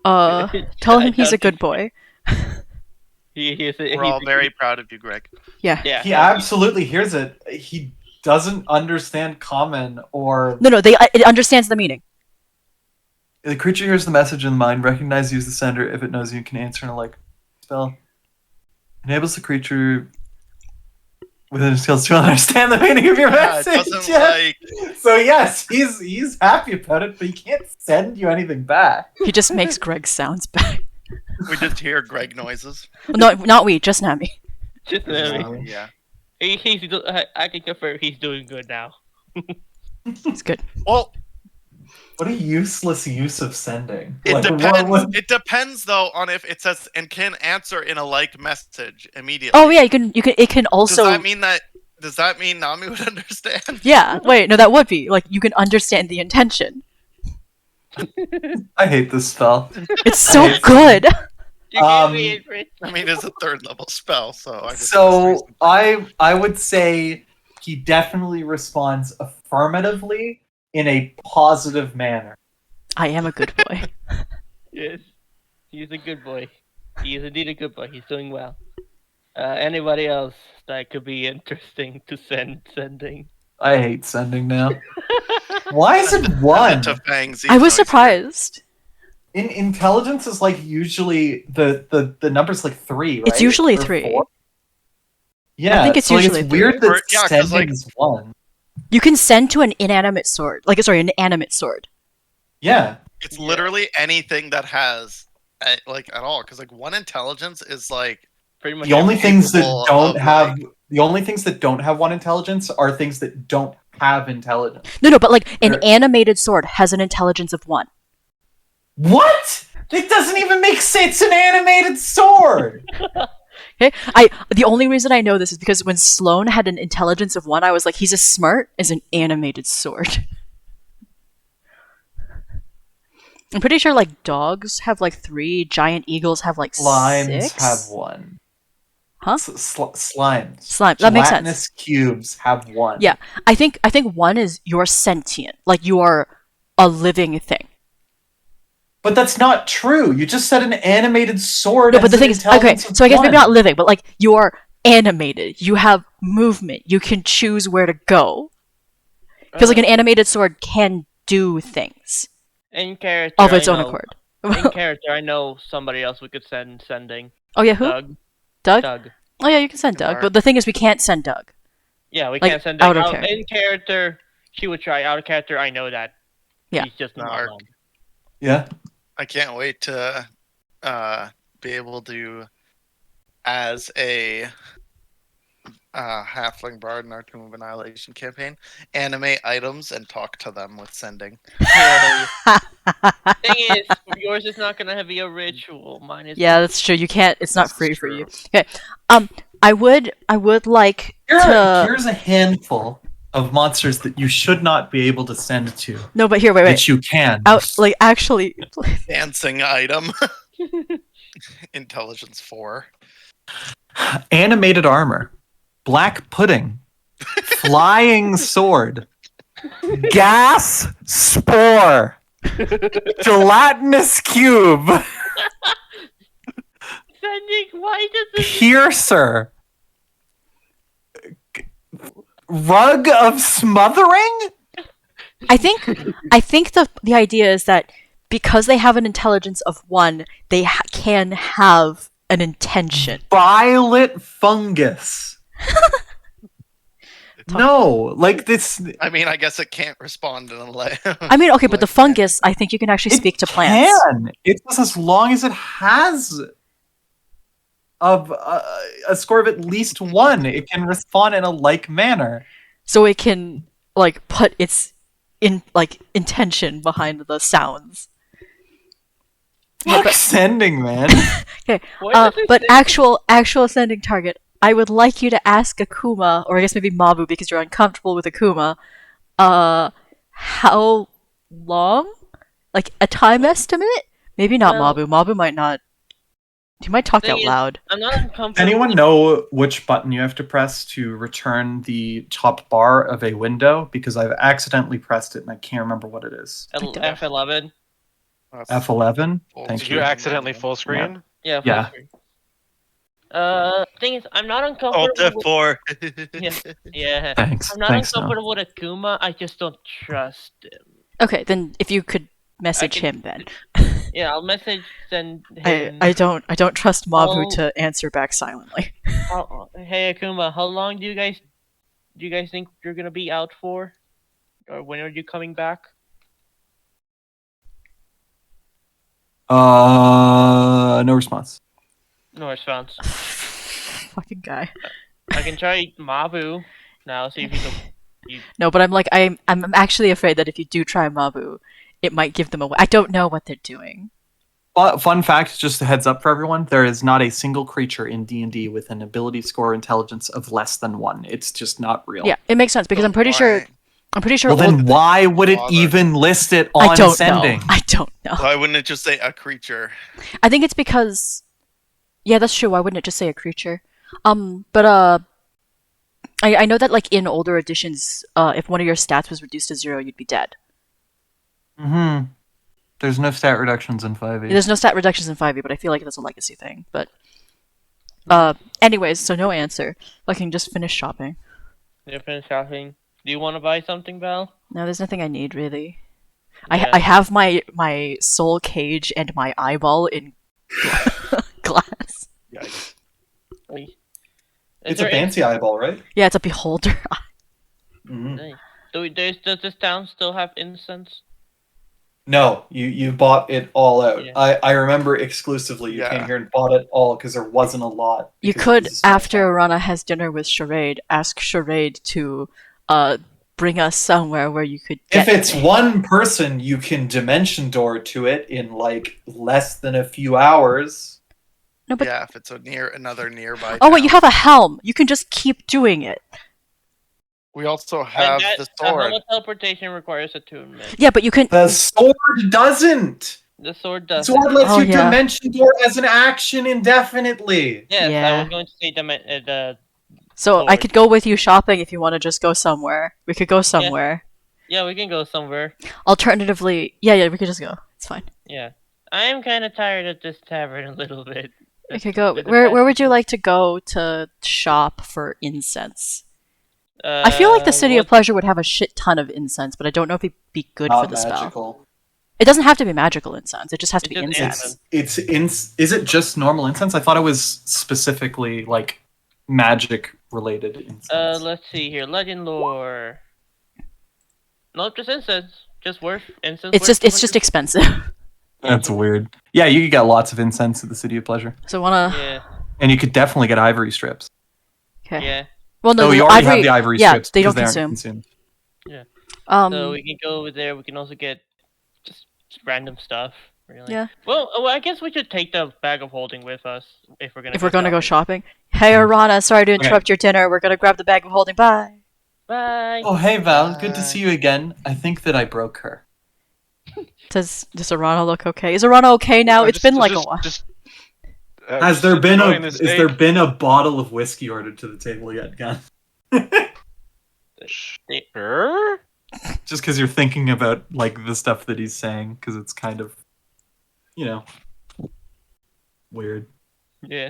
Tell him he's a good boy. We're all very proud of you, Greg. Yeah. He absolutely hears it. He doesn't understand common or... No, it understands the meaning. The creature hears the message in mind, recognizes you as the sender. If it knows you can answer in a spell. Enables the creature within his skills to understand the meaning of your message. So yes, he's happy about it, but he can't send you anything back. He just makes Greg sounds back. We just hear Greg noises. No, not we, just Nami. Just Nami. Yeah. I can confirm he's doing good now. It's good. Well, what a useless use of sending. It depends. It depends though on if it says and can answer in a like message immediately. Oh yeah, you can. It can also. Does that mean Nami would understand? Yeah. Wait. No, that would be like you can understand the intention. I hate this spell. It's so good. I mean, it's a 3rd level spell, so. I would say he definitely responds affirmatively in a positive manner. I am a good boy. Yes, he's a good boy. He is indeed a good boy. He's doing well. Anybody else that could be interesting to sending? I hate sending now. Why is it 1? I was surprised. In intelligence is like usually the number's like 3, right? It's usually or 3. 4? Yeah, I think it's usually it's weird that sending is 1. You can send to an inanimate sword. An animate sword. Yeah. It's literally anything that has at all, because 1 intelligence is like pretty much the only things that don't have the only things that don't have 1 intelligence are things that don't have intelligence. No, but an animated sword has an intelligence of 1. What? It doesn't even make sense. It's an animated sword. Okay, the only reason I know this is because when Sloane had an intelligence of 1, I was like, he's as smart as an animated sword. I'm pretty sure dogs have 3, giant eagles have slimes 6. Have 1. Huh? Slimes. Slime. That makes sense. Gelatinous cubes have 1. Yeah, I think 1 is you're sentient, you are a living thing. But that's not true. You just said an animated sword. No, but the thing is, okay, so I guess maybe not living, but you are animated. You have movement. You can choose where to go. Because an animated sword can do things. In character, of its own accord. In character, I know somebody else we could sending. Oh yeah, who? Doug? Oh yeah, you can send Doug. But the thing is, we can't send Doug. Yeah, we can't send Doug. In character, she would try. Out of character, I know that. Yeah. He's just not alone. Yeah. I can't wait to be able to, as a halfling bard in our Tomb of Annihilation campaign, animate items and talk to them with sending. Thing is, yours is not gonna be a ritual. Mine is. Yeah, that's true. You can't. It's not free for you. Okay. I would like to. Here's a handful of monsters that you should not be able to send to. No, but here, wait. That you can. Actually. Dancing item. Intelligence 4. Animated armor. Black pudding. Flying sword. Gas spore. Gelatinous cube. Sending, why does this... Piercer. Rug of smothering? I think the idea is that because they have an intelligence of 1, they can have an intention. Violet fungus. No, like this. I mean, I guess it can't respond unless. I mean, okay, but the fungus, I think you can actually speak to plants. It's just as long as it has a score of at least 1, it can respond in a like manner. So it can like put its intention behind the sounds. Fuck sending, man. Okay, but actual sending target. I would like you to ask Akuma, or I guess maybe Mabu, because you're uncomfortable with Akuma. How long? Like a time estimate? Maybe not Mabu. Mabu might not. He might talk out loud. I'm not uncomfortable. Anyone know which button you have to press to return the top bar of a window? Because I've accidentally pressed it and I can't remember what it is. F11. F11? Thank Did you. you accidentally full screen? Yeah. Yeah. Screen. Thing is, I'm not uncomfortable. Alt F4. Yeah. Thanks. I'm not uncomfortable with Akuma. I just don't trust him. Okay, then if you could message him, then. Yeah, I'll message him. I don't trust Mabu to answer back silently. Hey Akuma, how long do you guys think you're gonna be out for? Or when are you coming back? No response. No response. Fucking guy. I can try Mabu now, see if he can. No, but I'm actually afraid that if you do try Mabu, it might give them away. I don't know what they're doing. Fun fact, just a heads up for everyone, there is not a single creature in D&D with an ability score intelligence of less than 1. It's just not real. Yeah, it makes sense because I'm pretty sure. Well, then why would it even list it on sending? I don't know. Why wouldn't it just say a creature? I think it's because. Yeah, that's true. Why wouldn't it just say a creature? But I know that like in older editions, if one of your stats was reduced to 0, you'd be dead. Mm-hmm. There's no stat reductions in 5e. There's no stat reductions in 5e, but I feel like that's a legacy thing. But anyways, so no answer. I can just finish shopping. You finish shopping. Do you want to buy something, Val? No, there's nothing I need really. Yeah. I have my soul cage and my eyeball in glass. Yikes. It's a fancy eyeball, right? Yeah, it's a beholder. Mm-hmm. Does this town still have incense? No, you bought it all out. Yeah. I remember exclusively you came here and bought it all because there wasn't a lot. You could, after Arana has dinner with Charade, ask Charade to bring us somewhere where you could get If it's one person, you can dimension door to it in like less than a few hours. No, but Yeah, if it's another nearby. oh wait, you have a helm. You can just keep doing it. We also have the sword. Thor Teleportation requires attunement. Yeah, but you can. The sword doesn't. The sword The does. sword lets Oh, you yeah. dimension door as an action indefinitely. Yes, Yeah. I was going to say the. So I sword. could go with you shopping if you want to just go somewhere. We could go somewhere. Yeah, we can go somewhere. Alternatively, yeah, we could just go. It's fine. Yeah, I am kind of tired of this tavern a little bit. We could go. Where would you like to go to shop for incense? I feel like the City of Pleasure would have a shit ton of incense, but I don't know if it'd be good for the spell. Magical. It doesn't have to be magical incense. It just has to be just incense. Is it just normal incense? I thought it was specifically like magic related incense. Let's see here. Legend lore. Nope, just incense. Just worth incense. It's just expensive. That's weird. Yeah, you could get lots of incense at the City of Pleasure, So wanna. Yeah, and you could definitely get ivory strips. Okay. yeah. Well, no, No, the you already ivory, have the ivory yeah, strips. they because don't aren't consume. consumed. So we can go over there. We can also get just random stuff. Really. Yeah. Well, I guess we should take the bag of holding with us if we're gonna. go shopping. Hey, Arana, sorry to interrupt your dinner. We're gonna grab the bag of holding. Bye. Bye. Oh, hey Val, good to see you again. I think that I broke her. Does Arana look okay? Is Arana okay now? It's been like a while. Has there been a bottle of whiskey ordered to the table yet, Gun? Sure. Just because you're thinking about like the stuff that he's saying, because it's kind of, weird. Yeah.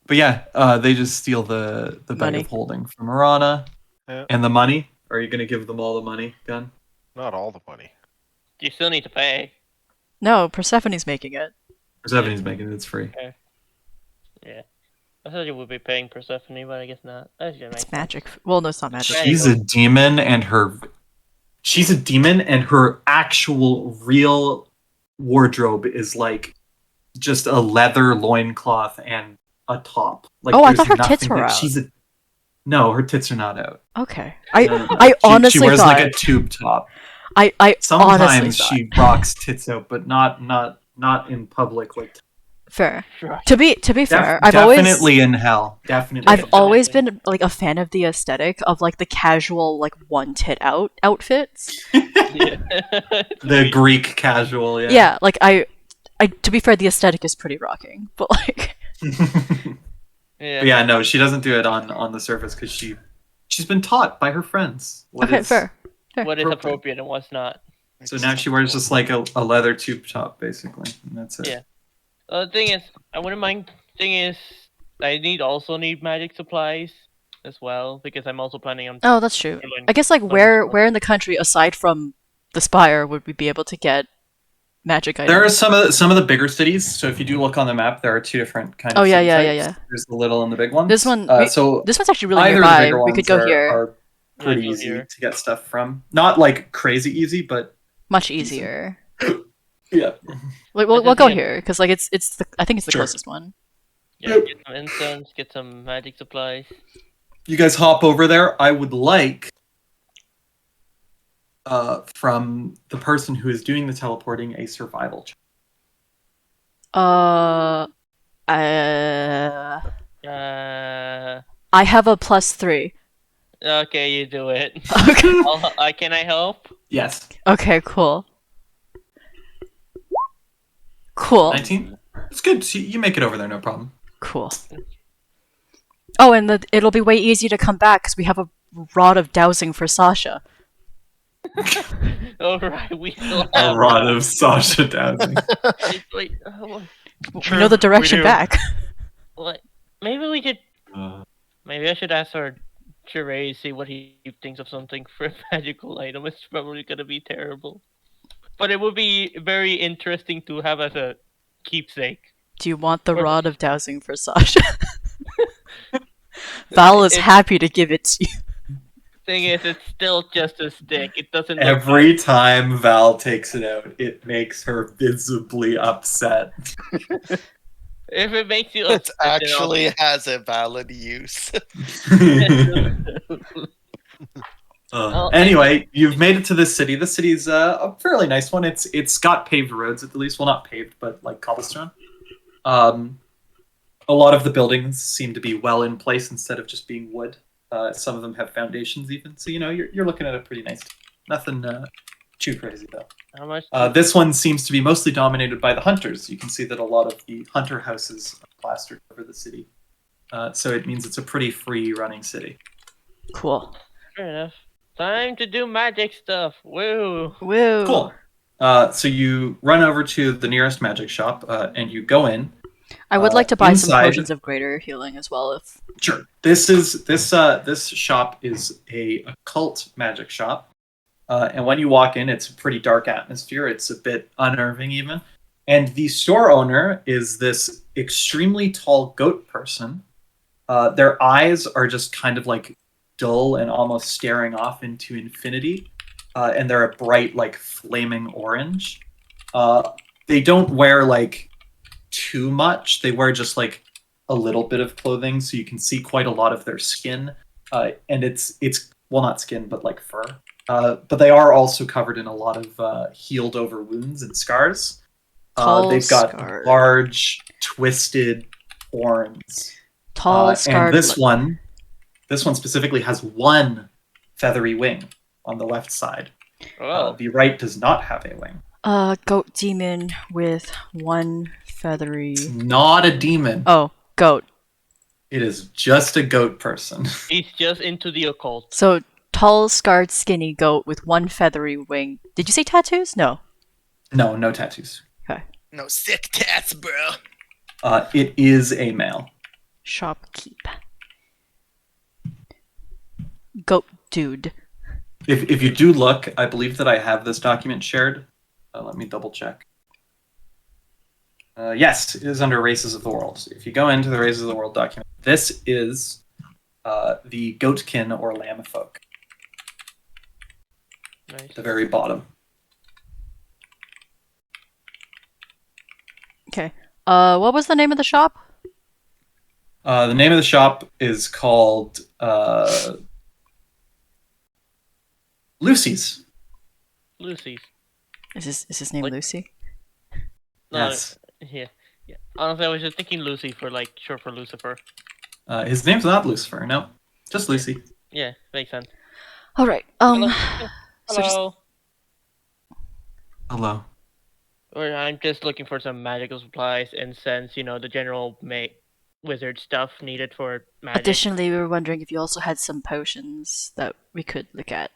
But yeah, they just steal the bag Money. of holding from Marana. Yeah. And the money. Are you gonna give them all the money, Gun? Not all the money. You still need to pay. No, Persephone's making it. Persephone's making it. It's free. Okay. Yeah. I thought you would be paying Persephone, but I guess not. It's magic. Well, no, it's not magic. She's a demon, and her actual real wardrobe is like just a leather loincloth and a top. Like, I thought her tits were out. No, her tits are not out. Okay. I honestly she wears thought... like a tube top. I Sometimes honestly she rocks tits out, but not in public. Like, fair. To be fair, definitely in hell. Definitely. I've always been like a fan of the aesthetic of like the casual like one tit out outfits. The Greek casual, yeah. Yeah, like I to be fair, the aesthetic is pretty rocking, but like. But yeah, no, she doesn't do it on the surface because she's been taught by her friends. Fair. What is appropriate and what's not. So now she wears just like a leather tube top, basically, and that's it. Yeah. The thing is, I wouldn't mind. Thing is, I also need magic supplies as well because I'm also planning on. Oh, that's true. I guess like where in the country aside from the Spire would we be able to get magic items? There are some of the bigger cities. So if you do look on the map, there are two different kinds. Oh of yeah. There's the little and the big ones. This one. So this one's actually really nearby. We could go here. Are pretty easy to get stuff from. Not like crazy easy, but much easier. Yeah. We'll go here because like I think it's the closest one. Yeah, get some incense, get some magic supplies. You guys hop over there. I would like from the person who is doing the teleporting a survival check. I have a +3. Okay, you do it. Okay. Can I help? Yes. Okay, cool. 19? It's good. So you make it over there, no problem. Cool. Oh, and it'll be way easier to come back because we have a rod of dowsing for Sasha. Alright, we still have a rod of Sasha dowsing. We know the direction back. What? Maybe we could... Maybe I should ask our Sheree, see what he thinks of something for a magical item. It's probably gonna be terrible. But it would be very interesting to have as a keepsake. Do you want the rod of dowsing for Sasha? Val is happy to give it to you. Thing is, it's still just a stick. It doesn't. Every time Val takes it out, it makes her visibly upset. If it makes you upset, it actually has a valid use. Anyway, you've made it to this city. This city's a fairly nice one. It's got paved roads at least. Well, not paved, but like cobblestone. A lot of the buildings seem to be well in place instead of just being wood. Some of them have foundations even. So you're looking at a pretty nice. Nothing too crazy though. How much? This one seems to be mostly dominated by the hunters. You can see that a lot of the hunter houses are plastered over the city. So it means it's a pretty free running city. Cool. Fair enough. Time to do magic stuff. Woo! Woo! Cool. So you run over to the nearest magic shop, and you go in. I would like to buy inside, some potions of greater healing as well. If sure, this shop is a occult magic shop, and when you walk in, it's a pretty dark atmosphere. It's a bit unnerving even, and the store owner is this extremely tall goat person. Their eyes are just kind of like dull and almost staring off into infinity, and they're a bright like flaming orange. They don't wear like too much. They wear just like a little bit of clothing, so you can see quite a lot of their skin, and it's well, not skin but like fur, but they are also covered in a lot of healed over wounds and scars. They've got large twisted horns. Tall scarred. And this one specifically has one feathery wing on the left side. Oh. The right does not have a wing. Goat demon with one feathery. It's not a demon. Oh, goat. It is just a goat person. He's just into the occult. So tall, scarred, skinny goat with one feathery wing. Did you say tattoos? No. No, no tattoos. Okay. No sick tats, bro. It is a male. Shopkeep. Goat dude. If you do look, I believe that I have this document shared. Let me double check. Yes, it is under Races of the World. If you go into the Races of the World document, this is the goatkin or lamb folk. Nice. At the very bottom. Okay. What was the name of the shop? The name of the shop is called Lucy's. Lucy's. Is his name Like- Lucy? No, Yes. Yeah. Honestly, I was just thinking Lucy for short for Lucifer. His name's not Lucifer. No, just Lucy. Yeah, makes sense. All right. Hello. So just- Hello. Hello. Or I'm just looking for some magical supplies, incense, the general wizard stuff needed for magic. Additionally, we were wondering if you also had some potions that we could look at.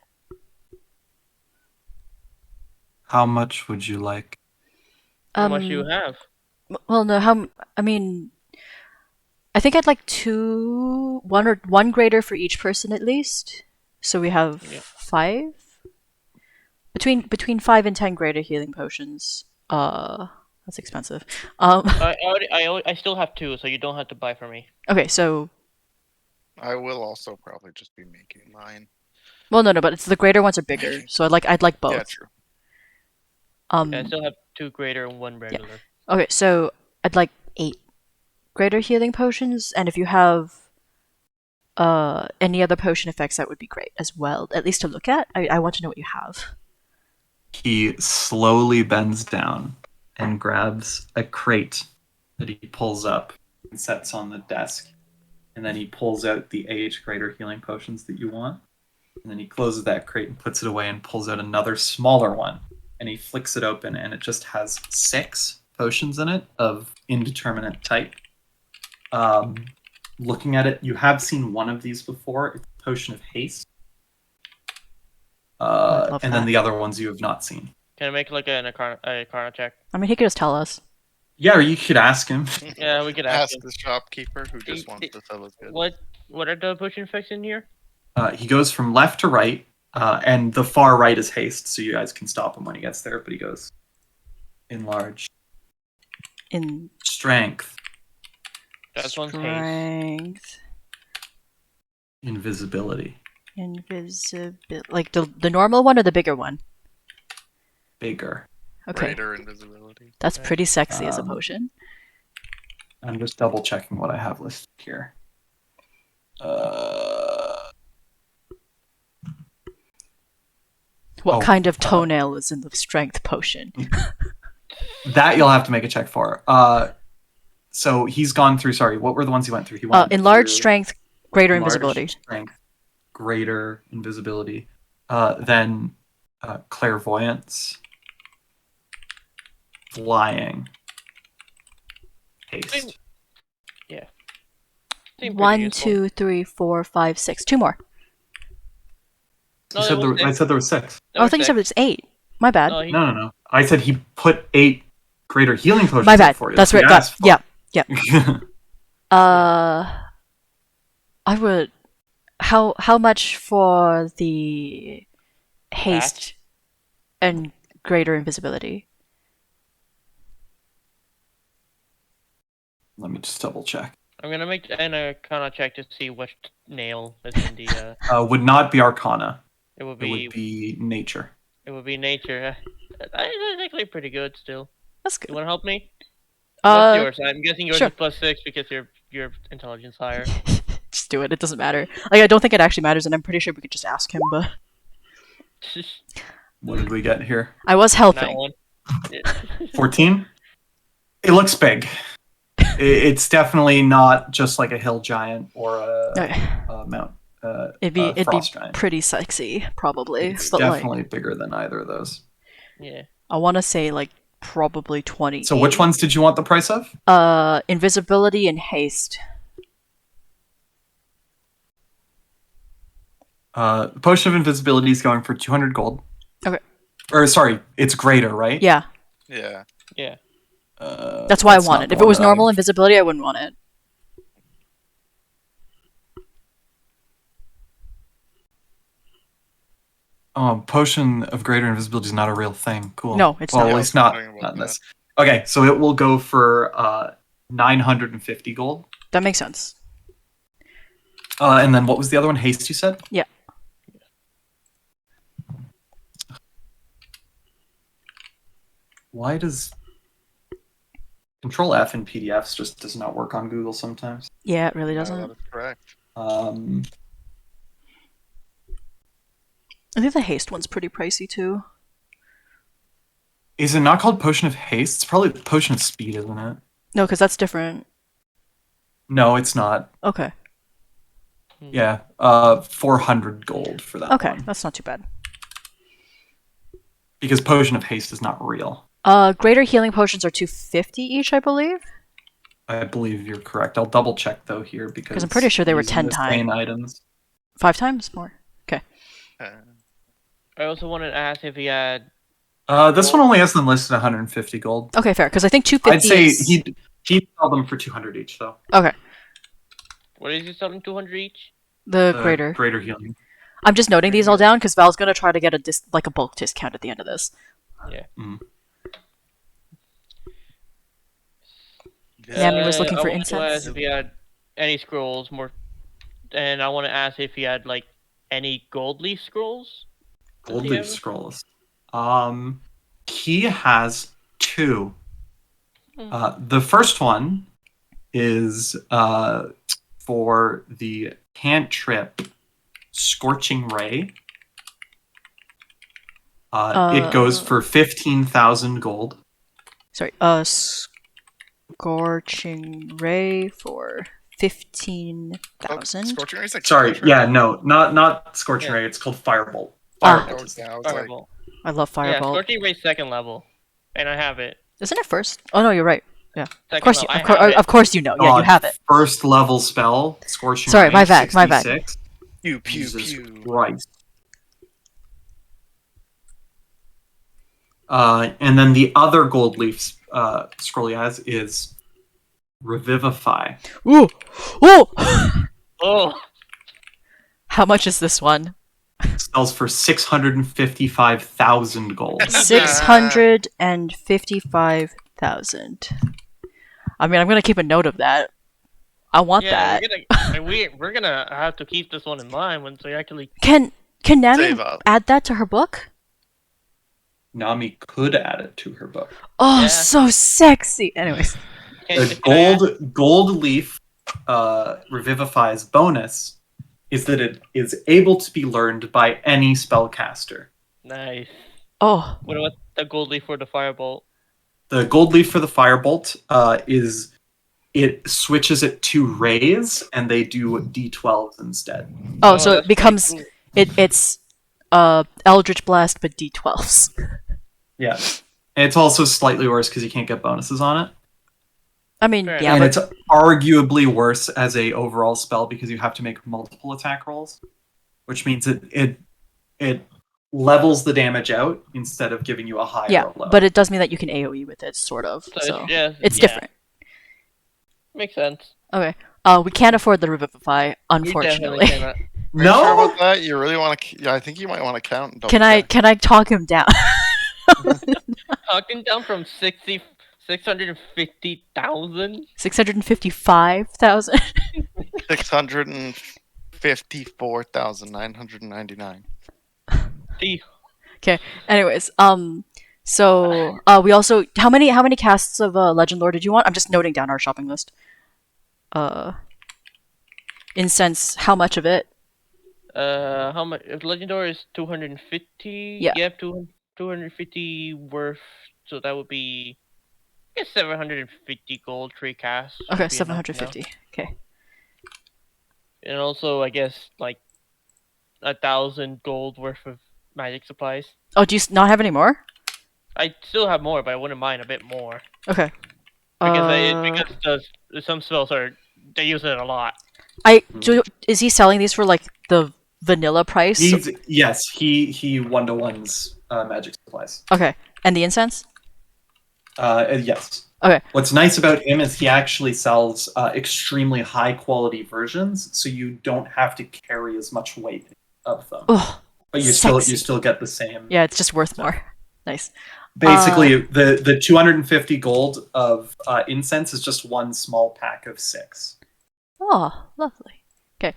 How much would you like? How much do you have? Well, no. I think I'd like one greater for each person at least. So we have 5. Between 5 and 10 greater healing potions. That's expensive. I still have 2, so you don't have to buy for me. Okay, so I will also probably just be making mine. well, no, but it's the greater ones are bigger. So I'd like both. Yeah, true. Yeah, I still have 2 greater and 1 regular. Okay, so I'd like 8 greater healing potions, and if you have any other potion effects, that would be great as well. At least to look at. I want to know what you have. He slowly bends down and grabs a crate that he pulls up and sets on the desk. And then he pulls out the AH greater healing potions that you want. And then he closes that crate and puts it away and pulls out another smaller one. And he flicks it open and it just has 6 potions in it of indeterminate type. Looking at it, you have seen one of these before. It's a potion of haste. And then the other ones you have not seen. Can I make an Arcana check? I mean, he could just tell us. Yeah, or you could ask him. Yeah, we could ask him. the shopkeeper who just wants to sell us goods. What are the potion effects in here? He goes from left to right, and the far right is haste, so you guys can stop him when he gets there, but he goes enlarge. In Strength. That's one's haste. strength, Invisibility. invisibility, like the normal one or the bigger one? Bigger. Okay, Greater invisibility. that's pretty sexy as a Um, potion. I'm just double checking what I have listed here. What oh, kind of toenail is in the strength potion? That you'll have to make a check for. So he's gone through. Sorry, what were the ones he went through? He went Enlarged through strength, greater enlarged invisibility. Strength, greater invisibility. Then clairvoyance, flying, haste. Yeah. Seemed pretty 1, useful. 2, 3, 4, 5, 6. 2 more. No, You said there was I six. said there were 6. There Oh, I were think you six. said it's 8. My bad. No, No. I said he put 8 greater healing potions My up bad. for you. That's what right. he asked for. Yeah. I would. How much for the haste Patch? and greater invisibility? Let me just double check. I'm gonna make an Arcana check to see which nail is in the. Would not be Arcana. It would It be. would be Nature. It would be nature. That's actually pretty good still. That's You good. wanna help me? What's yours? I'm guessing yours sure. is +6 because your intelligence higher. Just do it. It doesn't matter. Like, I don't think it actually matters, and I'm pretty sure we could just ask him. But What did we get here? I was That helping. one. 14? It looks big. It's definitely not just like a hill giant or a mount. It'd be frost giant. pretty sexy, probably. It's but definitely bigger than either of those. Yeah. I want to say like probably 20. So which ones did you want the price of? Invisibility and haste. Potion of Invisibility is going for 200 gold. Okay. Or sorry, it's greater, right? Yeah. Yeah. Yeah. That's why I want it. If it was normal invisibility, I wouldn't want it. Potion of greater invisibility is not a real thing. Cool. No, it's well, not. at least not in this. Okay, so it will go for 950 gold. That makes sense. And then what was the other one? Haste, you said? Yeah. Why does Control F in PDFs just does not work on Google sometimes? Yeah, it really doesn't. That is correct. I think the haste one's pretty pricey too. Is it not called Potion of Haste? It's probably Potion of Speed, isn't it? No, because that's different. No, it's not. Okay. Yeah, 400 gold for that Okay, one. that's not too bad. Because Potion of Haste is not real. Greater healing potions are 250 each, I believe. I believe you're correct. I'll double check though here because I'm pretty sure they were using 10 the times. same items. 5 times more. Okay. I also wanted to ask if he had. This one only has them listed 150 gold. Okay, fair. Because I think 250. I'd say he'd sell them for 200 each though. Okay. What is he selling? 200 each. The greater. Greater healing. I'm just noting these all down because Val's gonna try to get a bulk discount at the end of this. Yeah. Mm. Yami was looking for I wanted to incense. ask if he had any scrolls more, and I want to ask if he had like any gold leaf scrolls. Gold leaf scrolls. He has 2. The first one is for the cantrip Scorching Ray. It goes for 15,000 gold. Sorry, Scorching Ray for 15,000. Scorching Ray is like Sorry, yeah, no, not Scorching Ray. It's called Firebolt. Firebolt. Firebolt. I love Firebolt. Yeah, Scorching Ray's second level, and I have it. Isn't it first? Oh no, you're right. Yeah, Second of course level. of course you know. Yeah, you have it. First level spell, Scorching Sorry, Ray. my bad. 66. Pew pew Jesus pew. Christ. And then the other gold leaf scroll he has is Revivify. Ooh! Ooh! Oh! How much is this one? Sells for 655,000 gold. 655,000. I mean, I'm gonna keep a note of that. I want that. We're gonna have to keep this one in mind once we actually. Can Nami add that to her book? Nami could add it to her book. Oh, yeah. So sexy. Anyways, the gold leaf Revivify's bonus is that it is able to be learned by any spellcaster. Nice. Oh. What about the gold leaf for the firebolt? The gold leaf for the firebolt is it switches it to rays and they do D12s instead. Oh, so it becomes cool. It's Eldritch Blast but D12s. Yeah. And it's also slightly worse because you can't get bonuses on it. I mean, yeah, and but... it's arguably worse as a overall spell because you have to make multiple attack rolls, which means it levels the damage out instead of giving you a higher or low. But it does mean that you can AoE with it, sort of. So it's different. Makes sense. Okay. We can't afford the Revivify, unfortunately. No. Sure about that? You really want to? Yeah, I think you might want to count. Can I talk him down? Talking down from 650,000? 655,000? 654,999. Okay. Anyways, so we also how many casts of Legend Lore did you want? I'm just noting down our shopping list. Incense, how much of it? How much? Legend Lore is 250. Yeah. Yep, 250 worth. So that would be, I guess, 750 gold 3 casts. Okay, 750. Okay. And also, I guess, like 1,000 gold worth of magic supplies. Oh, do you not have any more? I still have more, but I wouldn't mind a bit more. Okay. Because some spells they use it a lot. Is he selling these for like the vanilla price? Yes, he 1-to-1s magic supplies. Okay, and the incense? Yes. Okay. What's nice about him is he actually sells extremely high quality versions, so you don't have to carry as much weight of them. Ugh, but you still get the same. Yeah, it's just worth more. Nice. Basically, the 250 gold of incense is just one small pack of 6. Oh, lovely. Okay.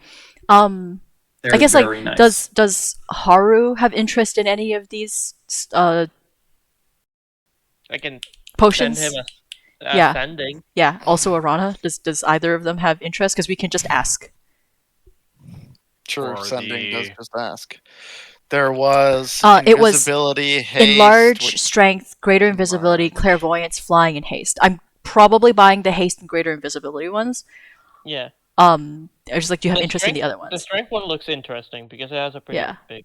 They're I guess very nice. does Haru have interest in any of these I can potions? send him a sending. Yeah. Also, Arana. Does either of them have interest? Because we can just ask. Sure, Or sending does the- just ask. There was It was invisibility, haste, enlarge, strength, greater invisibility, clairvoyance, flying, and haste. I'm probably buying the haste and greater invisibility ones. Yeah. I was like, do you have interest in the other The ones? strength one looks interesting because it has a pretty big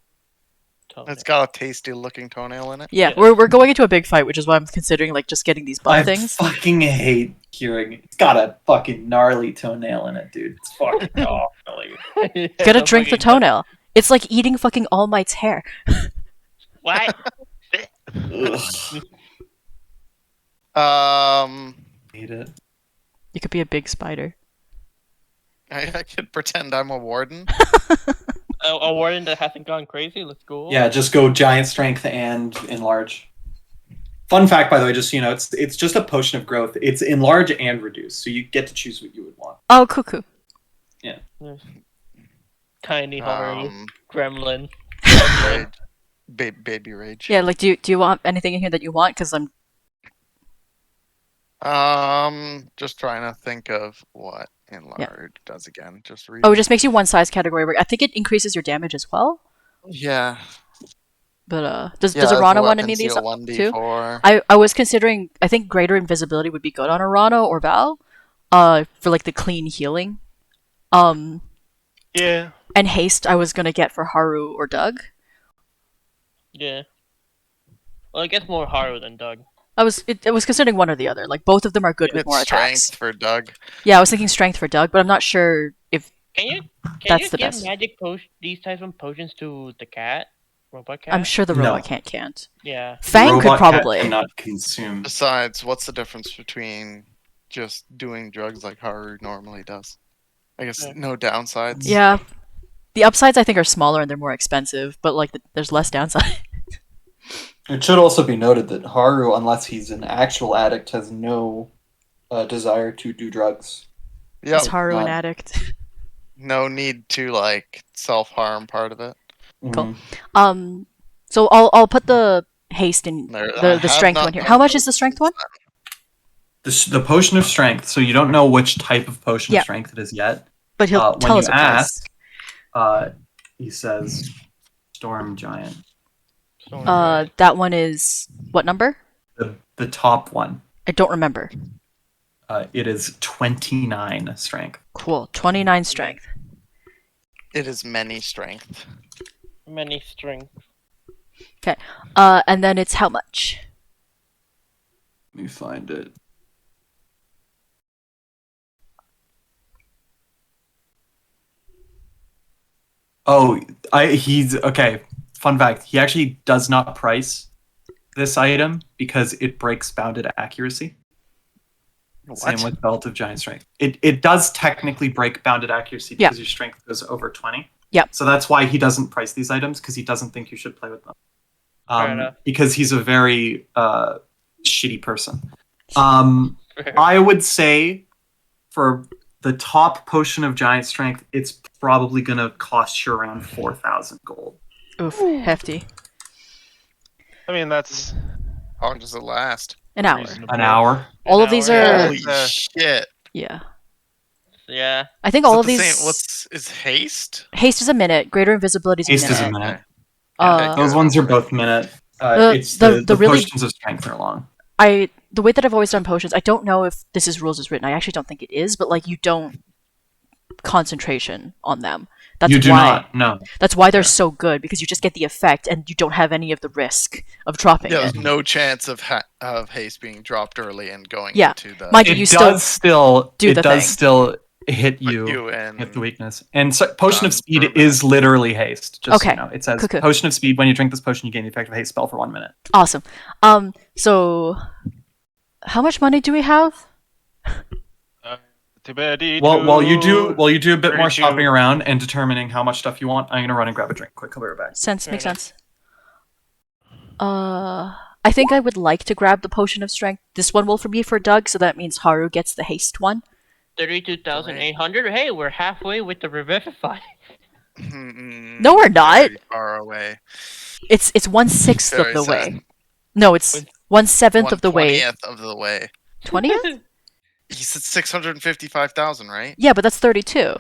toenail. It's got a tasty looking toenail in it. Yeah, we're going into a big fight, which is why I'm considering like just getting these buff things. I fucking hate hearing it's got a fucking gnarly toenail in it, dude. It's fucking gnarly. You gotta drink the toenail. It's like eating fucking All Might's hair. What? Hate it. You could be a big spider. I could pretend I'm a warden. A warden that hasn't gone crazy. Let's go. Yeah, just go giant strength and enlarge. Fun fact, by the way, just so you know, it's just a potion of growth. It's enlarge and reduce, so you get to choose what you would want. Oh, cuckoo. Yeah. Tiny Haru gremlin. Baby rage. Yeah, like do you want anything in here that you want? Because I'm just trying to think of what enlarge does again. Just read. Oh, it just makes you one size category. I think it increases your damage as well. Yeah. But does Arana want any of these too? I was considering. I think greater invisibility would be good on Arana or Val, for like the clean healing. Yeah. And haste I was gonna get for Haru or Doug. Yeah. Well, I guess more Haru than Doug. I was considering one or the other. Like both of them are good with more attacks. Strength for Doug. Yeah, I was thinking strength for Doug, but I'm not sure if that's the best. Magic these types of potions to the cat, robot cat? I'm sure the robot cat can't. Yeah. Fang could probably. Cat cannot consume. Besides, what's the difference between just doing drugs like Haru normally does? I guess no downsides. Yeah. The upsides I think are smaller and they're more expensive, but like there's less downside. It should also be noted that Haru, unless he's an actual addict, has no desire to do drugs. Yeah. Is Haru an addict? No need to like self-harm part of it. Cool. So I'll put the haste in the strength one here. How much is the strength one? The potion of strength. So you don't know which type of potion of strength it is yet. But he'll tell us when you ask. He says, "Storm Giant." That one is what number? The top one. I don't remember. It is 29 strength. Cool, 29 strength. It is many strength. Many strength. Okay, and then it's how much? Let me find it. Oh, he's okay. Fun fact: he actually does not price this item because it breaks bounded accuracy. What? Same with Belt of Giant Strength. It does technically break bounded accuracy because your strength goes over 20. Yeah. So that's why he doesn't price these items, because he doesn't think you should play with them. Because he's a very shitty person. I would say for the top potion of Giant Strength, it's probably going to cost you around 4,000 gold. Oof, hefty. I mean, that's... How long does it last? An hour. An hour. All of these are... Holy shit. Yeah. Yeah. I think all of these... Is haste? Haste is a minute. Greater invisibility is a minute. Haste is a minute. Okay. Those ones are both minute. It's the potions of strength are long. The way that I've always done potions, I don't know if this is rules as written. I actually don't think it is, but like you don't concentration on them. That's you do why, not. No. That's why they're so good, because you just get the effect and you don't have any of the risk of dropping Yeah, it. there's no chance of haste being dropped early and going Yeah. into the. Mind you, you still do the thing. Still hit you and hit the weakness. And so, potion of speed permanent. is literally haste. Just so Okay. you know, it says Cool. potion of speed. When you drink this potion, you gain the effective haste spell for 1 minute. Awesome. So how much money do we have? While you do a bit more 32. shopping around and determining how much stuff you want, I'm gonna run and grab a drink. Quick, I'll be right back. Makes sense. I think I would like to grab the potion of strength. This one will be for Doug, so that means Haru gets the haste one. 32,800. Hey, we're halfway with the revivify. No, we're not. Very far away. It's 1/6 of Very the sad. way. No, it's 1/7 of the way. 1/20th of the way. 20th? He said 655,000, right? Yeah, but that's 32.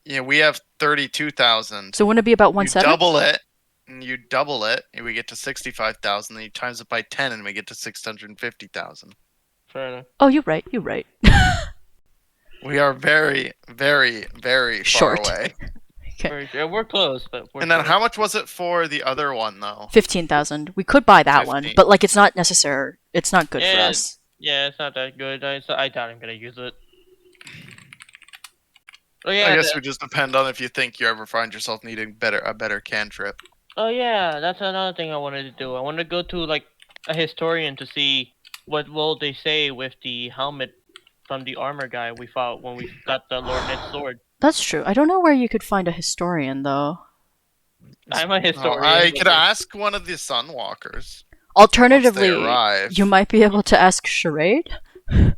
Yeah, we have 32,000. So wouldn't it be about You 1/7? double it, and we get to 65,000. Then you times it by 10, and we get to 650,000. Fair enough. Oh, you're right. We are very, very, very Short. far away. Okay. Yeah, we're close, but we're And then short. how much was it for the other one, though? 15,000. We could buy that one, 15. but like it's not necessary. It's not good for Yeah. us. Yeah, it's not that good. I doubt I'm gonna use it. Oh yeah. I guess it would just depend on if you think you ever find yourself needing a better cantrip. Oh yeah, that's another thing I wanted to do. I wanted to go to like a historian to see what will they say with the helmet from the armor guy we fought when we got the Lord Ned's sword. That's true. I don't know where you could find a historian though. I'm a historian. I could ask one of the Sunwalkers. Alternatively, Once they arrive. you might be able to ask Charade.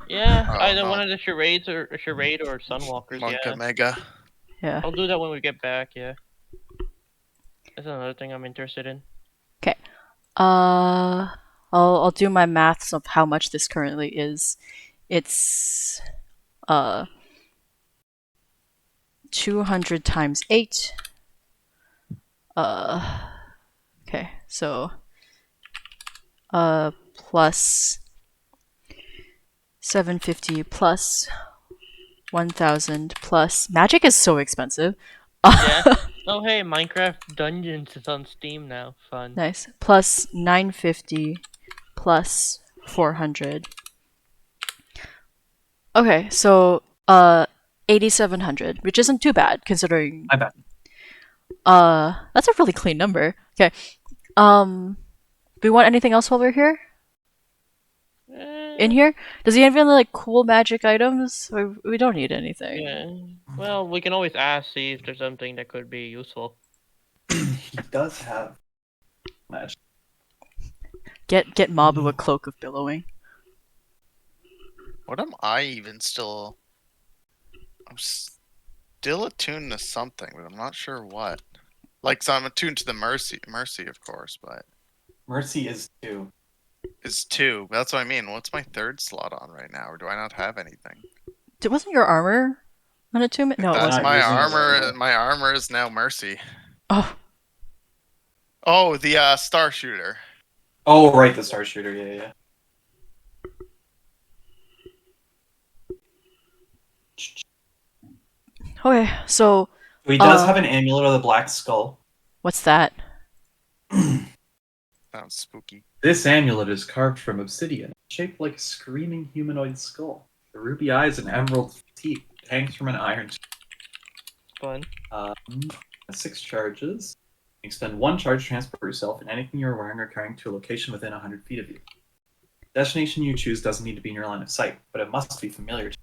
Yeah, Oh, either no. one of the charades or Charade or Sunwalkers. Monka Yeah, Mega. Yeah. I'll do that when we get back. Yeah, that's another thing I'm interested in. Okay. I'll do my maths of how much this currently is. It's 200 times 8. Okay, so plus 750 plus 1,000 plus magic is so expensive. Yeah. Oh hey, Minecraft Dungeons is on Steam now. Fun. Nice. Plus 950 plus 400. Okay, so 8,700, which isn't too bad considering. I bet. That's a really clean number. Okay. Do we want anything else while we're here? In here? Does he have any like cool magic items? Or we don't need anything. Yeah. Well, we can always ask, see if there's something that could be useful. He does have magic. Get Mabu a cloak of billowing. What am I even still? I'm still attuned to something, but I'm not sure what. Like, so I'm attuned to the mercy, of course, but Mercy is 2. it's 2. That's what I mean. What's my third slot on right now, or do I not have anything? Wasn't your armor an attunement? No, it That's wasn't. my using his armor. armor. My armor is now mercy. Oh, Oh, the star shooter. Oh, right, the Star Shooter. Yeah. okay. So He does have an amulet of the Black Skull. what's that? Sounds spooky. This amulet is carved from obsidian, shaped like a screaming humanoid skull. The ruby eyes and emerald teeth hangs from an iron. Fun. 6 charges. You expend 1 charge to transport yourself and anything you're wearing or carrying to a location within 100 feet of you. The destination you choose doesn't need to be in your line of sight, but it must be familiar to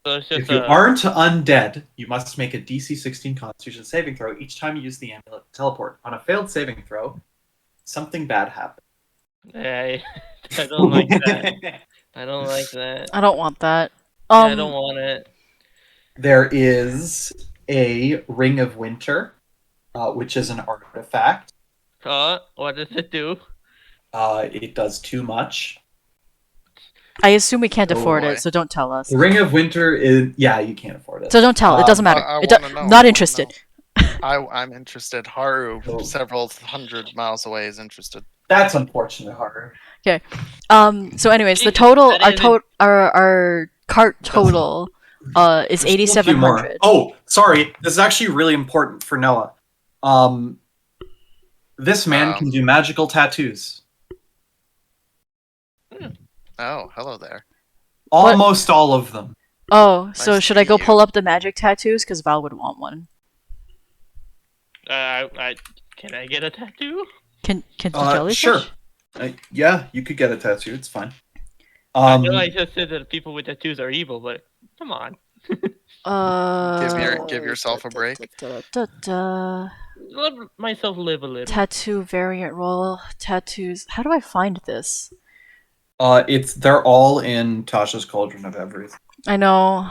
So it's you. just If you aren't undead, you must make a DC 16 Constitution saving throw each time you use the amulet to teleport. On a failed saving throw, something bad happens. I don't like that. I don't like that. I don't want that. Yeah, I don't want it. There is a Ring of Winter, which is an artifact. What does it do? It does too much. I assume we can't Oh, afford boy. it, so don't tell us. The Ring of Winter is... Yeah, you can't afford it. So don't tell. It doesn't matter. I It wanna know, I not wanna interested. I'm interested. Haru, Oh. several hundred miles away, is interested. That's unfortunate, Harder. So anyways, the Jesus, total, that isn't- our cart total is There's still a few more. 8,700. Oh, sorry. This is actually really important for Noah. This man can do magical tattoos. Oh, hello there. Almost all of them. Oh, so Nice should to I go meet pull you. up the magic tattoos? Because Val would want one. Can I get a tattoo? Can the jellyfish? Sure. Yeah, you could get a tattoo. It's fine. I know I just said that people with tattoos are evil, but come on. Give yourself a break. Let myself live a little. Tattoo variant roll. Tattoos. How do I find this? They're all in Tasha's Cauldron of Everything. I know.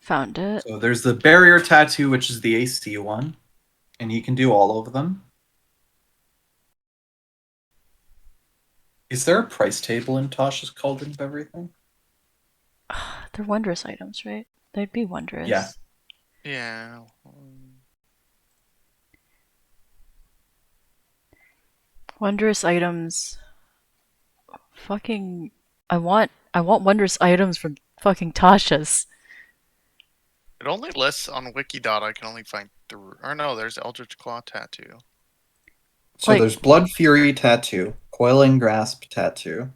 Found it. So there's the barrier tattoo, which is the AC one, and you can do all of them. Is there a price table in Tasha's Cauldron of Everything? They're wondrous items, right? They'd be wondrous. Yeah. Yeah. Wondrous items. Fucking. I want wondrous items from fucking Tasha's. It only lists on Wikidot. I can only find 3. Or no, there's Eldritch Claw Tattoo. So there's Blood Fury Tattoo, Coiling Grasp Tattoo,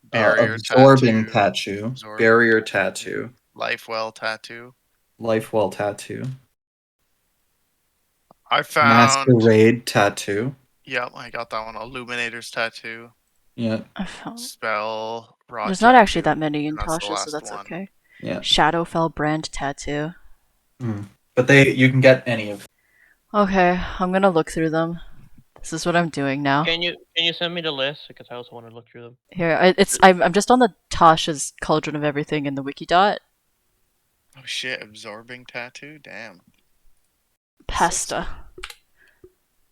Barrier Absorbing Tattoo, Barrier Tattoo, Lifewell Tattoo. Lifewell Tattoo. I found Masquerade Tattoo. Yep, I got that one. Illuminator's Tattoo. Yeah. I found. Spell. Rod There's not actually tattoo, that many in and that's the Tasha, so last that's one. okay. Yeah. Shadowfell brand tattoo. But you can get any of them. Okay, I'm gonna look through them. This is what I'm doing now. Can you send me the list because I also want to look through them. Here, I'm just on the Tasha's Cauldron of Everything in the Wikidot. Oh shit! Absorbing Tattoo. Damn. Pasta.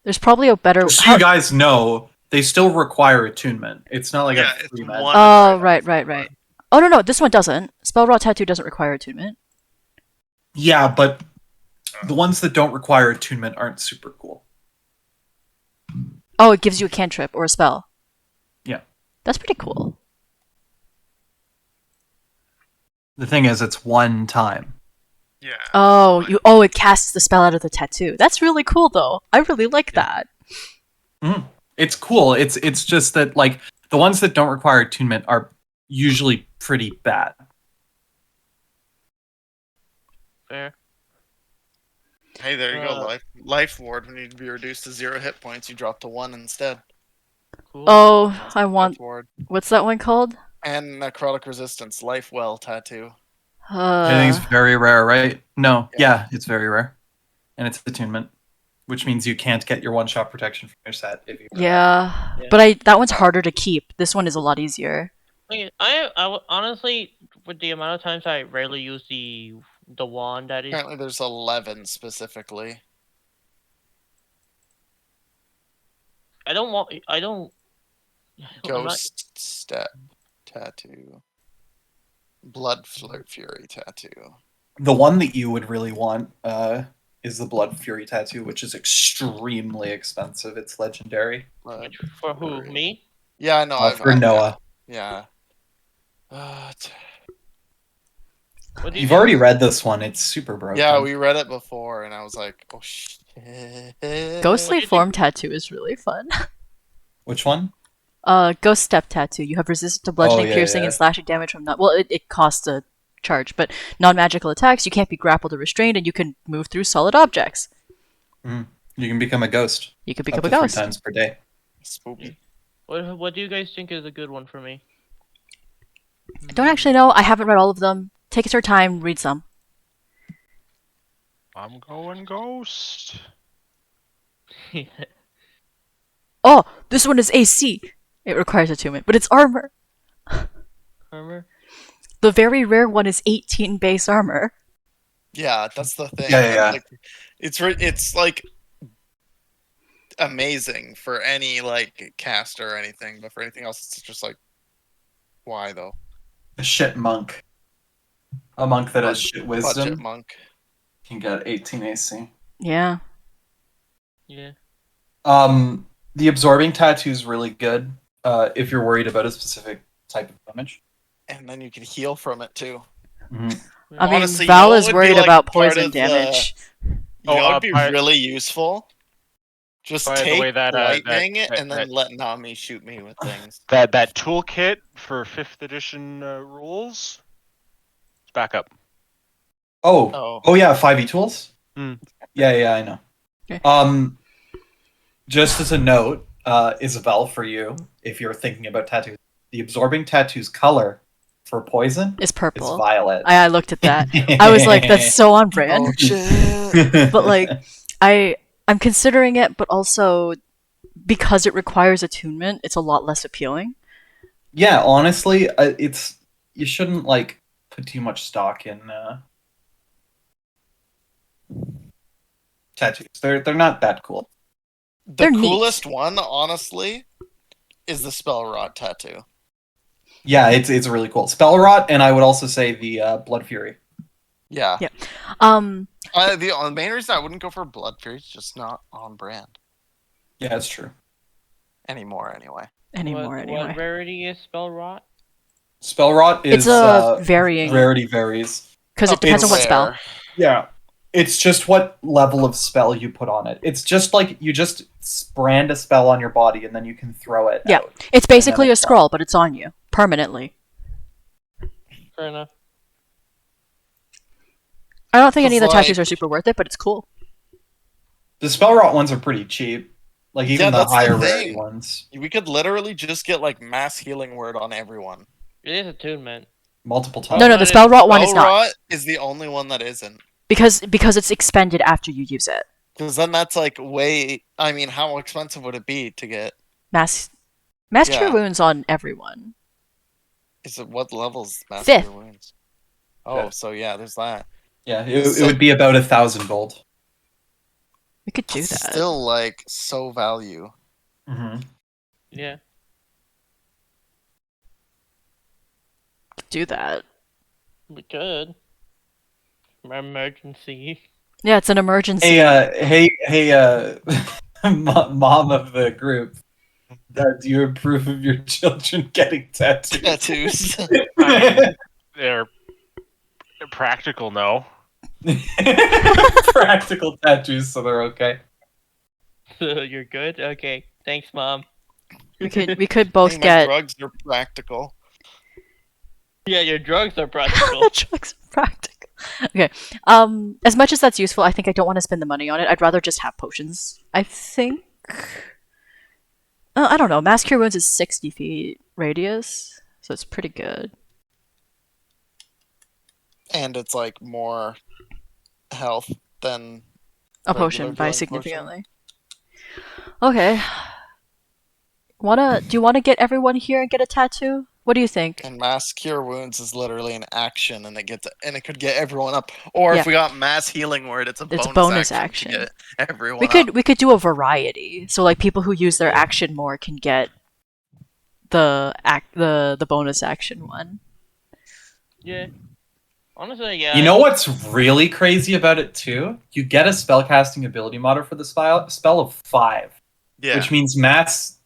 There's probably a better. Just so you guys know, they still require attunement. It's not like a free it's magic. one- Oh, right. Oh no, this one doesn't. Spell Raw Tattoo doesn't require attunement. Yeah, but the ones that don't require attunement aren't super cool. Oh, it gives you a cantrip or a spell. Yeah. That's pretty cool. The thing is, it's one time. Yeah. Oh, it casts the spell out of the tattoo. That's really cool, though. I really like that. It's cool. It's just that like the ones that don't require attunement are usually pretty bad. Fair. Hey, there you go. Life ward. When you be reduced to 0 hit points, you drop to 1 instead. Cool. Oh, I want. Life ward. What's that one called? And necrotic resistance. Life well tattoo. I think it's very rare, right? No, yeah, it's very rare, and it's attunement, which means you can't get your one-shot protection from your set if you. Yeah, but that one's harder to keep. This one is a lot easier. I honestly, with the amount of times I rarely use the wand that is. Apparently, there's 11 specifically. I don't. Ghost Step Tattoo. Blood Fury Tattoo. The one that you would really want is the Blood Fury Tattoo, which is extremely expensive. It's legendary. For who? Me? Yeah, I know. For Noah. Yeah. You've already read this one. It's super broken. Yeah, we read it before, and I was like, oh shit. Ghostly Form Tattoo is really fun. Which one? Ghost Step Tattoo. You have resistance to bludgeoning, piercing, and slashing damage from that. Well, it costs a charge, but non-magical attacks, you can't be grappled or restrained, and you can move through solid objects. You can become a ghost. You can become up a to ghost 3 times per day. Spooky. What do you guys think is a good one for me? I don't actually know. I haven't read all of them. Take your time, read some. I'm going ghost. Oh, this one is AC. It requires attunement, but it's armor. Armor? The very rare one is 18 base armor. Yeah, that's the thing. Yeah. Like, it's like amazing for any like caster or anything, but for anything else, it's just like, why though? A shit monk. A monk that has shit wisdom. Budget monk. Can get 18 AC. Yeah. Yeah. The absorbing tattoo is really good. If you're worried about a specific type of damage. And then you can heal from it too. Mhm. I mean, Honestly, Val what is would be, worried like, about part poison of the- damage. It'd be really useful. Just By the take way, that, lightning that- and then that- let Nami shoot me with things. That toolkit for 5th edition rules. It's back up. Oh yeah, 5e tools. Yeah, I know. Okay. Just as a note, Isabel, for you, if you're thinking about tattoos, the absorbing tattoo's color for poison It's purple. is violet. I looked at that. I was like, that's so on brand. Oh shit! But like, I'm considering it, but also because it requires attunement, it's a lot less appealing. Yeah, honestly, you shouldn't like put too much stock in tattoos. They're not that cool. They're The neat. coolest one, honestly, is the spell rot tattoo. Yeah, it's really cool. Spell rot, and I would also say the Blood Fury. Yeah. Yeah. The main reason I wouldn't go for Blood Fury is just not on brand Yeah, that's true. anymore. Anyway. What rarity is spell rot? Spell rot is It's varying. Rarity varies. Because it depends on what spell. Yeah. It's just what level of spell you put on it. It's just like you just brand a spell on your body and then you can throw it Yeah. out. It's basically a scroll, but it's on you permanently. Fair enough. I don't think any of the It's like- tattoos are super worth it, but it's cool. The spell rot ones are pretty cheap. Like even Yeah, the that's the higher thing. rarity ones. We could literally just get like mass healing word on everyone. It is attunement. Multiple times. No, the spell rot one is Spell not. rot is the only one that isn't. Because it's expended after you use it. Because then that's like way. I mean, how expensive would it be to get? Mass Yeah. cure wounds on everyone. Is it what levels? Mass Fifth. Cure wounds. Oh, Fifth. so yeah, there's that. Yeah, it would be about 1,000 gold. We could do It's that. still like so value. Mm-hmm. Yeah. Do that. We could. Emergency. Yeah, it's an emergency. Hey, mom of the group. Do you approve of your children getting tattoos? Tattoos. They're practical, no. Practical tattoos, so they're okay. You're good? Okay. Thanks, Mom. We could both Hey, my get drugs are practical. Yeah, your drugs are practical. the drugs are practical. Okay. As much as that's useful, I think I don't want to spend the money on it. I'd rather just have potions. I think. I don't know. Mass cure wounds is 60 feet radius, so it's pretty good. And it's like more health than A regular potion by healing significantly. Okay. Do you want to get everyone here and get a tattoo? What do you think? And mass cure wounds is literally an action, and it could get everyone up. Or Yeah. if we got mass healing word, it's a It's bonus, action. to get everyone. We could do a variety. So like people who use their action more can get the bonus action one. Yeah. Honestly, yeah. You know what's really crazy about it too? You get a spellcasting ability modder for the spell of 5, Yeah. which means mass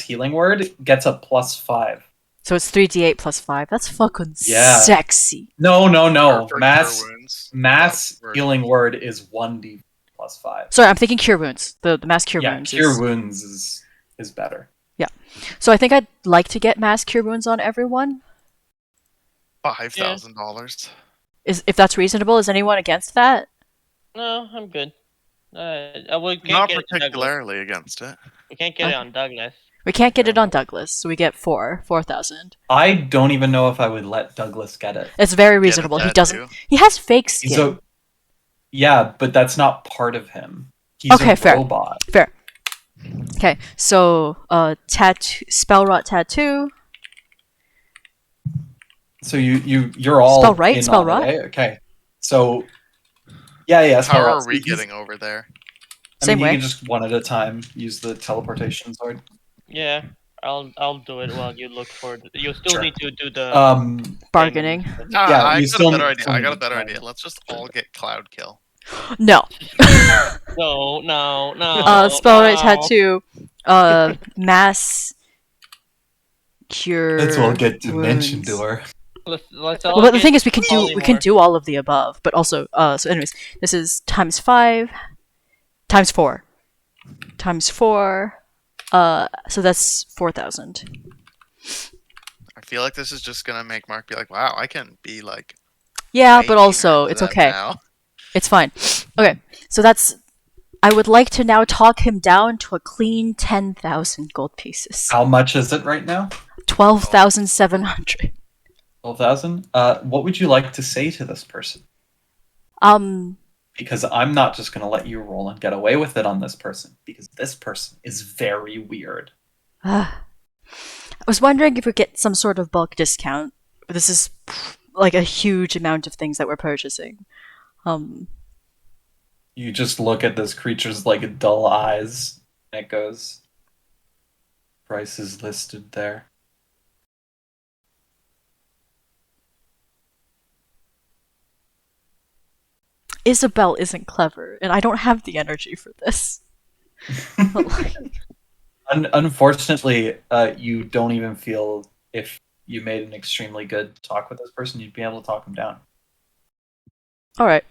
healing word gets a +5. So it's 3d8 plus 5. That's fucking Yeah. sexy. No. For Mass cure wounds. healing word is 1d +5. Sorry, I'm thinking cure wounds. The mass cure Yeah, wounds. cure wounds is better. So I think I'd like to get mass cure wounds on everyone. $5,000. If that's reasonable, is anyone against that? No, I'm good. We can't Not get it on Douglas. particularly against it. We can't get it Okay. on Douglas. We can't get it on Douglas, so we get 4,000. I don't even know if I would let Douglas get it. It's very reasonable. He doesn't. He has fake skin. Yeah, but that's not part of him. He's Okay, a fair. robot. Fair. Okay, so spell rot tattoo. So you're all Spell right? in Spell on it, rot? eh? Okay. So yeah. Spell How rot. are we getting over there? Same you way. can just one at a time use the teleportation sword. Yeah, I'll do it while you look for it. You still Sure. need to do the Bargaining. Nah, Yeah, I you got still a better need idea. some I got a better time. idea. Let's just all get cloud kill. No. No. Spell right no. tattoo. Mass cure. Let's all get dimension wounds. door. Let's all Well, the get thing is, we can polymorph. do all of the above, but also, so anyways, this is times 5, times 4, times 4. So that's 4,000. I feel like this is just gonna make Mark be like, "Wow, I can be like." Yeah, way but also meaner it's than okay. now. It's fine. Okay, so that's. I would like to now talk him down to a clean 10,000 gold pieces. How much is it right now? 12,700. 12,000? What would you like to say to this person? Because I'm not just going to let you roll and get away with it on this person, because this person is very weird. I was wondering if we get some sort of bulk discount. This is like a huge amount of things that we're purchasing. You just look at this creature's like dull eyes, and it goes, price is listed there. Isabel isn't clever, and I don't have the energy for this. Unfortunately, you don't even feel if you made an extremely good talk with this person, you'd be able to talk him down. Alright.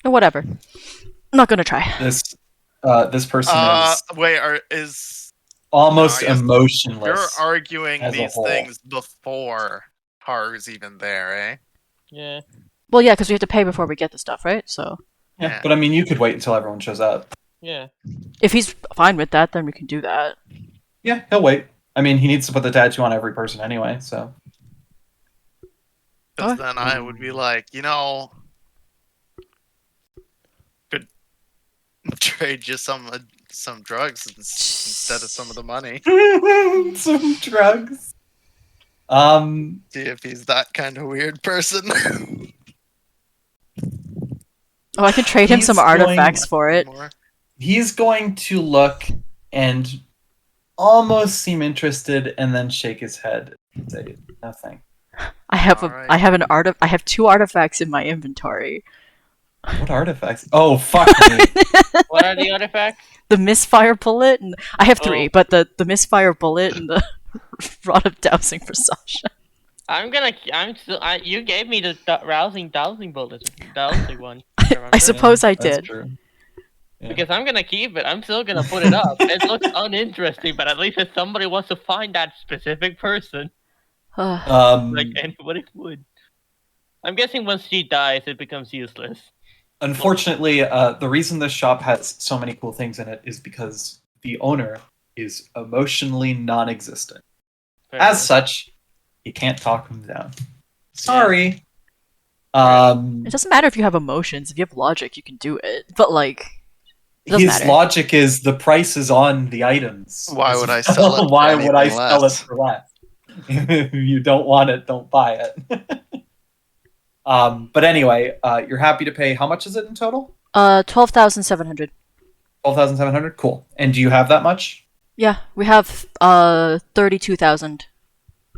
Whatever. I'm not gonna try. This person is Wait, is almost No, I guess emotionless. you're arguing as a these whole. things before Haru's even there, eh? Yeah. Well, yeah, because we have to pay before we get the stuff, right? So Yeah, but I mean, you could wait until everyone shows up. Yeah. if he's fine with that, then we can do that. Yeah, he'll wait. I mean, he needs to put the tattoo on every person anyway, so. Because then I would be like, could trade you some drugs instead of some of the money. Some drugs. See if he's that kind of weird person. Oh, I can trade him He's some going- artifacts for it. He's going to look and almost seem interested and then shake his head and say nothing. I have Alright. I have 2 artifacts in my inventory. What artifacts? Oh, fuck me. What are the artifacts? The misfire bullet, and I have 3, Oh. but the misfire bullet and the rod of dowsing for Sasha. You gave me the rousing dowsing bullet, dowsing one. I suppose I That's did. true. Yeah. Because I'm gonna keep it. I'm still gonna put it up. It looks uninteresting, but at least if somebody wants to find that specific person, like anybody would. I'm guessing once she dies, it becomes useless. Unfortunately, the reason this shop has so many cool things in it is because the owner is emotionally non-existent. Fair As enough. such, you can't talk him down. Sorry. It doesn't matter if you have emotions. If you have logic, you can do it. But like, it doesn't His matter. logic is the price is on the items. Why would I sell it for Why would I anything sell it less? for less? If you don't want it, don't buy it. But anyway, you're happy to pay. How much is it in total? 12,700. 12,700. Cool. And do you have that much? Yeah, we have 32,000.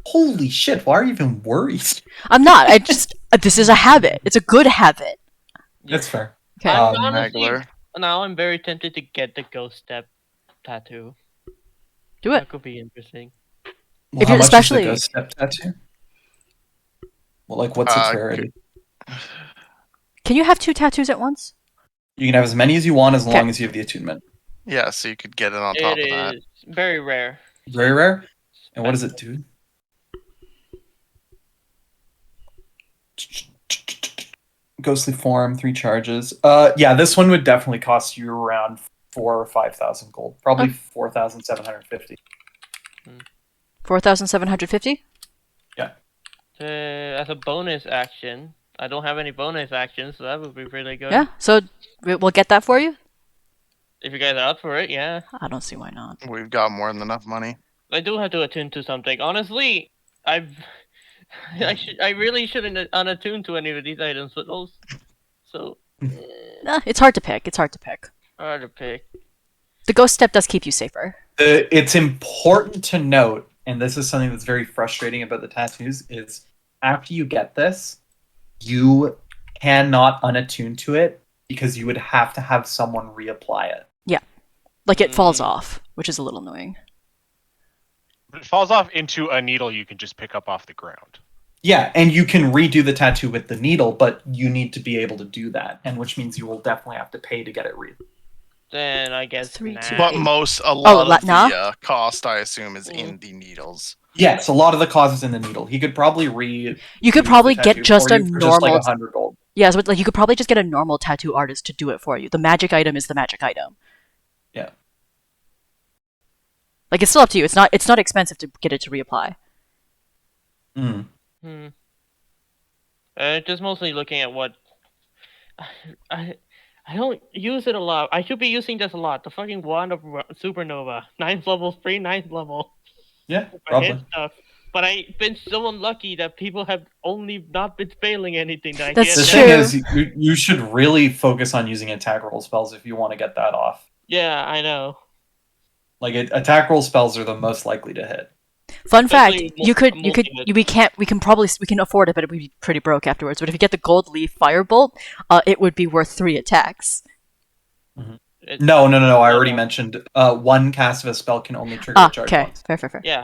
Holy shit! Why are you even worried? I'm not. I just this is a habit. It's a good habit. That's fair. Okay. Honestly, Haggler. now I'm very tempted to get the ghost step tattoo. Do it. That could be interesting. Well, If how you- much especially- is the ghost step tattoo? Well, like, what's its rarity? Can you have 2 tattoos at once? You can have as many as you want as Okay. long as you have the attunement. Yeah, so you could get it on top It of that. is very rare. Very rare. And what does it do? Ghostly form, 3 charges. Yeah, this one would definitely cost you around 4,000 or 5,000 gold. Probably 4,750. 4,750. As a bonus action, I don't have any bonus actions, so that would be really good. Yeah. So we'll get that for you. If you guys are up for it, yeah. I don't see why not. We've got more than enough money. I do have to attune to something. Honestly, I really shouldn't unattune to any of these items, but those so It's hard to pick. It's hard to pick. hard to pick. The ghost step does keep you safer. It's important to note, and this is something that's very frustrating about the tattoos, is after you get this, you cannot unattune to it because you would have to have someone reapply it. Like it falls off, which is a little annoying. But it falls off into a needle you can just pick up off the ground. Yeah, and you can redo the tattoo with the needle, but you need to be able to do that, and which means you will definitely have to pay to get it read. Then I guess 3, 2, nah. But eight. a lot of nah? the cost, I assume, is in the needles. Yes, a lot of the cost is in the needle. He could probably You could probably get just a normal. just like 100 gold. Yeah, so like you could probably just get a normal tattoo artist to do it for you. The magic item is the magic item. Yeah. Like it's still up to you. It's not expensive to get it to reapply. Just mostly looking at what I don't use it a lot. I should be using this a lot. The fucking wand of supernova, 9th level, free 9th level. Yeah, I probably. hit stuff. But I've been so unlucky that people have only not been failing anything that I That's get. The true. thing is, you should really focus on using attack roll spells if you want to get that off. Yeah, I know. Like attack roll spells are the most likely to hit. Fun fact: Especially we can afford it, but it would be pretty broke afterwards. But if you get the gold leaf firebolt, it would be worth 3 attacks. No. I already mentioned one cast of a spell can only trigger a charge okay, once. fair. Yeah.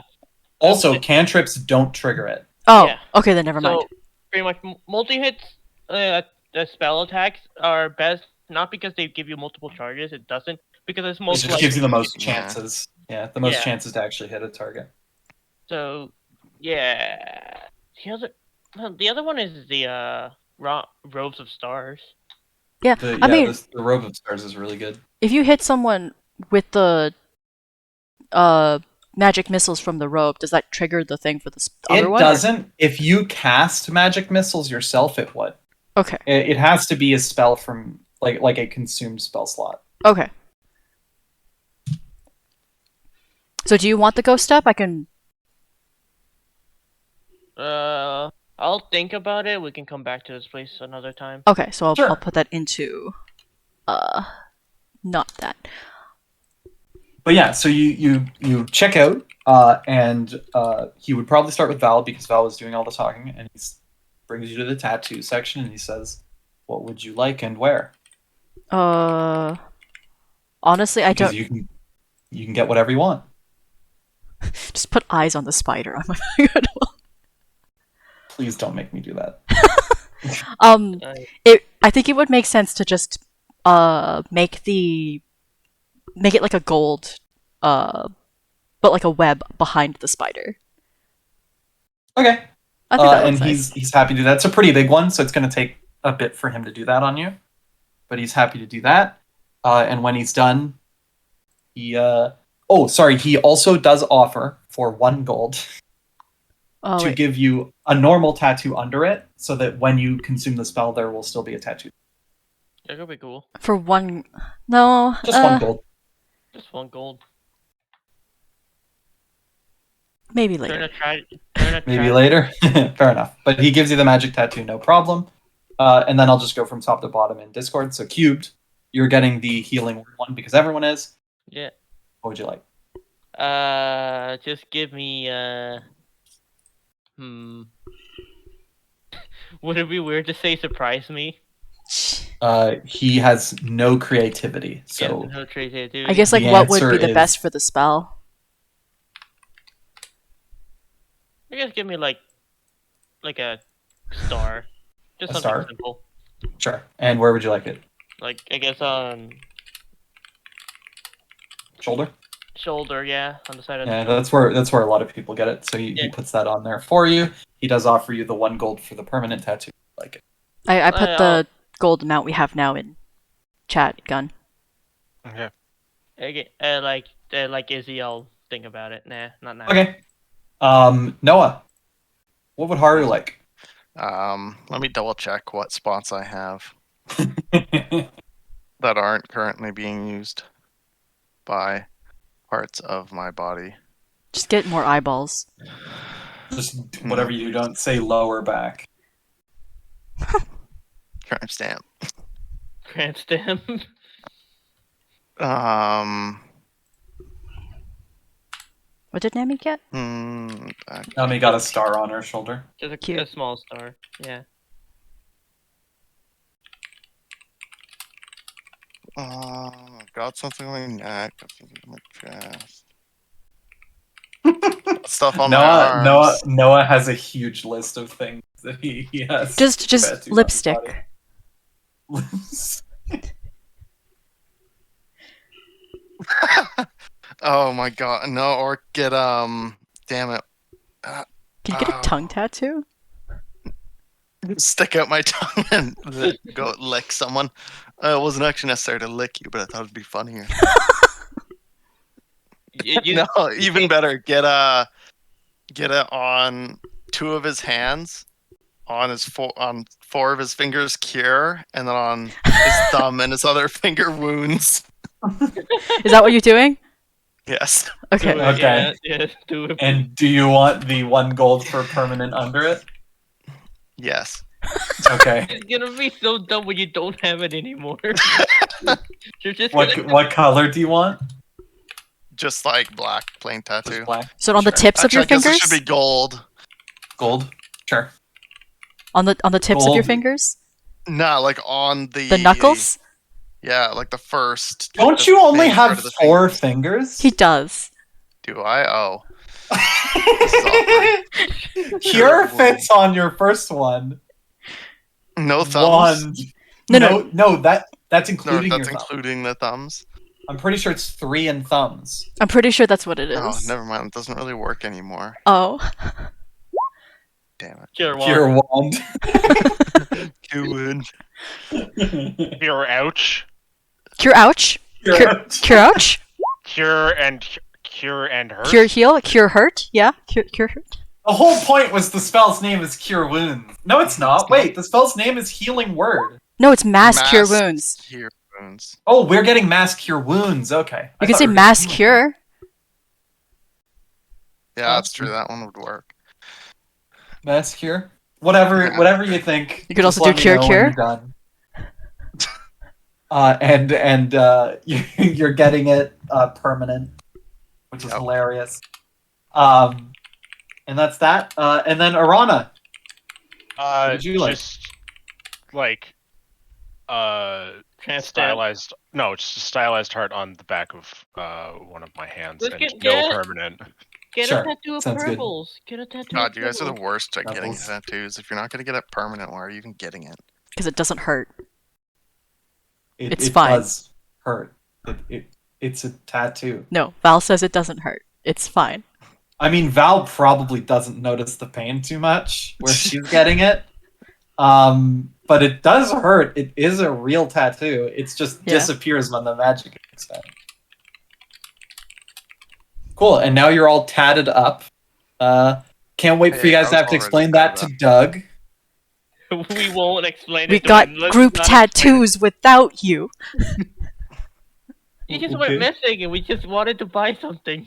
Also, cantrips don't trigger it. Oh, Yeah. okay, then never mind. So pretty much multi-hits, the spell attacks are best not because they give you multiple charges. It doesn't because it's It most just gives you the most Yeah. chances. Yeah, the most Yeah. chances to actually hit a target. So yeah, the other one is the robes of stars. Yeah, I mean, the Robe of Stars is really good. if you hit someone with the magic missiles from the robe, does that trigger the thing for the other one? It doesn't. If you cast magic missiles yourself, it would. Okay. It has to be a spell from like a consumed spell slot. Okay. So do you want the ghost step? I can. I'll think about it. We can come back to this place another time. Okay, so I'll, Sure. I'll put that into not that. But yeah, so you check out, and he would probably start with Val because Val was doing all the talking, and he brings you to the tattoo section, and he says, "What would you like and where?" Honestly, I Because don't. you can get whatever you want. Just put eyes on the spider. I'm a good one. Please don't make me do that. I think it would make sense to just make it like a gold, but like a web behind the spider. Okay. I think that and looks nice. he's happy to do that. It's a pretty big one, so it's going to take a bit for him to do that on you. But he's happy to do that. And when he's done, he he also does offer for 1 gold to give you a normal tattoo under it, so that when you consume the spell, there will still be a tattoo. That could be cool. For 1, no, Just 1 gold. Just 1 gold. Maybe later. Maybe later. Fair enough. But he gives you the magic tattoo, no problem. And then I'll just go from top to bottom in Discord. So cubed, you're getting the healing word one because everyone is. Yeah. What would you like? Just give me Would it be weird to say surprise me? He has no creativity, so yeah, no creativity. I guess like what would be the best for the spell? I guess give me like a star. Just A something star? simple. Sure. And where would you like it? Like I guess on Shoulder? shoulder, yeah, on the side of the Yeah, shoulder. that's where a lot of people get it. So he puts that on there for you. He does offer you the 1 gold for the permanent tattoo. Like it. I put the gold amount we have now in chat, Gun. Okay. Okay, like Izzy, I'll think about it. Nah, not now. Okay. Noah, what would Haru like? Let me double check what spots I have that aren't currently being used by parts of my body. Just get more eyeballs. Just whatever you don't say lower back. Tramp stamp. Cramp stamp. What did Nami get? Nami got a star on her shoulder. Just a small star. Yeah. Got something on my neck. Got something on my chest. stuff on my arms. Noah has a huge list of things that he has. Just lipstick. Oh my god, no! Or get damn it. Can you get a tongue tattoo? Stick out my tongue and go lick someone. It wasn't actually necessary to lick you, but I thought it'd be funnier. No, even better. Get it on 2 of his hands, on 4 of his fingers, cure, and then on his thumb and his other finger, wounds. Is that what you're doing? Yes. Okay. Okay. Yeah, do it. And do you want the 1 gold for permanent under it? Yes. Okay. It's gonna be so dumb when you don't have it anymore. You're just What color do you want? Just like black, plain tattoo. Just black. So on the tips of your I guess fingers? it should be gold. Gold? Sure. On the tips of your fingers? No, like on The knuckles? Yeah, like the first. Don't you only have 4 fingers? He does. Do I? Oh. This is awkward. Cure fits on your first one. No thumbs. 1. No, that's including No, your that's thumb. including the thumbs. I'm pretty sure it's 3 in thumbs. I'm pretty sure that's what it is. Oh, never mind. It doesn't really work anymore. Oh. Damn it. Cure wand. Cure wand. Good. Cure ouch. Cure ouch? Cure ouch? Cure and hurt. Cure heal? Cure hurt? Yeah? Cure hurt? The whole point was the spell's name is Cure Wounds. No, it's not. Wait, the spell's name is Healing Word. No, it's mass cure wounds. Cure wounds. Oh, we're getting mass cure wounds. Okay. You can say mass cure. Yeah, that's true. That one would work. Mass cure? Whatever you think. You could Just also do let me cure know when cure. you're done. You're getting it permanent, which is hilarious. And that's that. And then Arana. What would you like? Just like Can't stylized. No, just a stylized heart on the back of one of my hands, Let's and get no it. permanent. Get Sure, a tattoo of sounds good. purples. Get a tattoo. God, of you guys are the purples. worst at getting Purples. tattoos. If you're not gonna get it permanent, why are you even getting it? Because it doesn't hurt. It's It fine. does hurt. It's a tattoo. No, Val says it doesn't hurt. It's fine. I mean, Val probably doesn't notice the pain too much where she's getting it. But it does hurt. It is a real tattoo. It just disappears when the magic is expended. Cool, and now you're all tatted up. Can't wait for you guys to have to explain that to Doug. We won't explain We it to got him. Let's group not- tattoos without you. He just Okay. went missing and we just wanted to buy something.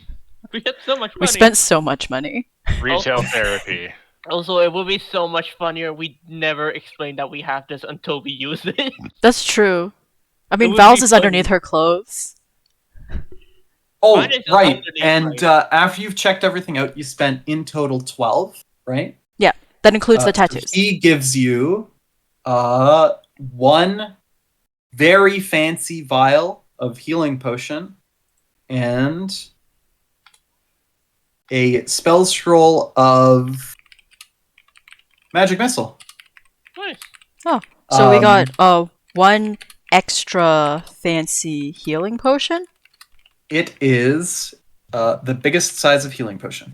We had so much money. We spent so much money. Retail therapy. Also, it would be so much funnier. We never explained that we have this until we use it. That's true. I It mean, would Val's be is funny. underneath her clothes. Oh, Mine is just right. underneath, And after you've checked everything out, you spent in total 12, right? Yeah, that includes the So tattoos. he gives you 1 very fancy vial of healing potion and a spell scroll of magic missile. Nice. So we got 1 extra fancy healing potion. It is the biggest size of healing potion.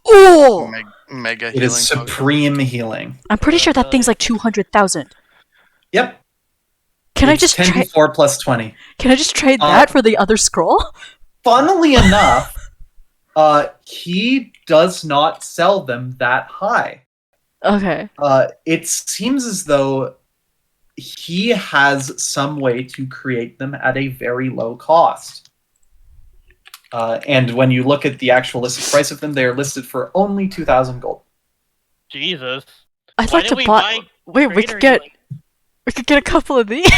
Oh! Mega It healing is potion. supreme healing. I'm pretty sure that thing's like 200,000. Yep. Can I It's just try? 10d4 plus 20. Can I just trade that for the other scroll? Funnily enough, he does not sell them that high. Okay. It seems as though he has some way to create them at a very low cost. And when you look at the actual listed price of them, they are listed for only 2,000 gold. Jesus. I'd Why like to didn't we buy. Wait, we Trader could get healing? a couple of these.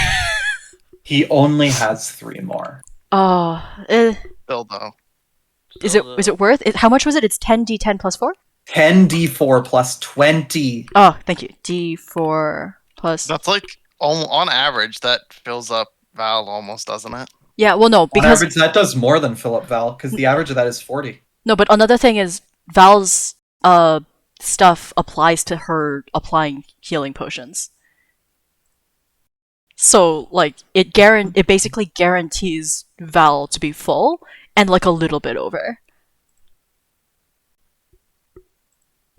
He only has 3 more. Oh, Still though. is it worth it? How much was it? It's 10d10 plus 4. 10d4 plus 20. Oh, thank you. D4 plus. That's like on average that fills up Val almost, doesn't it? Yeah, well, no, On because average, that does more than Philip Val, because the average of that is 40. No, but another thing is Val's stuff applies to her applying healing potions. So like it basically guarantees Val to be full and like a little bit over.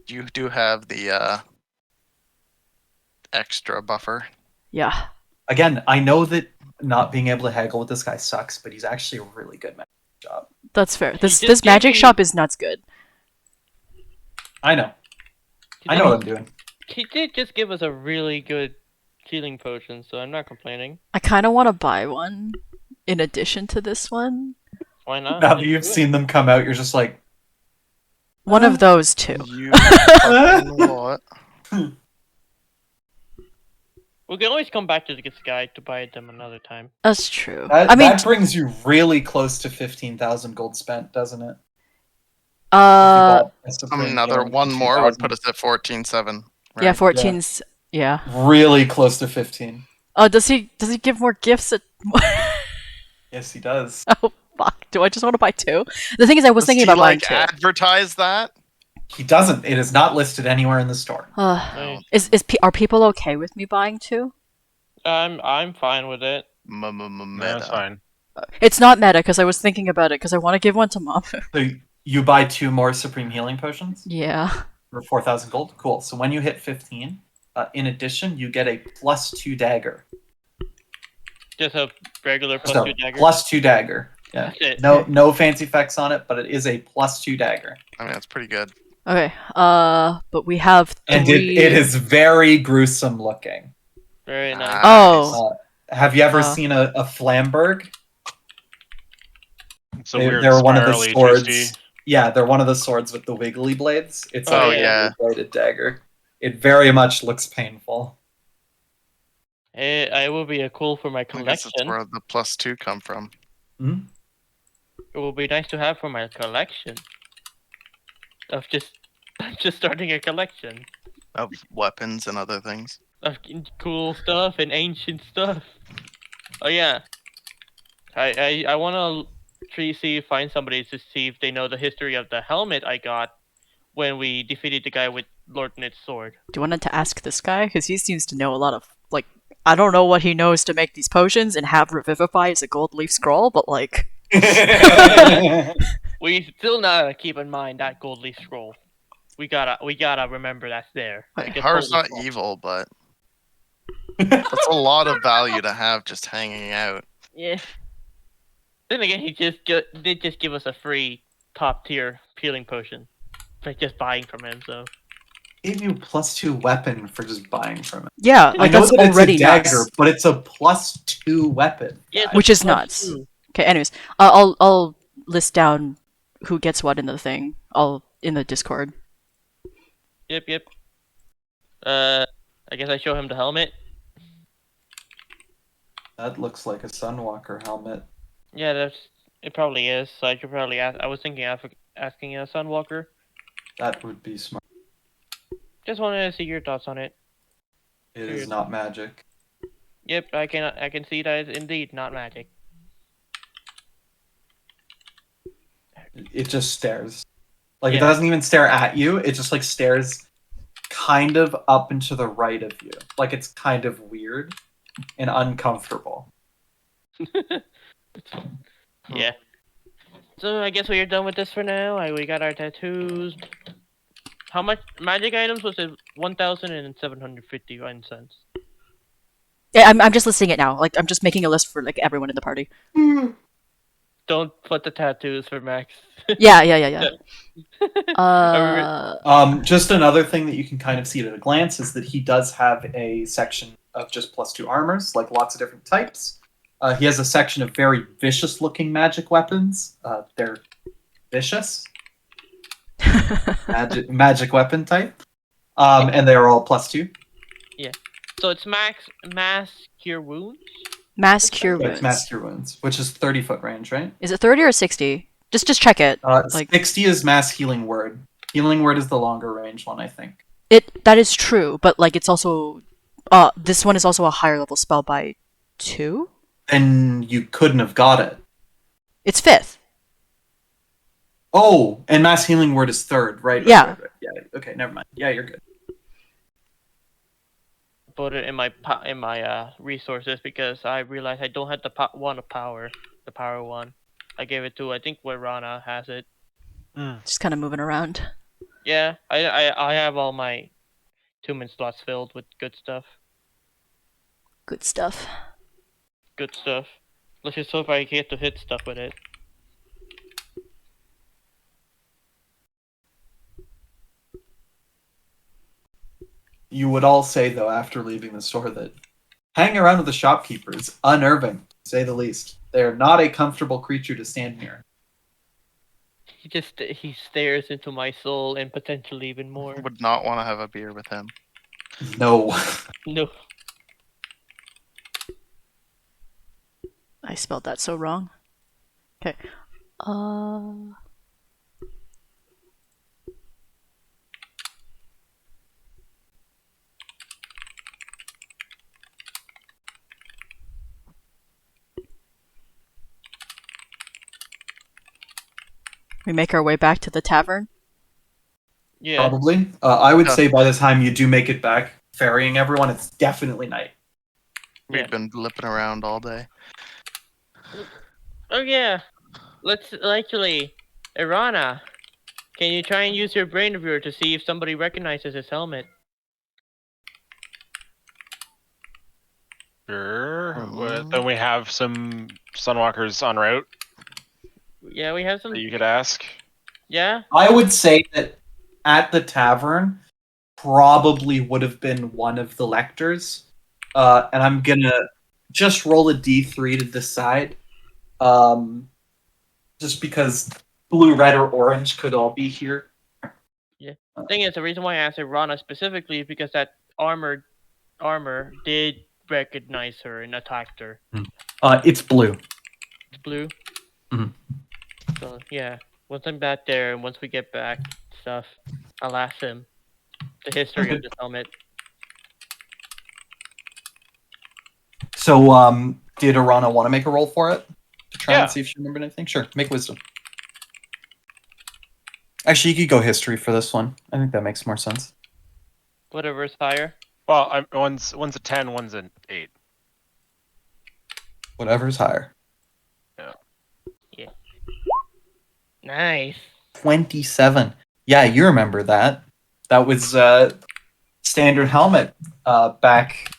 You do have the extra buffer. Yeah. Again, I know that not being able to haggle with this guy sucks, but he's actually a really good magic job. That's fair. This magic shop is nuts good. I know. I know what I'm doing. He did just give us a really good healing potion, so I'm not complaining. I kind of want to buy one in addition to this one. Why not? Now that you've seen them come out, you're just like... One of those two. You fucking what? We can always come back to this guy to buy them another time. That's true. That brings you really close to 15,000 gold spent, doesn't it? Another one more would put us at 14,700. Right? Yeah, 14's... Yeah. Really close to 15. Oh, does he give more gifts at... Yes, he does. Oh, fuck. Do I just want to buy two? The thing is, I was thinking about buying two. Advertise that? He doesn't. It is not listed anywhere in the store. Are people okay with me buying two? I'm fine with it. That's fine. It's not meta, because I was thinking about it, because I want to give one to Mom. So you buy 2 more Supreme Healing Potions? Yeah. For 4,000 gold? Cool. So when you hit 15, in addition, you get a +2 dagger. Just a regular +2 dagger? +2 dagger. Yeah. No fancy effects on it, but it is a +2 dagger. I mean, that's pretty good. Okay, but we have 3... And it is very gruesome looking. Very nice. Oh. Have you ever seen a Flamberg? It's a weird they're one of the swords. twisty. Yeah, they're one of the swords with the wiggly blades. It's yeah. a bladed dagger. It very much looks painful. It will be cool for my collection. I guess that's where the +2 come from. Hmm? It will be nice to have for my collection. I'm just starting a collection Of weapons and other things. of cool stuff and ancient stuff. Oh yeah, I want to find somebody to see if they know the history of the helmet I got when we defeated the guy with Lord Knit's sword. Do you want to ask this guy? Because he seems to know a lot of, like, I don't know what he knows to make these potions and have Revivify as a gold leaf scroll, but like... We still gotta keep in mind that gold leaf scroll. We gotta remember that's there. Like, Hara's not evil, but that's a lot of value to have just hanging out. Yeah. Then again, he did just give us a free top tier healing potion, like just buying from him. So Gave you +2 weapon for just buying from it. Yeah, I like know that's that already it's a dagger, nuts. but it's a +2 weapon. yeah, Which is +2. nuts. Okay, anyways, I'll list down who gets what in the thing. In the Discord. Yep. I guess I show him the helmet. That looks like a Sunwalker helmet. Yeah, it probably is. So I should probably ask. I was thinking of asking a Sunwalker. That would be smart. Just wanted to see your thoughts on it. It is not magic. Yep, I can see that it's indeed not magic. It just stares. Like, Yeah. it doesn't even stare at you. It just, like, stares kind of up and to the right of you. Like, it's kind of weird and uncomfortable. Yeah. So I guess we are done with this for now. We got our tattoos. How much magic items was it? 1,751 cents. Yeah, I'm just listing it now. Like, I'm just making a list for like everyone in the party. Don't put the tattoos for Max. Yeah. Just another thing that you can kind of see at a glance is that he does have a section of just +2 armors, like lots of different types. He has a section of very vicious-looking magic weapons. They're vicious. Magic weapon type. And they're all +2. Yeah. So it's mass cure wounds? Mass cure It's wounds. Mass Cure Wounds, which is 30-foot range, right? Is it 30 or 60? Just check it. Like 60 is Mass Healing Word. Healing Word is the longer range one, I think. that is true, but like it's also this one is also a higher level spell by 2? Then you couldn't have got it. It's 5th. Oh, and Mass Healing Word is third, right? Yeah. Right. Yeah. Okay, never mind. Yeah, you're good. Put it in my resources because I realized I don't have the one of power, the power one. I gave it to I think Rana has it. Just kind of moving around. Yeah, I have all my 2-min slots filled with good stuff. Good stuff. Good stuff. Let's just hope I get to hit stuff with it. You would all say, though, after leaving the store, that hanging around with the shopkeeper is unnerving, to say the least. They are not a comfortable creature to stand near. He stares into my soul and potentially even more. Would not want to have a beer with him. No. No. I spelled that so wrong. Okay. We make our way back to the tavern? Yeah. Probably. I would say by the time you do make it back, ferrying everyone, it's definitely night. We've been blipping around all day. Oh yeah. Let's actually, Irana, can you try and use your brain reviewer to see if somebody recognizes his helmet? Sure. Then we have some Sunwalkers en route. Yeah, we have some. That you could ask. Yeah. I would say that at the tavern probably would have been one of the lectors, and I'm gonna just roll a d3 to decide, just because blue, red, or orange could all be here. Yeah. Thing is, the reason why I asked Irana specifically is because that armor did recognize her and attacked her. It's blue. It's blue. Mhm. So yeah, once I'm back there and once we get back stuff, I'll ask him the history of this helmet. So, did Arana want to make a roll for it? To try and see if she remembered anything? Sure, make wisdom. Actually, you could go history for this one. I think that makes more sense. Whatever is higher. Well, one's a 10, one's an 8. Whatever's higher. Yeah. Nice. 27. Yeah, you remember that. That was standard helmet back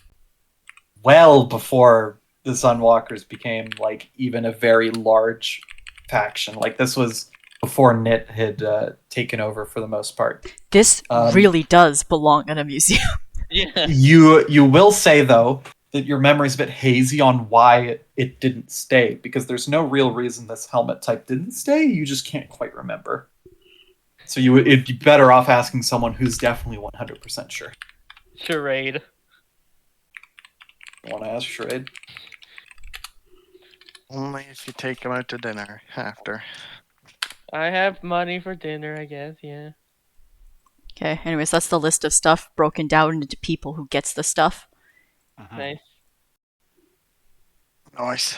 well before the Sunwalkers became like even a very large faction. Like this was before Knit had taken over for the most part. This really does belong in a museum. Yeah. You will say though that your memory's a bit hazy on why it didn't stay, because there's no real reason this helmet type didn't stay. You just can't quite remember. So it'd be better off asking someone who's definitely 100% sure. Charade. You want to ask Charade? Only if you take him out to dinner after. I have money for dinner, I guess, yeah. Okay, anyways, that's the list of stuff broken down into people who gets the stuff. Nice. Nice.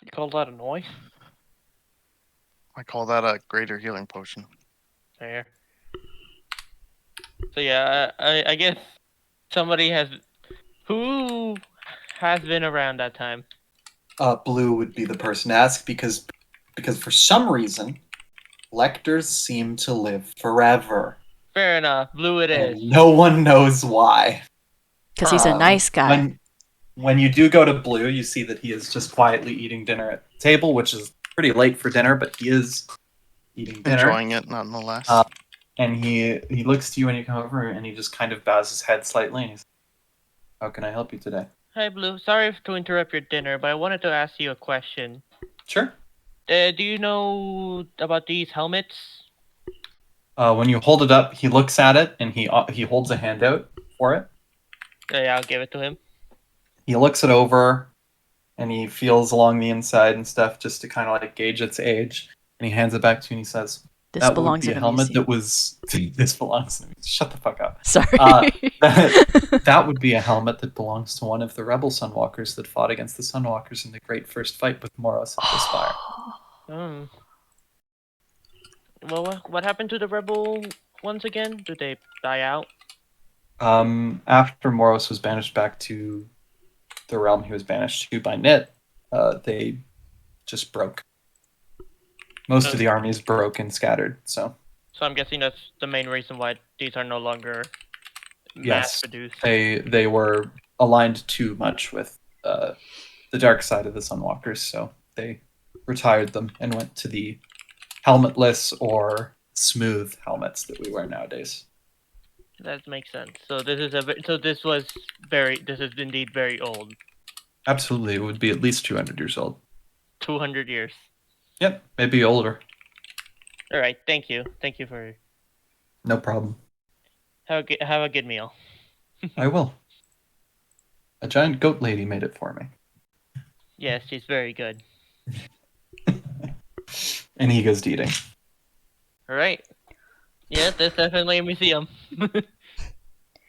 You call that a noise? I call that a greater healing potion. Fair. So yeah, I guess somebody has... Who has been around that time? Blue would be the person to ask, because for some reason, lectors seem to live forever. Fair enough. Blue it is. And no one knows why. Because he's a nice guy. When you do go to Blue, you see that he is just quietly eating dinner at the table, which is pretty late for dinner, but he is eating dinner. Enjoying it, nonetheless. And he looks to you when you come over, and he just kind of bows his head slightly, and he's, "How can I help you today?" Hi, Blue. Sorry to interrupt your dinner, but I wanted to ask you a question. Sure. Do you know about these helmets? When you hold it up, he looks at it, and he holds a hand out for it. Yeah, I'll give it to him. He looks it over, and he feels along the inside and stuff just to kind of like gauge its age. And he hands it back to you, and he says, This "That belongs would be in a a helmet museum." that was." This belongs to me. Shut the fuck up. Sorry. That would be a helmet that belongs to one of the rebel Sunwalkers that fought against the Sunwalkers in the great first fight with Moros at the Spire. Oh. Well, what happened to the rebel ones again? Did they die out? After Moros was banished back to the realm he was banished to by Nit, they just broke. Most of the armies broke and scattered, so... So I'm guessing that's the main reason why these are no longer mass-produced. They were aligned too much with the dark side of the Sunwalkers, so they retired them and went to the helmetless or smooth helmets that we wear nowadays. That makes sense. So this is this is indeed very old. Absolutely, it would be at least 200 years old. 200 years. Yep, maybe older. All right, thank you for. No problem. Have a good meal. I will. A giant goat lady made it for me. Yes, she's very good. And he goes to eating. All right. Yeah, there's definitely a museum.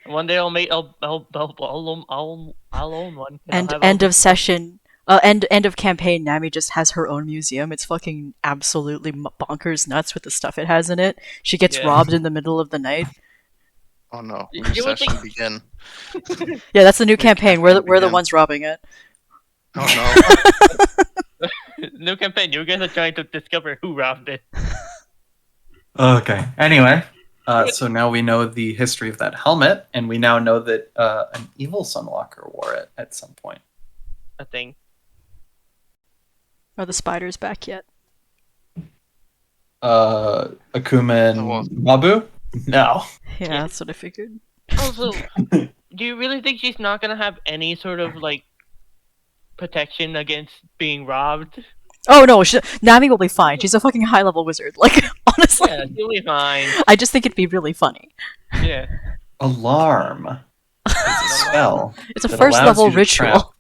One day I'll own one. And end of session. End of campaign. Nami just has her own museum. It's fucking absolutely bonkers nuts with the stuff it has in it. She gets robbed in the middle of the night. Oh no! New session begin. Yeah, that's the new campaign. We're the ones robbing it. Oh no! New campaign. You guys are trying to discover who robbed it. Okay. Anyway, so now we know the history of that helmet, and we now know that an evil Sunwalker wore it at some point. A thing. Are the spiders back yet? Akuma and Mabu? No. Yeah, that's what I figured. Also, do you really think she's not gonna have any sort of like protection against being robbed? Oh no, Nami will be fine. She's a fucking high-level wizard. Like, honestly. Yeah, she'll be fine. I just think it'd be really funny. Yeah. Alarm. It's a spell. It's a first-level ritual.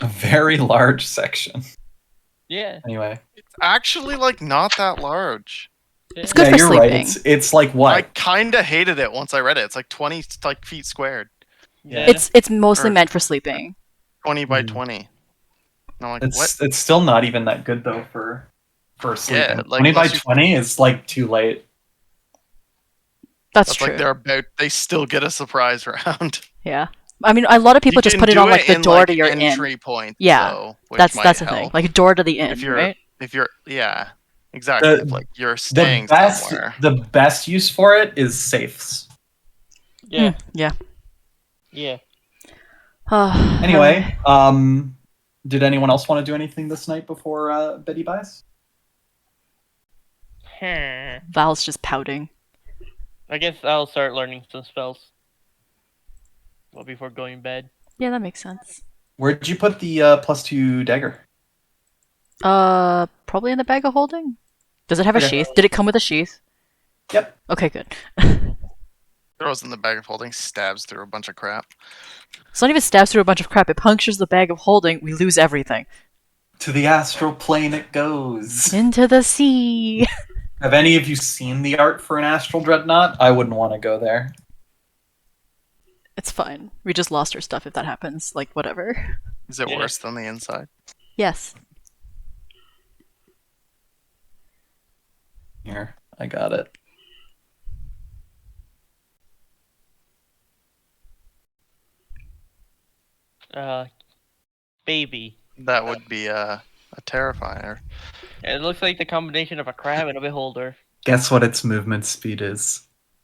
A very large section. Yeah. Anyway. It's actually, like, not that large. Yeah. It's good for sleeping. Right. It's like what? I kinda hated it once I read it. It's like 20 feet squared. Yeah. It's mostly meant for sleeping. 20 by 20. No, like, what? It's still not even that good though for sleeping. Yeah, like, 20 by 20 is like too late. That's true. Like they still get a surprise round. Yeah. I mean, a lot of people just put it on like the door to your entry point. Yeah, though, that's the thing. Like a door to the inn, right? If you're exactly. Like you're staying somewhere. The best use for it is safes. Yeah. Yeah. Yeah. Anyway, did anyone else want to do anything this night before Betty buys? Val's just pouting. I guess I'll start learning some spells. Well, before going to bed. Yeah, that makes sense. Where'd you put the +2 dagger? Probably in the bag of holding. Does it have a sheath? Did it come with a sheath? Yep. Okay, good. Throws in the bag of holding, stabs through a bunch of crap. It's not even stabs through a bunch of crap. It punctures the bag of holding. We lose everything. To the astral plane it goes. Into the sea. Have any of you seen the art for an astral dreadnought? I wouldn't want to go there. It's fine. We just lost our stuff if that happens. Like, whatever. Is it worse than the inside? Yes. Here, I got it. Baby. That would be a terrifier. It looks like the combination of a crab and a beholder. Guess what its movement speed is?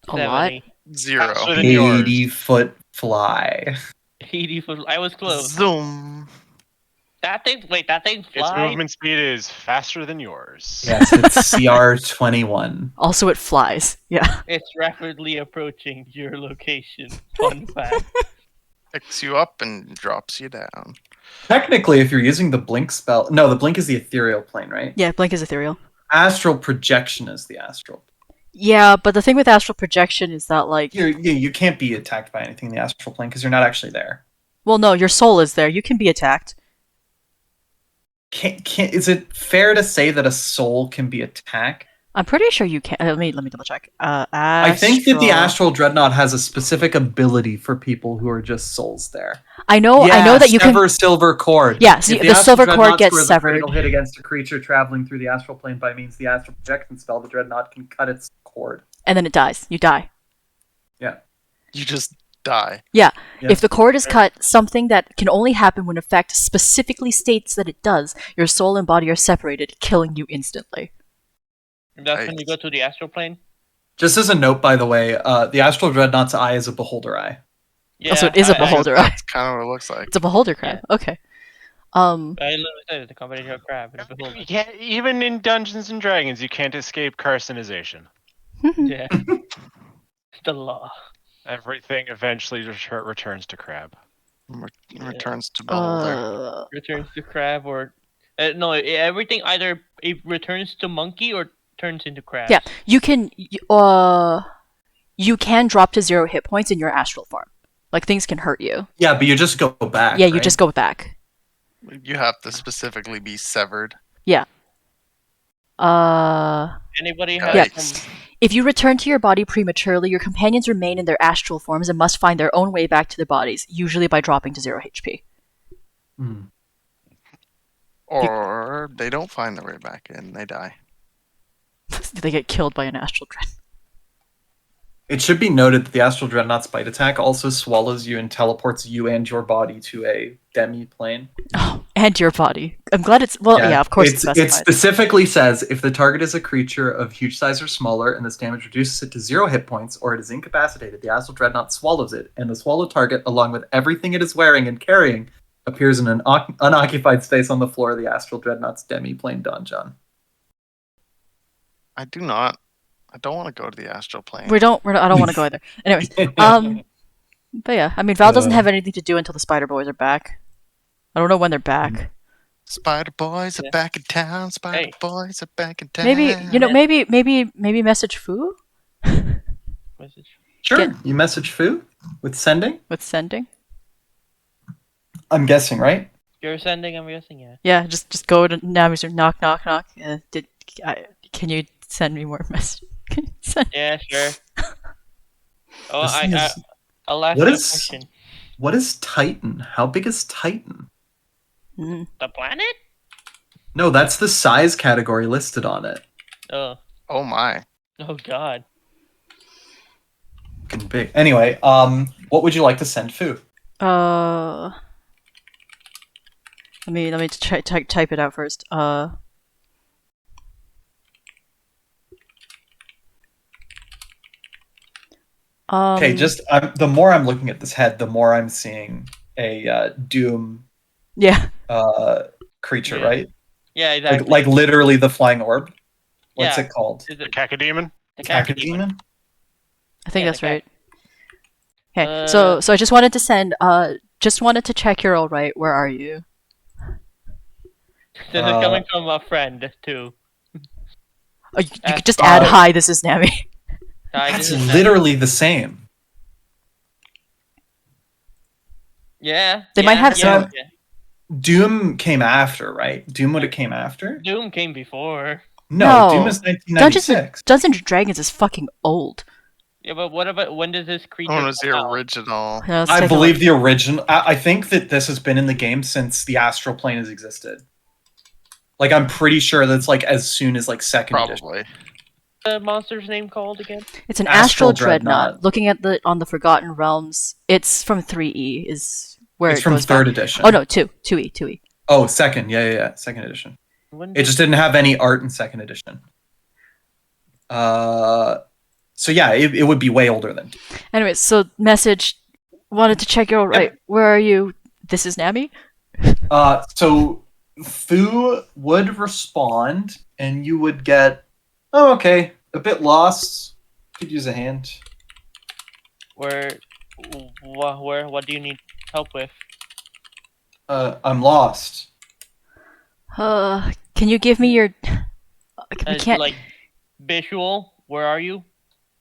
A lot? 0. 80-foot fly. 80 foot. I was close. Zoom. That thing flies? Its movement speed is faster than yours. Yes, it's CR21. Also, it flies. Yeah. It's rapidly approaching your location. Fun fact. Picks you up and drops you down. Technically, if you're using the blink spell... No, the blink is the ethereal plane, right? Yeah, blink is ethereal. Astral projection is the astral. Yeah, but the thing with astral projection is that, like... You can't be attacked by anything in the astral plane because you're not actually there. Well, no, your soul is there. You can be attacked. Is it fair to say that a soul can be attacked? I'm pretty sure you can. Let me double check. I think that the Astral Dreadnought has a specific ability for people who are just souls there. I know that you sever can silver cord. Yeah, so the silver cord gets scores severed. A critical hit against a creature traveling through the astral plane by means of the astral projection spell. The Dreadnought can cut its cord. And then it dies. You die. Yeah. You just die. Yeah. If the cord is cut, something that can only happen when effect specifically states that it does, your soul and body are separated, killing you instantly. That's when you go to the astral plane? Just as a note, by the way, the Astral Dreadnought's eye is a beholder eye. Yeah, so it is a beholder eye. That's kind of what it looks like. It's a beholder crab. Yeah. Okay. I literally said it's a combination of crab and a beholder. You can't, even in Dungeons and Dragons, you can't escape carcinization. Yeah. The law. Everything eventually returns to crab. Returns to beholder. Returns to crab or... no, everything either it returns to monkey or turns into crab. Yeah, you can drop to 0 hit points in your astral form. Like, things can hurt you. Yeah, but you just go back. Yeah, you just go back. You have to specifically be severed. Yeah. Anybody have some... If you return to your body prematurely, your companions remain in their astral forms and must find their own way back to their bodies, usually by dropping to 0 HP. Or they don't find their way back and they die. They get killed by an astral dread. It should be noted that the Astral Dreadnought's bite attack also swallows you and teleports you and your body to a demi-plane. Oh, and your body. I'm glad it's... Well, yeah of course it's specified. It specifically says, if the target is a creature of huge size or smaller, and this damage reduces it to 0 hit points, or it is incapacitated, the Astral Dreadnought swallows it, and the swallowed target, along with everything it is wearing and carrying, appears in an unoccupied space on the floor of the Astral Dreadnought's demi-plane donjon. I don't want to go to the astral plane. I don't want to go either. Anyways, but yeah, I mean, Val doesn't have anything to do until the Spider Boys are back. I don't know when they're back. Spider Boys are back in town. Spider Boys are back in town. Maybe message Fu. Sure, you message Fu with sending. I'm guessing, right? You're sending. I'm guessing, yeah. Yeah, just go to Nami's knock. Can you send me more messages? Yeah, sure. I'll ask you a question. What is Titan? How big is Titan? The planet? No, that's the size category listed on it. Oh. Oh my. Oh god. Big. Anyway, what would you like to send Fu? Let me type it out first. Okay, the more I'm looking at this head, the more I'm seeing a Doom creature, right? Yeah, exactly. Like literally the flying orb. What's it called? Is it Cacodemon? The Cacodemon? I think that's right. Okay, so I just wanted to send just wanted to check you're all right. Where are you? This is coming from a friend too. Oh, you could just add hi, this is Nami. That's literally the same. Yeah. They might have some. Doom came after, right? Doom would have came after? Doom came before. No, Doom is 1996. Dungeons & Dragons is fucking old. Yeah, but what about when does this creature? When was the original? I believe the original. I think that this has been in the game since the Astral Plane has existed. Like, I'm pretty sure that's like as soon as like second edition. The monster's name called again? It's an Astral Dreadnought. Looking at on the Forgotten Realms, it's from 3E is where it's it from goes third back. edition. Oh no, 2E. Oh, second. Yeah. Second edition. It just didn't have any art in second edition. So yeah, it would be way older than. Anyways, so message wanted to check you're all right. Yep. Where are you? This is Nami. So Fu would respond, and you would get, oh, okay, a bit lost. Could use a hand. Where? What do you need help with? I'm lost. Can you give me your? We can't. Like visual. Where are you?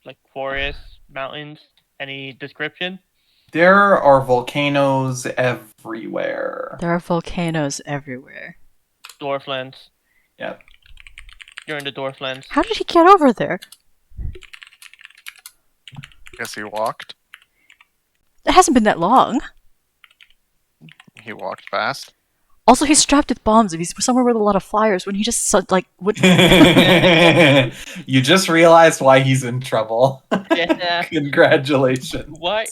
Like forest, mountains. Any description? There are volcanoes everywhere. There are volcanoes everywhere. Dwarflands. Yep. You're in the Dwarflands. How did he get over there? Guess he walked. It hasn't been that long. He walked fast. Also, he's strapped with bombs. If he's somewhere with a lot of flyers, when he just like would. You just realized why he's in trouble. Yeah. Congratulations. Why?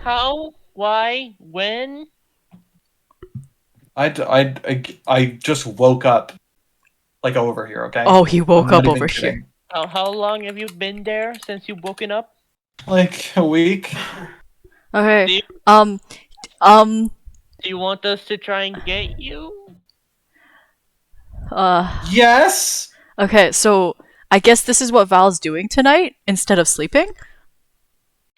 How? Why? When? I just woke up, like over here. Okay. Oh, he woke I'm not up even over kidding. here. How long have you been there since you've woken up? Like a week. Okay. Do you want us to try and get you? Yes. Okay, so I guess this is what Val's doing tonight instead of sleeping.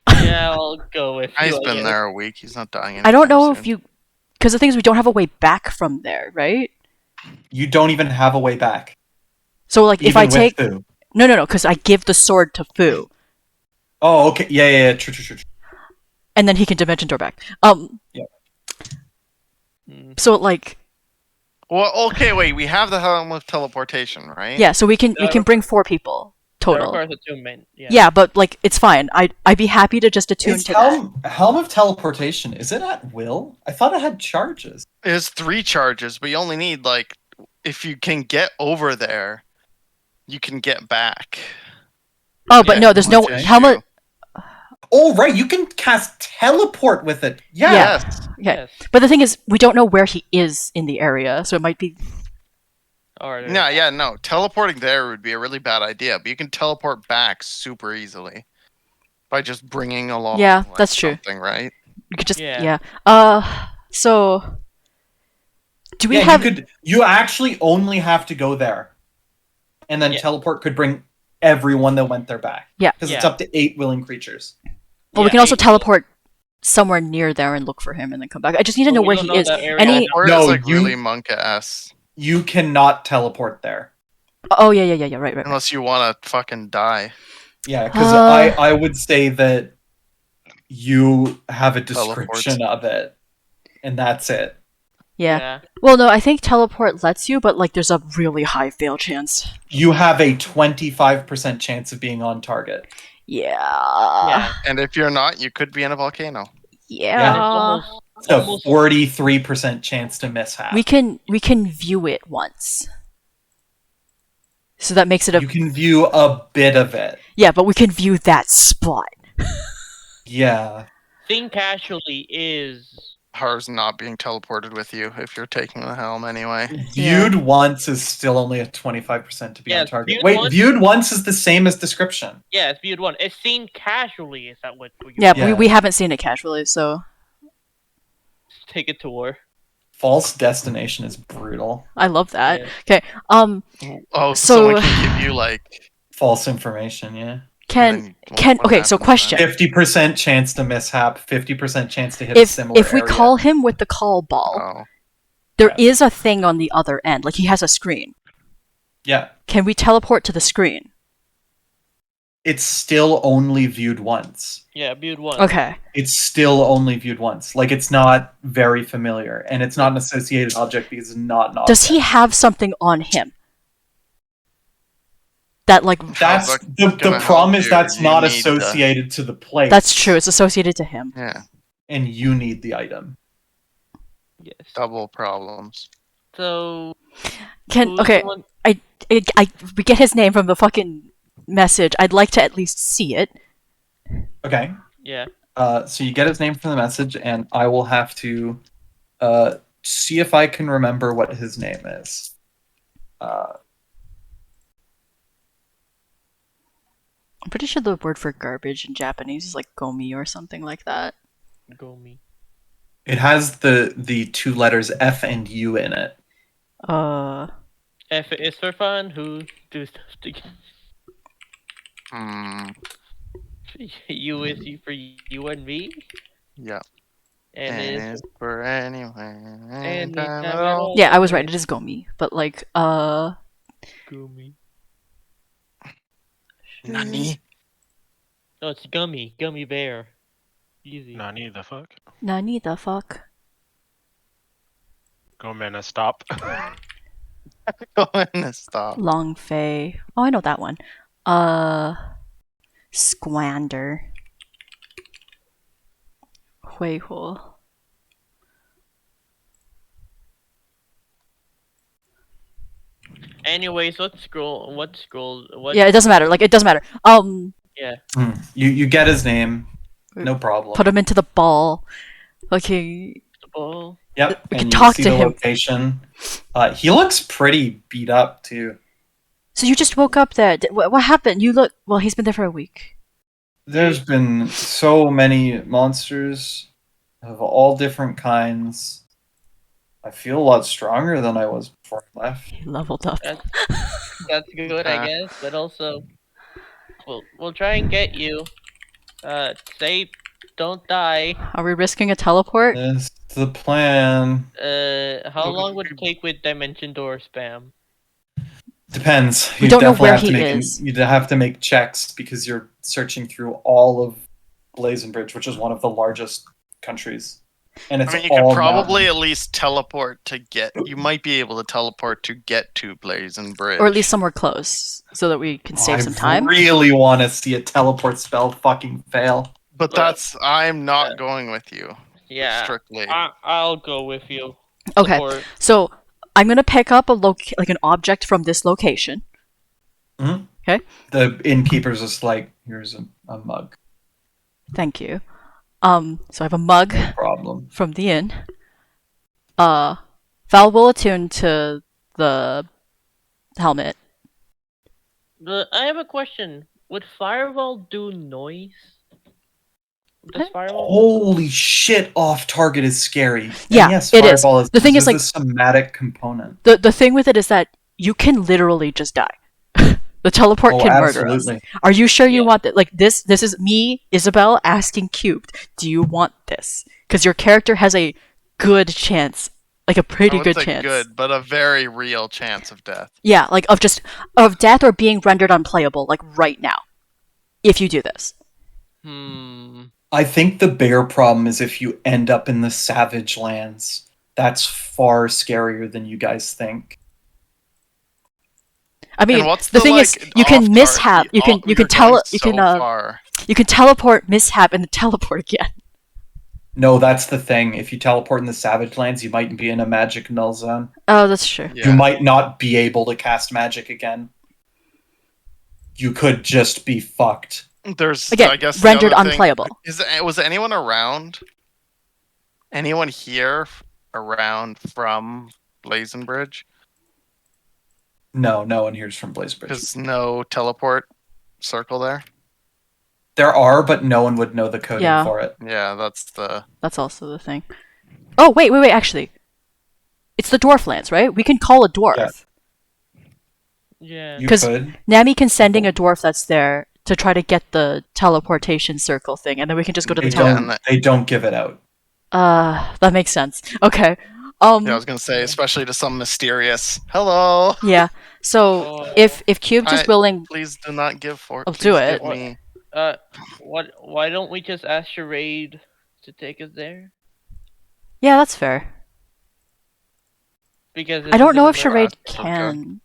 Yeah, I'll go with you. He's I been guess. there a week. He's not dying. I don't know anytime if soon. you, because the thing is, we don't have a way back from there, right? You don't even have a way back. So like, if Even I with take Fu. no, because I give the sword to Fu, Oh, okay. Yeah. True. and then he can dimension door back. Yeah. So like, Well, okay, wait. We have the helm of teleportation, right? yeah, so we can bring 4 people That total. requires attunement. Yeah. Yeah, but like, it's fine. I'd be happy to just attune Is to that. Helm of Teleportation, is it at will? I thought it had charges. It has 3 charges, but you only need like, if you can get over there, you can get back. Oh, but Yeah, no, there's no okay. helmet. Oh, right, you can cast teleport with it. Yeah. Yes. Okay, Yes. but the thing is, we don't know where he is in the area, so it might be. Or No. Teleporting there would be a really bad idea, but you can teleport back super easily by just bringing along. Yeah, like, that's true. something, right? You could just Yeah. So do we Yeah, have? you actually only have to go there. And then Yeah. teleport could bring everyone that went there back. Yeah. Because it's Yeah. up to 8 willing creatures. Well, we Yeah, can also 8 teleport somewhere near there and look for him, and then come back. I just need to Well, know we where don't he know is. that area. Any? Or No, it's like you- really monk-ass. You cannot teleport there. Oh yeah. Right. Unless you want to fucking die. Yeah, because I would say that you have a description of it. And that's it. Yeah. Well, no, I think teleport lets you, but like, there's a really high fail chance. You have a 25% chance of being on target. Yeah. Yeah. And if you're not, you could be in a volcano. Yeah. It's almost It's a almost 43% chance to mishap. We can view it once. So that makes it a You can view a bit of it. yeah, but we can view that spot. Yeah. Think casually is Har's not being teleported with you if you're taking the helm anyway. Viewed once is still only a 25% to be Yeah, on target. viewed Wait, once- viewed once is the same as description. yeah, it's viewed one. It's seen casually. Is that what you Yeah, Yeah. we haven't seen it casually, so take a tour? False destination is brutal. I love that. Yeah. Okay. Oh, So- someone can give you like. False information, yeah. and Can then what okay, so happens question. then? 50% chance to mishap, 50% chance to hit a If similar we area. call him with the call ball, Oh, there is a thing on the other end. Like, he has a screen. Yeah. Can we teleport to the screen? It's still only viewed once. Yeah, viewed one. Okay. It's still only viewed once. Like, it's not very familiar. And it's not an associated object because it's not an object. Does he have something on him? That like That's How's the gonna problem help is you? that's You not need the- associated to the place. that's true. It's associated to him. yeah, And you need the item. Yes. double problems. So Can who's okay. the one- We get his name from the fucking message. I'd like to at least see it. Okay. Yeah. So you get his name from the message, and I will have to see if I can remember what his name is. I'm pretty sure the word for garbage in Japanese is like gomi or something like that. Go me. It has the 2 letters F and U in it. F is for fun. Who do stuff together? U is for you and me. Yeah. And And is it's for anywhere. anytime Anytime at at all. all. Yeah, I was right. It is gomi, but like Go me. Nani? No, it's gummy. Gummy bear. Easy. Nani the fuck? nani the fuck? Go mana stop. Stop. Long Fei. Oh, I know that one. Squander. Hui Hu. Anyways, what scroll? What? Yeah, it doesn't matter. Like, it doesn't matter. Yeah. You get his name. No problem. Put him into the ball. Okay. Oh. Yep. We and can you talk see to the him. location. He looks pretty beat up too. So you just woke up there. What happened? You look. Well, he's been there for a week. There's been so many monsters of all different kinds. I feel a lot stronger than I was before I left. He leveled up. That's good, I guess. But also, we'll try and get you. Say, don't die. Are we risking a teleport? That's the plan. How long would it take with Dimension Door spam? Depends. We don't know where he is. You'd have to make checks because you're searching through all of Blazonbridge, which is one of the largest countries. And it's I mean, you all could probably mountain. at least teleport to get. You might be able to teleport to get to Blazonbridge, Or at least somewhere close, so that we can save some time. I really want to see a teleport spell fucking fail. But that's. I'm not going with you. Yeah. Strictly. I'll go with you. Okay. Support. So I'm gonna pick up like an object from this location. Mm-hmm. Okay. The innkeeper's just like, here's a mug. Thank you. So I have a mug No problem. from the inn. Val will attune to the helmet. I have a question. Would Fireball do noise? Does Fireball? Holy shit! Off target is scary. Yeah, and yes, it is. Fireball The thing is, there's like, a somatic component. The thing with it is that you can literally just die. The teleport can murder us. Are you sure you want that? Like this is me, Isabel, asking Cubed, do you want this? Because your character has a good chance, like a pretty good chance. Good, but a very real chance of death. Yeah, like of death or being rendered unplayable, like right now, if you do this. I think the bigger problem is if you end up in the Savage Lands. That's far scarier than you guys think. I mean, the thing is, you can mishap. You can teleport, mishap, and then teleport again. No, that's the thing. If you teleport in the Savage Lands, you might be in a magic null zone. Oh, that's true. Yeah. You might not be able to cast magic again. You could just be fucked. There's again, I guess rendered unplayable. Was anyone around? Anyone here around from Blazonbridge? No one here's from Blazonbridge. There's no teleport circle there? There are, but no one would know the coding for it. Yeah, That's also the thing. Oh, wait, actually. It's the dwarf lands, right? We can call a dwarf. Yeah. Because Nami can sending a dwarf that's there to try to get the teleportation circle thing, and then we can just go to the teleport. They don't give it out. That makes sense. Okay. Yeah, I was gonna say, especially to some mysterious hello. Yeah. So if Cubed is willing, please do not give for. I'll do it. Why don't we just ask Charade to take us there? Yeah, that's fair. Because I don't know if Charade can.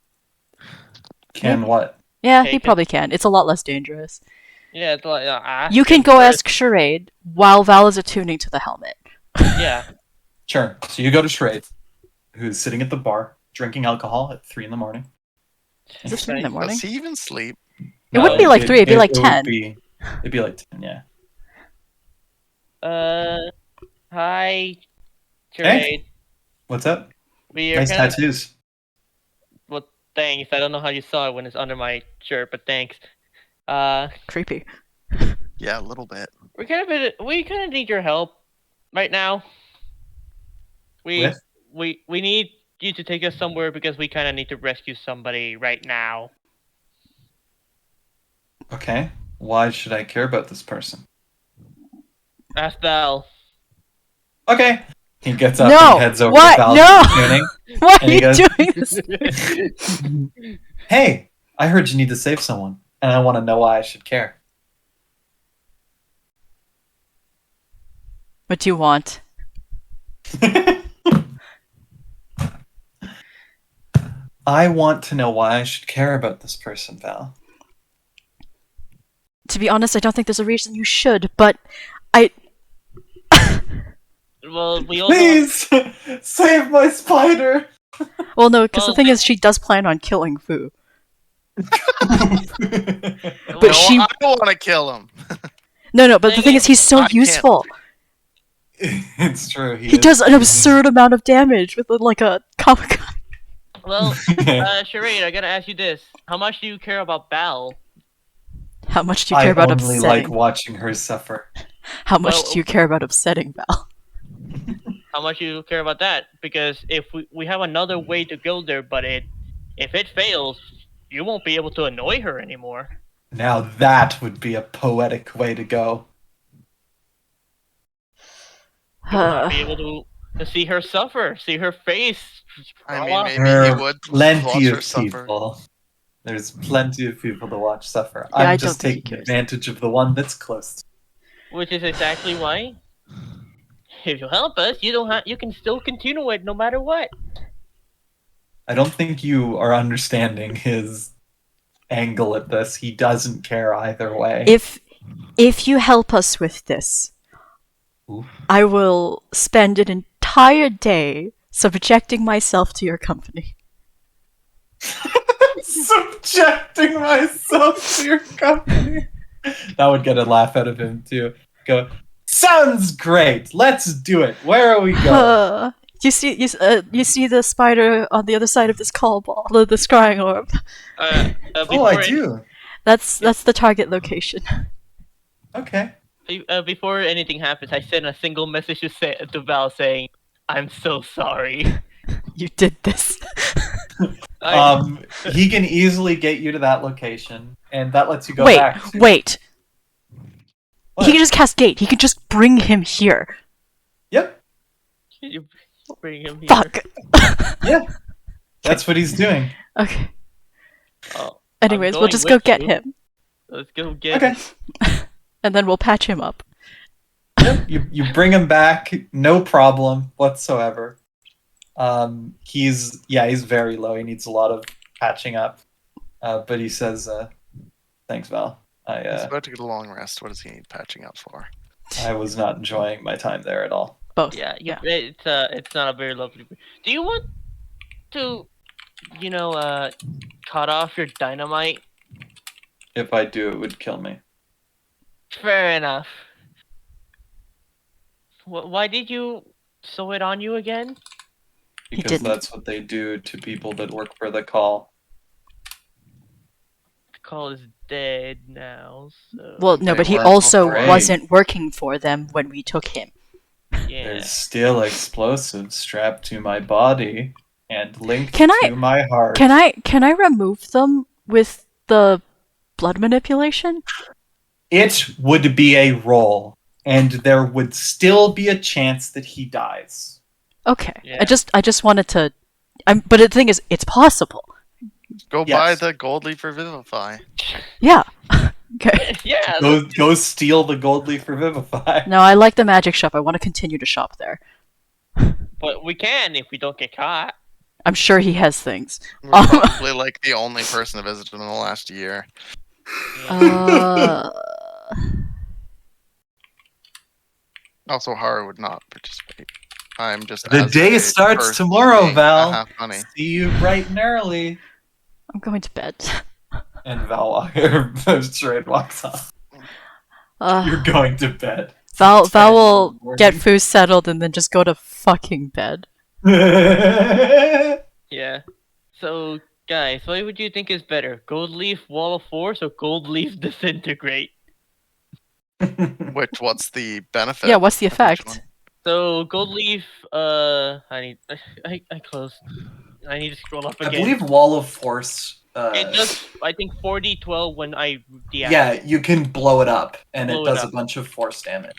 Can what? Yeah, he probably can. It's a lot less dangerous. Yeah, it's like you can go ask Charade while Val is attuning to the helmet. Yeah. Sure. So you go to Charade, who's sitting at the bar drinking alcohol at 3 a.m. Is it 3 a.m? Does he even sleep? It wouldn't be like 3. It'd be like 10. It'd be like 10. Yeah. Hi, Charade. Hey. What's up? Nice tattoos. Well, thanks. I don't know how you saw it when it's under my shirt, but thanks. Creepy. Yeah, a little bit. We kind of need your help right now. We need you to take us somewhere because we kind of need to rescue somebody right now. Okay. Why should I care about this person? Ask Val. Okay. He gets up and heads over to Val's tuning. Why are you doing this? Hey, I heard you need to save someone, and I want to know why I should care. What do you want? I want to know why I should care about this person, Val. To be honest, I don't think there's a reason you should, but I... Well, we also... Please! Save my spider! Well, no, because the thing is, she does plan on killing Fu. But she... I don't want to kill him. No, but the thing is, he's so useful. It's true. He does an absurd amount of damage with, like, a Comic Con. Well, Charade, I gotta ask you this. How much do you care about Val? How much do you care about upsetting? I only like watching her suffer. How much do you care about upsetting Val? How much do you care about that? Because if we have another way to go there, but if it fails, you won't be able to annoy her anymore. Now that would be a poetic way to go. You won't be able to see her suffer, see her face. I mean, maybe he would plenty of her suffer. people. There's plenty of people to watch suffer. Yeah, I'm just taking advantage of the one that's close. Which is exactly why, if you help us, you can still continue it no matter what. I don't think you are understanding his angle at this. He doesn't care either way. If you help us with this, Oof. I will spend an entire day subjecting myself to your company. Subjecting myself to your company. That would get a laugh out of him too. Go, sounds great. Let's do it. Where are we going? You see the spider on the other side of this call ball, the Scrying Orb. Oh, I do. That's the target location. Okay. Before anything happens, I sent a single message to Val saying, "I'm so sorry." You did this. He can easily get you to that location, and that lets you go back. Wait. What? He can just cast Gate. He can just bring him here. Yep. Can you bring him here? Fuck. Yeah. That's what he's doing. Okay. Oh, anyways, we'll just go get him. Let's go get him. And then we'll patch him up. Yep. You bring him back, no problem whatsoever. He's very low. He needs a lot of patching up. But he says, "Thanks, Val. He's about to get a long rest. What does he need patching up for?" I was not enjoying my time there at all." Both. Yeah. It's not a very lovely. Do you want to, cut off your dynamite? If I do, it would kill me. Fair enough. Why did you sew it on you again? Because that's what they do to people that work for the call. The call is dead now, so... Well, no, but he also wasn't working for them when we took him. Yeah. There's still explosives strapped to my body and linked to my heart. Can I remove them with the blood manipulation? It would be a roll, and there would still be a chance that he dies. Okay. Yeah. I just wanted to... but the thing is, it's possible. Go buy the gold leaf for Vivify. Yeah. Okay. Yeah. Go steal the gold leaf for Vivify. No, I like the magic shop. I want to continue to shop there. But we can if we don't get caught. I'm sure he has things. We're probably like the only person to visit him in the last year. Also, Haru would not participate. I'm just the day starts tomorrow, Val. See you bright and early. I'm going to bed. And Charade walks off. You're going to bed. Val will get food settled and then just go to fucking bed. Yeah. So, guys, what would you think is better? Gold Leaf Wall of Force or Gold Leaf Disintegrate? What's the benefit? Yeah, what's the effect? So, Gold Leaf, I closed. I need to scroll up again. I believe Wall of Force... it does, I think, 4d12 when I deactivate. Yeah, you can blow it up, and it does a bunch of force damage.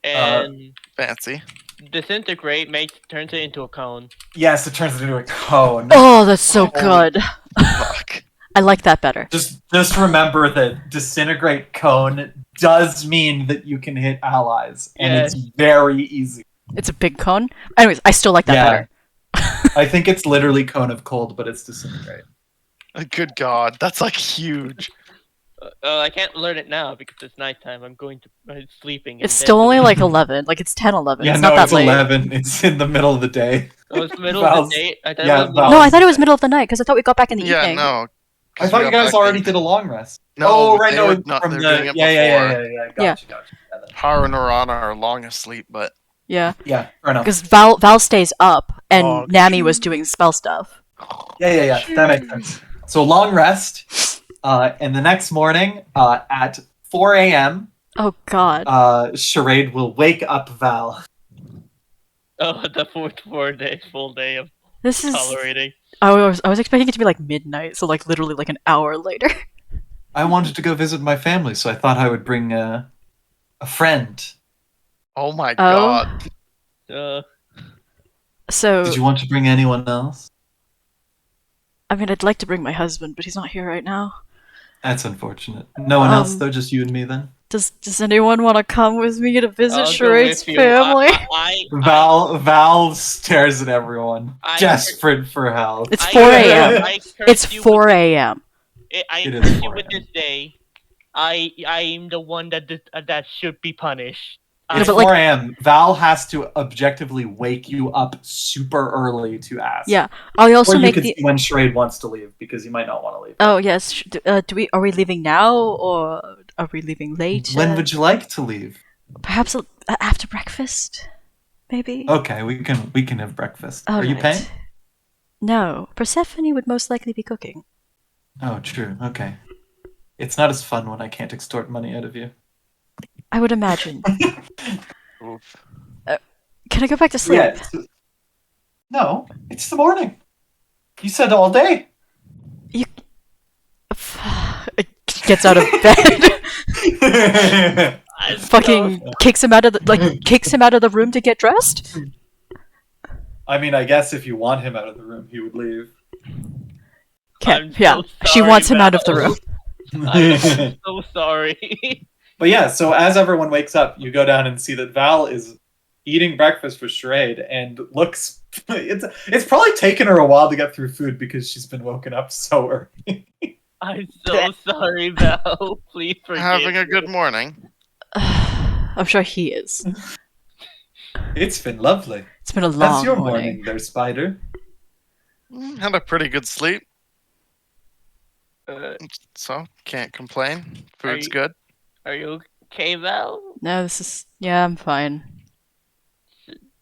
And... fancy. Disintegrate turns it into a cone. Yes, it turns it into a cone. Oh, that's so good. Fuck. I like that better. Just remember that Disintegrate Cone does mean that you can hit allies, and it's very easy. It's a big cone? Anyways, I still like that better. I think it's literally Cone of Cold, but it's Disintegrate. Good God, that's like huge. I can't learn it now because it's nighttime. I'm sleeping. It's still only like 11. Like it's 10, 11. Yeah, it's no, not that it's late. 11. It's in the middle of the day. Oh, it's the middle of the day? I thought yeah, it was Val's- No, I thought it was middle of the night because I thought we got back in the Yeah, evening. no. I thought you guys already did a long rest. No, oh, right, they no, were not, from they were the doing it yeah. before. Gotcha. Haru and Arana are long asleep, but Yeah. Yeah, fair enough. Because Val stays up and Oh, Nami was doing spell stuff. Yeah. That makes sense. So long rest, and the next morning at 4 a.m. Oh god. Charade will wake up Val. Oh, the fourth full day of This is. tolerating. I was expecting it to be like midnight, so like literally like an hour later. I wanted to go visit my family, so I thought I would bring a friend. oh my God. So. Did you want to bring anyone else? I mean, I'd like to bring my husband, but he's not here right now. That's unfortunate. No one else, though, just you and me then? Does anyone want to come with me to visit I'll go Charade's with you. family? Val stares at everyone, desperate for help. It's 4 a.m. It's 4 I a.m. It is curse you 4 with this day. I'm the one that should be punished. It's but, 4 a.m. Val has to objectively wake you up super early to ask. Yeah, I also or you make could the. see when Charade wants to leave, because you might not want to leave. Oh yes, are we leaving now or are we leaving later? When would you like to leave? Perhaps after breakfast, maybe. Okay, we can have breakfast. Are you Alright. paying? No, Persephone would most likely be cooking. Oh, true. Okay. It's not as fun when I can't extort money out of you. I would imagine. Oof. Can I go back to sleep? Yeah. No, it's the morning. You said all day. Gets out of bed. Fucking kicks him out of the room to get dressed. I mean, I guess if you want him out of the room, he would leave. I'm Yeah, so she sorry, wants him out of the Val. room. I'm so sorry. But yeah, so as everyone wakes up, you go down and see that Val is eating breakfast with Charade and looks. It's probably taken her a while to get through food because she's been woken up so early. I'm so sorry, Val. Please forgive Having a me. good morning. I'm sure he is. It's been lovely. It's been a long That's your morning. morning there, Spider. Had a pretty good sleep, Uh, so can't complain. Food's you- good. Are you okay, Val? No, yeah, I'm fine.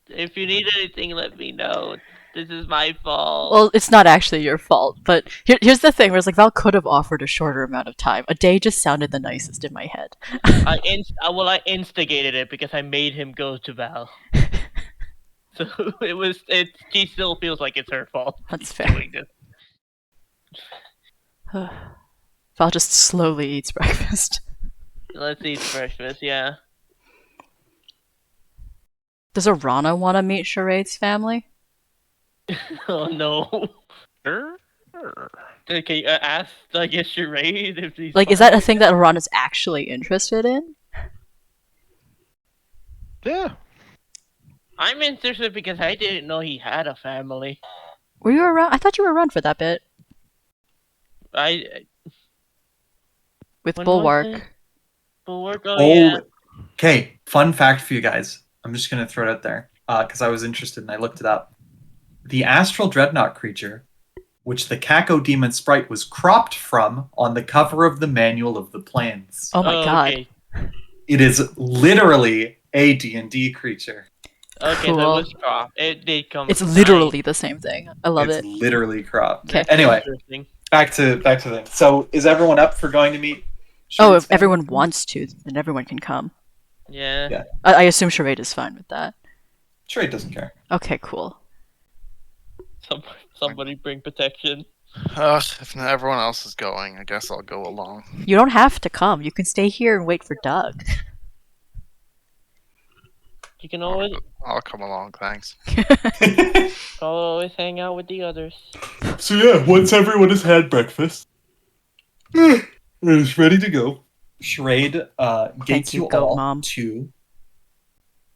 If you need anything, let me know. This is my fault. Well, it's not actually your fault, but here's the thing: where it's like Val could have offered a shorter amount of time. A day just sounded the nicest in my head. I instigated it because I made him go to Val. So she still feels like it's her fault. That's She's fair. doing this. Val just slowly eats breakfast. Let's eat breakfast, yeah. Does Arana want to meet Charade's family? Oh no. Sure. Okay, ask, I guess, Charade if he's Like, is that a thing that Arana's actually interested in? Yeah. I'm interested because I didn't know he had a family. Were you around? I thought you were around for that bit with When was Bulwark. it? Bulwark, yeah. Okay, fun fact for you guys. I'm just going to throw it out there because I was interested and I looked it up. The Astral Dreadnought creature, which the Kako Demon sprite was cropped from on the cover of the Manual of the Planes. Oh my god! Okay. It is literally a D&D creature. Okay, so Cool. it was cropped. It did come. It's literally the same thing. I love it's it. literally cropped. Okay. Anyway, Interesting. back to things. So is everyone up for going to meet Oh, Charade's if everyone family? wants to, then everyone can come. Yeah. Yeah. I assume Charade is fine with that. Charade doesn't care. Okay, cool. Somebody bring protection. If not everyone else is going, I guess I'll go along. You don't have to come. You can stay here and wait for Doug. You can always I'll come along, thanks. always hang out with the others. So yeah, once everyone has had breakfast, it's ready to go. Charade gates you, you goat all mom. to.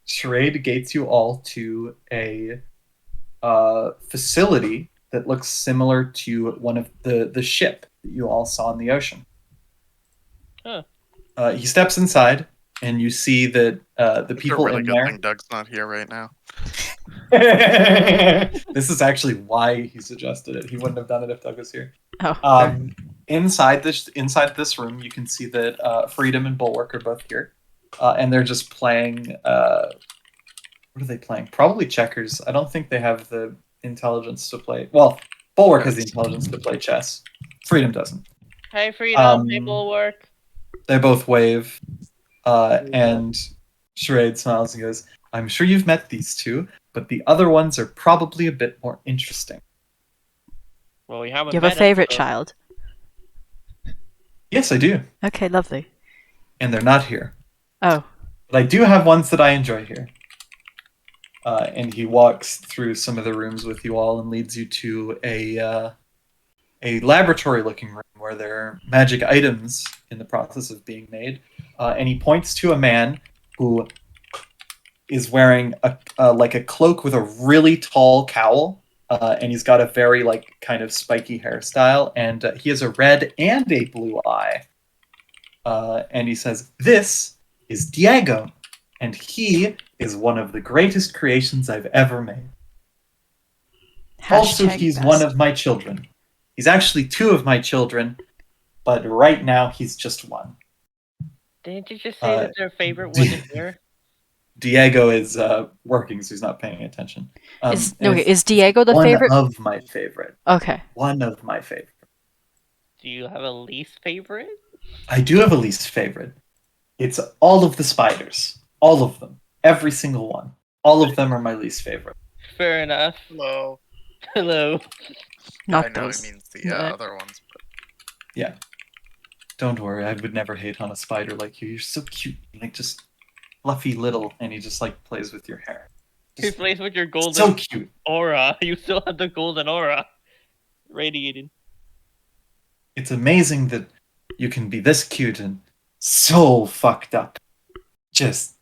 Charade gates you all to a facility that looks similar to one of the ship that you all saw in the ocean. Huh. He steps inside, and you see that the It's a people really in good there. thing Doug's not here right now. This is actually why he suggested it. He wouldn't have done it if Doug was here. Oh, Inside this room, you can see that Freedom and Bulwark are both here, and they're just playing. What are they playing? Probably checkers. I don't think they have the intelligence to play. Well, Bulwark has the intelligence to play chess. Freedom doesn't. Hey, Freedom, hey, Bulwark. They both wave, and Charade smiles and goes, "I'm sure you've met these two, but the other ones are probably a bit more interesting." Well, we haven't. you have a favorite child. Yes, I do. Okay, lovely. And they're not here. Oh. But I do have ones that I enjoy here. And he walks through some of the rooms with you all and leads you to a laboratory-looking room where there are magic items in the process of being made. And he points to a man who is wearing a cloak with a really tall cowl. And he's got a very kind of spiky hairstyle, and he has a red and a blue eye. And he says, "This is Diego, and he is one of the greatest creations I've ever made. Also, he's best. one of my children. He's actually two of my children, but right now he's just one." Didn't you just say that their favorite wasn't here? Diego is working, so he's not paying attention. Is Diego the favorite? One of my favorite. Okay. One of my favorite. Do you have a least favorite? I do have a least favorite. It's all of the spiders. All of them. Every single one. All of them are my least favorite. Fair enough. Hello. Hello. Not I know those. he means the other ones. But... Yeah. Don't worry, I would never hate on a spider like you. You're so cute. Just fluffy little, and he just plays with your hair. He plays with your golden so cute. aura. You still have the golden aura radiating. It's amazing that you can be this cute and so fucked up. Just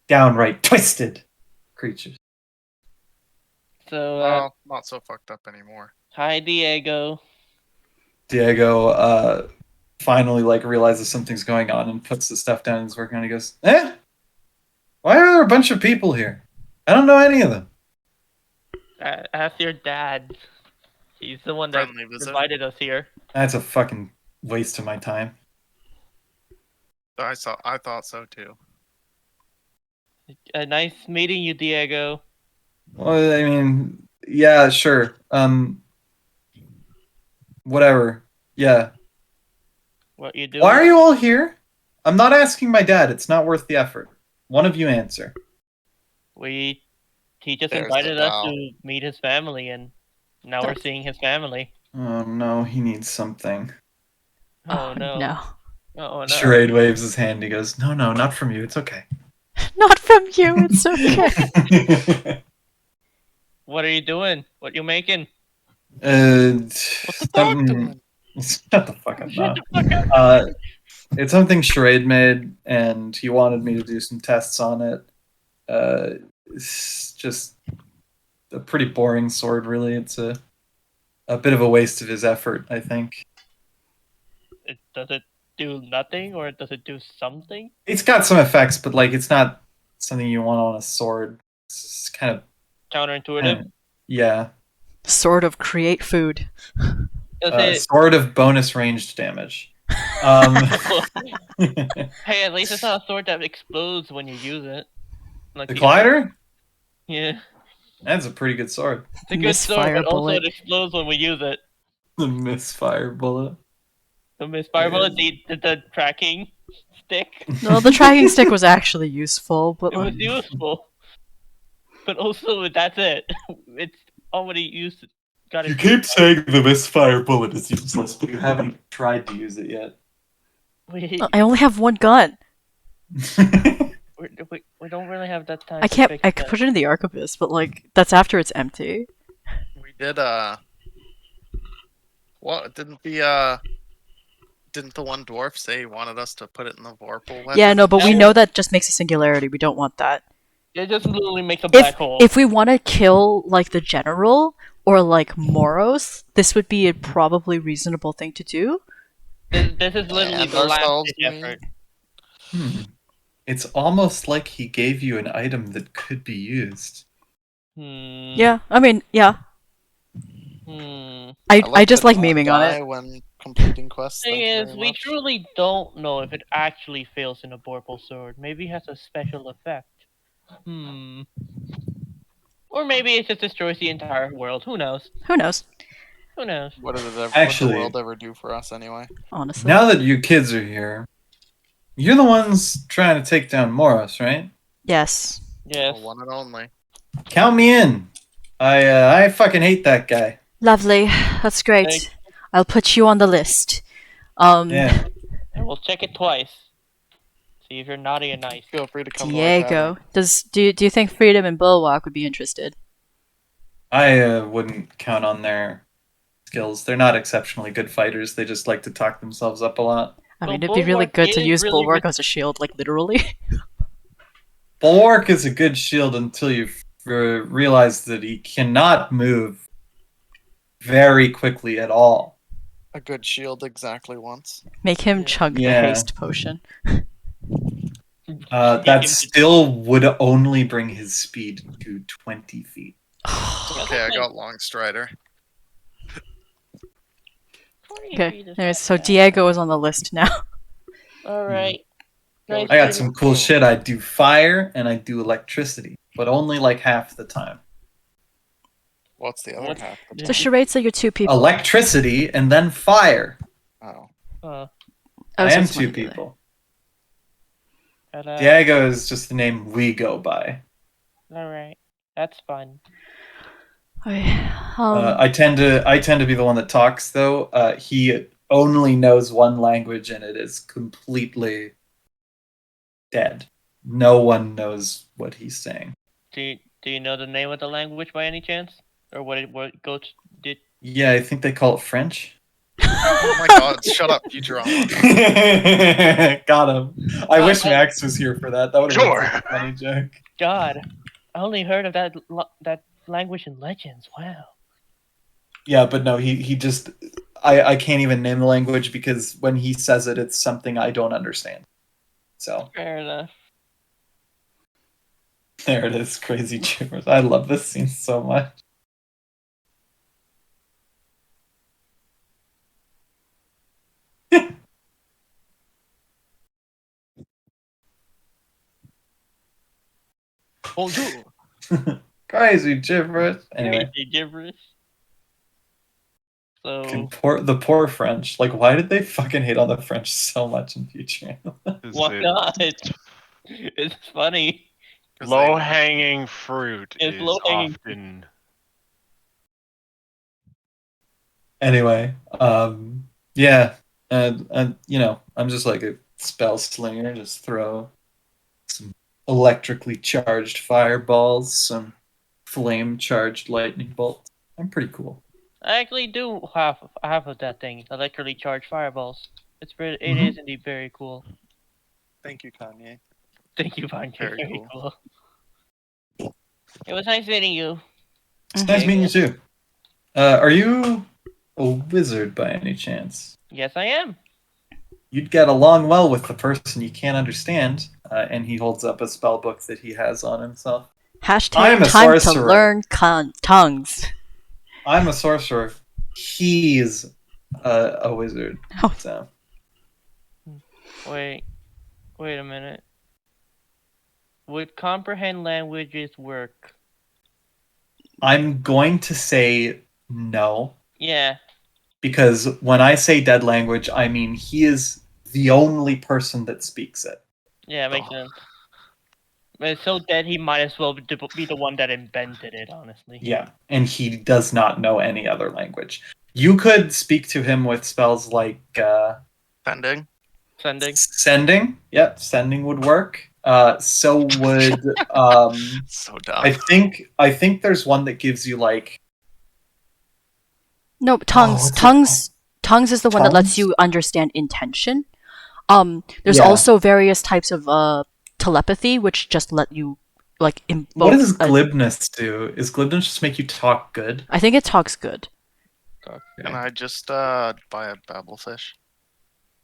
downright twisted creatures. So, not so fucked up anymore. Hi, Diego. Diego finally realizes something's going on and puts the stuff down and is working on it. He goes, why are there a bunch of people here? I don't know any of them. Ask your dad. He's the one that invited us here. That's a fucking waste of my time. I thought so too. Nice meeting you, Diego. Well, I mean, yeah, sure. Whatever. Yeah. What you doing? Why are you all here? I'm not asking my dad. It's not worth the effort. One of you answer. He just invited us to meet his family, and now we're seeing his family. Oh no, he needs something. Oh no. Oh no. Charade waves his hand. He goes, no, not from you. It's okay. Not from you. It's okay. What are you doing? What you making? What's the dog doing? Shut the fuck up now. It's something Charade made, and he wanted me to do some tests on it. It's just a pretty boring sword, really. It's a bit of a waste of his effort, I think. Does it do nothing, or does it do something? It's got some effects, but it's not something you want on a sword. It's kind of counterintuitive. Yeah. Sword of create food. Sword of bonus ranged damage. Hey, at least it's not a sword that explodes when you use it. The Collider? Yeah. That's a pretty good sword. It's a good sword, but also it explodes when we use it. The misfire bullet. The misfire bullet, the tracking stick. No, the tracking stick was actually useful, but it was useful. But also, that's it. It's already used. You keep saying the misfire bullet is useless, but you haven't tried to use it yet. I only have one gun. We don't really have that time. I could put it in the archivist, but that's after it's empty. We did what didn't the one dwarf say he wanted us to put it in the Vorpal? Yeah, no, but we know that just makes a singularity. We don't want that. It just literally makes a black hole. If we want to kill like the general or like Moros, this would be a probably reasonable thing to do. This is literally the last effort. It's almost like he gave you an item that could be used. Yeah, I mean, yeah. I just like memeing on it. When completing quests. Thing is, we truly don't know if it actually fails in a Vorpal Sword. Maybe it has a special effect. Or maybe it just destroys the entire world. Who knows? Who knows? Who knows? What did it ever, Actually, what the world ever do for us anyway? Honestly. Now that you kids are here, you're the ones trying to take down Moros, right? Yes. Yes. The one and only. Count me in. I fucking hate that guy. Lovely. That's great. I'll put you on the list. Yeah. And we'll check it twice. See if you're naughty and nice. Feel free to come Diego. Do you think Freedom and Bulwark would be interested? I wouldn't count on their skills. They're not exceptionally good fighters. They just like to talk themselves up a lot. I mean, it'd be really good to use Bulwark as a shield, like literally. Bulwark is a good shield until you realize that he cannot move very quickly at all. A good shield exactly once. Make him chug the haste potion. That still would only bring his speed to 20 feet. Okay, I got Long Strider. Okay, anyways, so Diego is on the list now. Alright. I got some cool shit. I do fire and I do electricity, but only like half the time. What's the other half? The charades are your two people. Electricity and then fire. Oh. I am two people. Diego is just the name we go by. Alright. That's fun. I tend to be the one that talks though. He only knows one language and it is completely dead. No one knows what he's saying. Do you know the name of the language by any chance? Or what Goat did? Yeah, I think they call it French. Oh my god, shut up, you drama. Got him. I wish Max was here for that. That would have been a funny joke. God, I only heard of that language in Legends. Wow. Yeah, but no, he just... I can't even name the language because when he says it, it's something I don't understand. So fair enough. There it is, crazy gibberish. I love this scene so much. Bonjour. Crazy gibberish. Anyway. Crazy gibberish. So the poor French. Like, why did they fucking hate on the French so much in Future? Why not? It's funny. Low-hanging fruit is often... Anyway, yeah, and you know, I'm just like a spell slinger. Just throw some electrically charged fireballs, some flame-charged lightning bolts. I'm pretty cool. I actually do half of that thing, electrically charged fireballs. It is indeed very cool. Thank you, Kanye. Thank you, Kanye. Very cool. It was nice meeting you. It's nice meeting you too. Are you a wizard by any chance? Yes, I am. You'd get along well with the person you can't understand, and he holds up a spell book that he has on himself. Hashtag time to learn tongues. I'm a sorcerer. He's a wizard. Oh. So. Wait a minute. Would comprehend languages work? I'm going to say no. Yeah. Because when I say dead language, I mean he is the only person that speaks it. Yeah, it makes sense. But it's so dead, he might as well be the one that invented it, honestly. Yeah, and he does not know any other language. You could speak to him with spells like... Sending? Sending? Yep, sending would work. So would... so dumb. I think there's one that gives you, like... No, tongues. Tongues is the one that lets you understand intention. There's also various types of... telepathy, which just let you like invokes. What does glibness do? Is glibness just make you talk good? I think it talks good. Can I just buy a babblefish?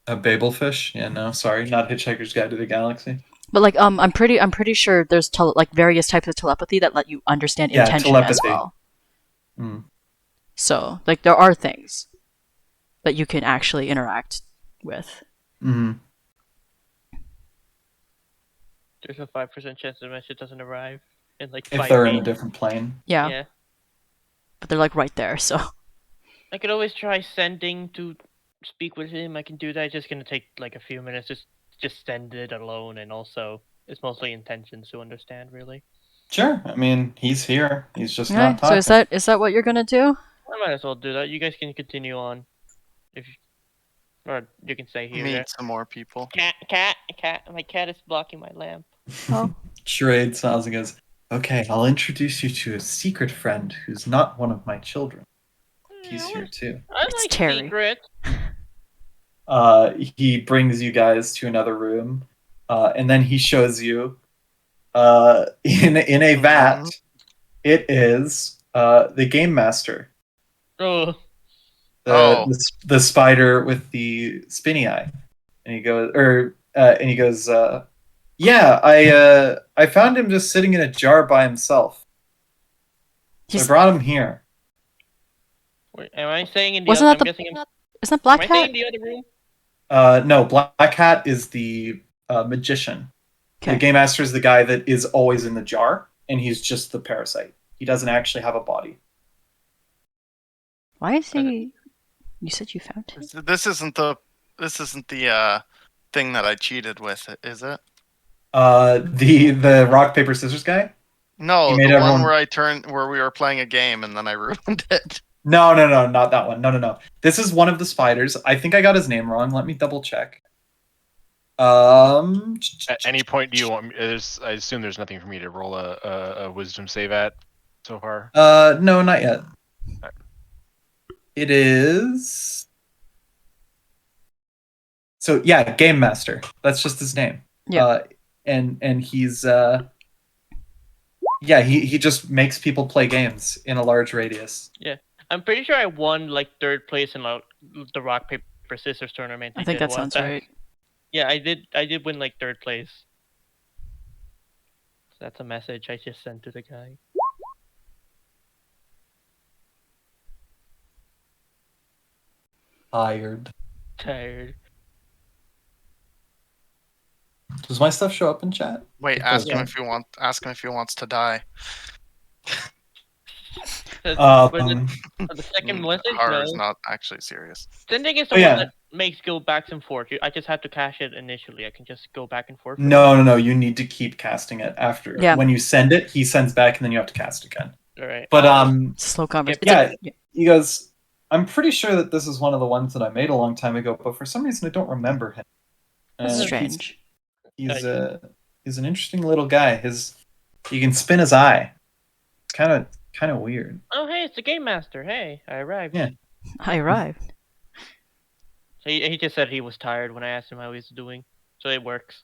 A babelfish? Yeah, no, sorry, not Hitchhiker's Guide to the Galaxy. But like I'm pretty sure there's like various types of telepathy that let you understand intention as well. So like there are things that you can actually interact with. Mm-hmm. There's a 5% chance the message doesn't arrive in like If 5 they're in a minutes. different plane. Yeah. But they're like right there, so. I could always try sending to speak with him. I can do that. It's just gonna take like a few minutes. Just send it alone, and also it's mostly intentions to understand, really. Sure. I mean, he's here. He's just not talking. So is that what you're gonna do? I might as well do that. You guys can continue on, or you can stay here. Meet some more people. Cat. My cat is blocking my lamp. Oh. Charade smiles and goes, "Okay, I'll introduce you to a secret friend who's not one of my children. He's here too." I It's like Terry. secrets. He brings you guys to another room, and then he shows you in a vat. It is the game master. Oh. The spider with the spinny eye, and he goes, yeah, I found him just sitting in a jar by himself. So I brought him here. Wait, am I saying in the Wasn't other? that isn't that Black Am I saying Hat? in the other room? No, Black Hat is the magician. Okay. The game master is the guy that is always in the jar, and he's just the parasite. He doesn't actually have a body. Why is he? You said you found him. This isn't the thing that I cheated with, is it? The rock paper scissors guy. No, the one where we were playing a game and then I ruined it. No, not that one. No. This is one of the spiders. I think I got his name wrong. Let me double check. At any point, do you want me? I assume there's nothing for me to roll a wisdom save at so far. No, not yet. It is. So yeah, Game Master. That's just his name. Yeah. And he's he just makes people play games in a large radius. Yeah, I'm pretty sure I won like 3rd place in the rock paper scissors tournament. I think that sounds right. Yeah, I did win like 3rd place. So that's a message I just sent to the guy. Tired. Does my stuff show up in chat? Wait, ask him if he wants to die. The second message, is not actually serious. Sending is the one that makes go back and forth. I just have to cash it initially. I can just go back and forth. No. You need to keep casting it after. Yeah. When you send it, he sends back, and then you have to cast again. All right. But slow conversation. Yeah, he goes, "I'm pretty sure that this is one of the ones that I made a long time ago, but for some reason I don't remember him." That's strange. He's an interesting little guy. You can spin his eye. It's kind of weird. Oh, hey, it's the game master. Hey, I arrived. Yeah. I arrived. So he just said he was tired when I asked him how he's doing. So it works.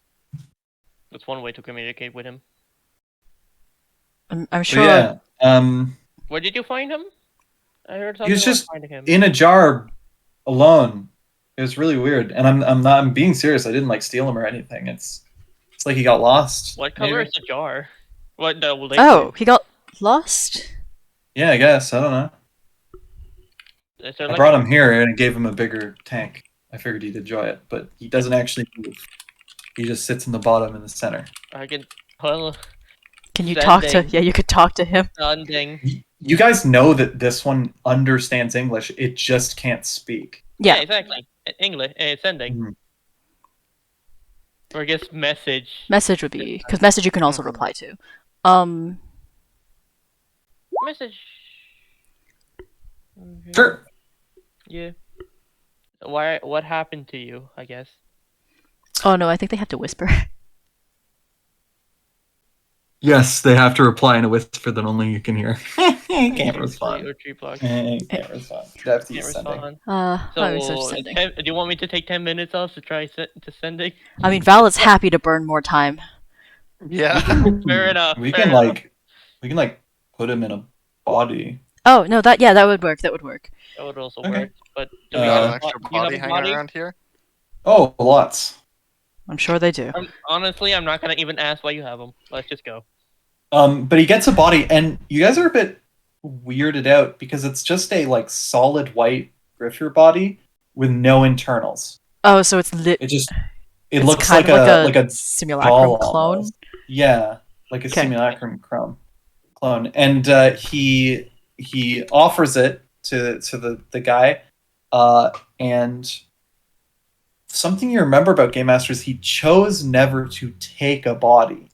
That's one way to communicate with him. I'm sure. Yeah. Where did you find him? I heard something. He was just finding him. in a jar, alone. It was really weird, and I'm being serious. I didn't like steal him or anything. It's like he got lost. What color is the jar? What? Oh, he got lost. Yeah, I guess. I don't know. I brought him here and gave him a bigger tank. I figured he'd enjoy it, but he doesn't actually move. He just sits in the bottom in the center. I can. Can you talk to? Yeah, you could talk to him. Sending. You guys know that this one understands English. It just can't speak. Yeah, exactly. English. Sending. Mm-hmm. Or I guess message. Message would be because message you can also reply to. Message. Sure. Yeah. Why? What happened to you? I guess. Oh no, I think they have to whisper. Yes, they have to reply in a whisper that only you can hear. Can't respond. Can't respond. Do you want me to take 10 minutes off to try to sending? I mean, Val is happy to burn more time Yeah. Fair enough. We fair can enough. put him in a body. Oh no, that would work. That would work. That would also Okay. work. But do We we got have an a extra do you have body a hanging body? around here. Oh, lots. I'm sure they do. Honestly, I'm not gonna even ask why you have them. Let's just go. But he gets a body, and you guys are a bit weirded out because it's just a solid white Griffer body with no internals. Oh, so it's It looks kind like of a simulacrum doll clone. almost. Yeah, like a Okay. simulacrum clone, and he offers it to the guy, and something you remember about Game Master is he chose never to take a body.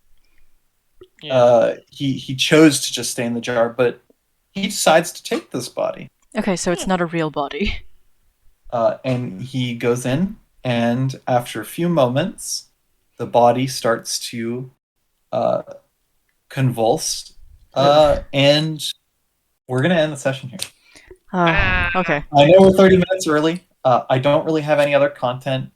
Yeah. He chose to just stay in the jar, but he decides to take this body. Okay, so it's not a real body. And he goes in, and after a few moments, the body starts to convulse, and we're gonna end the session here. Okay. I know we're 30 minutes early. I don't really have any other content,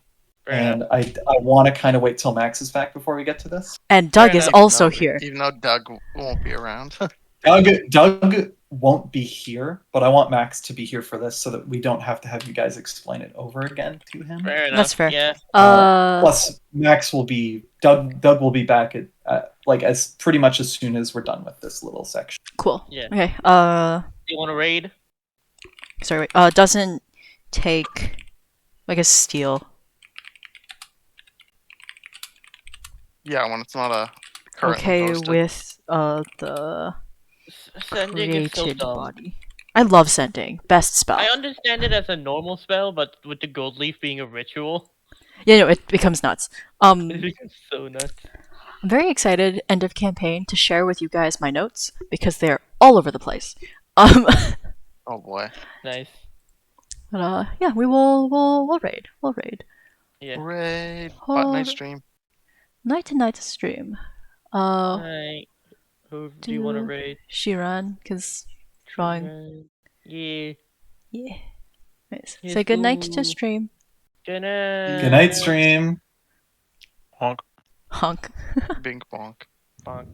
and I want to kind of wait till Max is back before we get to this. And Doug is also No, here. Even though Doug won't be around. Doug won't be here, but I want Max to be here for this so that we don't have to have you guys explain it over again to him. Fair enough. That's fair. Yeah. Plus, Max will be Doug will be back at as pretty much as soon as we're done with this little section. Cool. Yeah. Okay. Do you want to raid? Sorry. Wait. Doesn't take like a steal. Yeah, when it's not a currently Okay posted. with the Sending is so created dumb. body. I love sending. Best spell. I understand it as a normal spell, but with the gold leaf being a ritual, Yeah, no, it becomes nuts. it becomes so nuts. I'm very excited, end of campaign, to share with you guys my notes because they're all over the place. Oh boy. Nice. But yeah, we'll raid. We'll raid. Yeah. Raid. But nice stream. Night to night stream. Alright. Who do you want to raid? Shiran, because drawing. Yeah. Yeah. Nice. Yes, Say good night ooh. to stream. Good night. Good night, stream. Honk. Honk. Bink bonk. Bonk.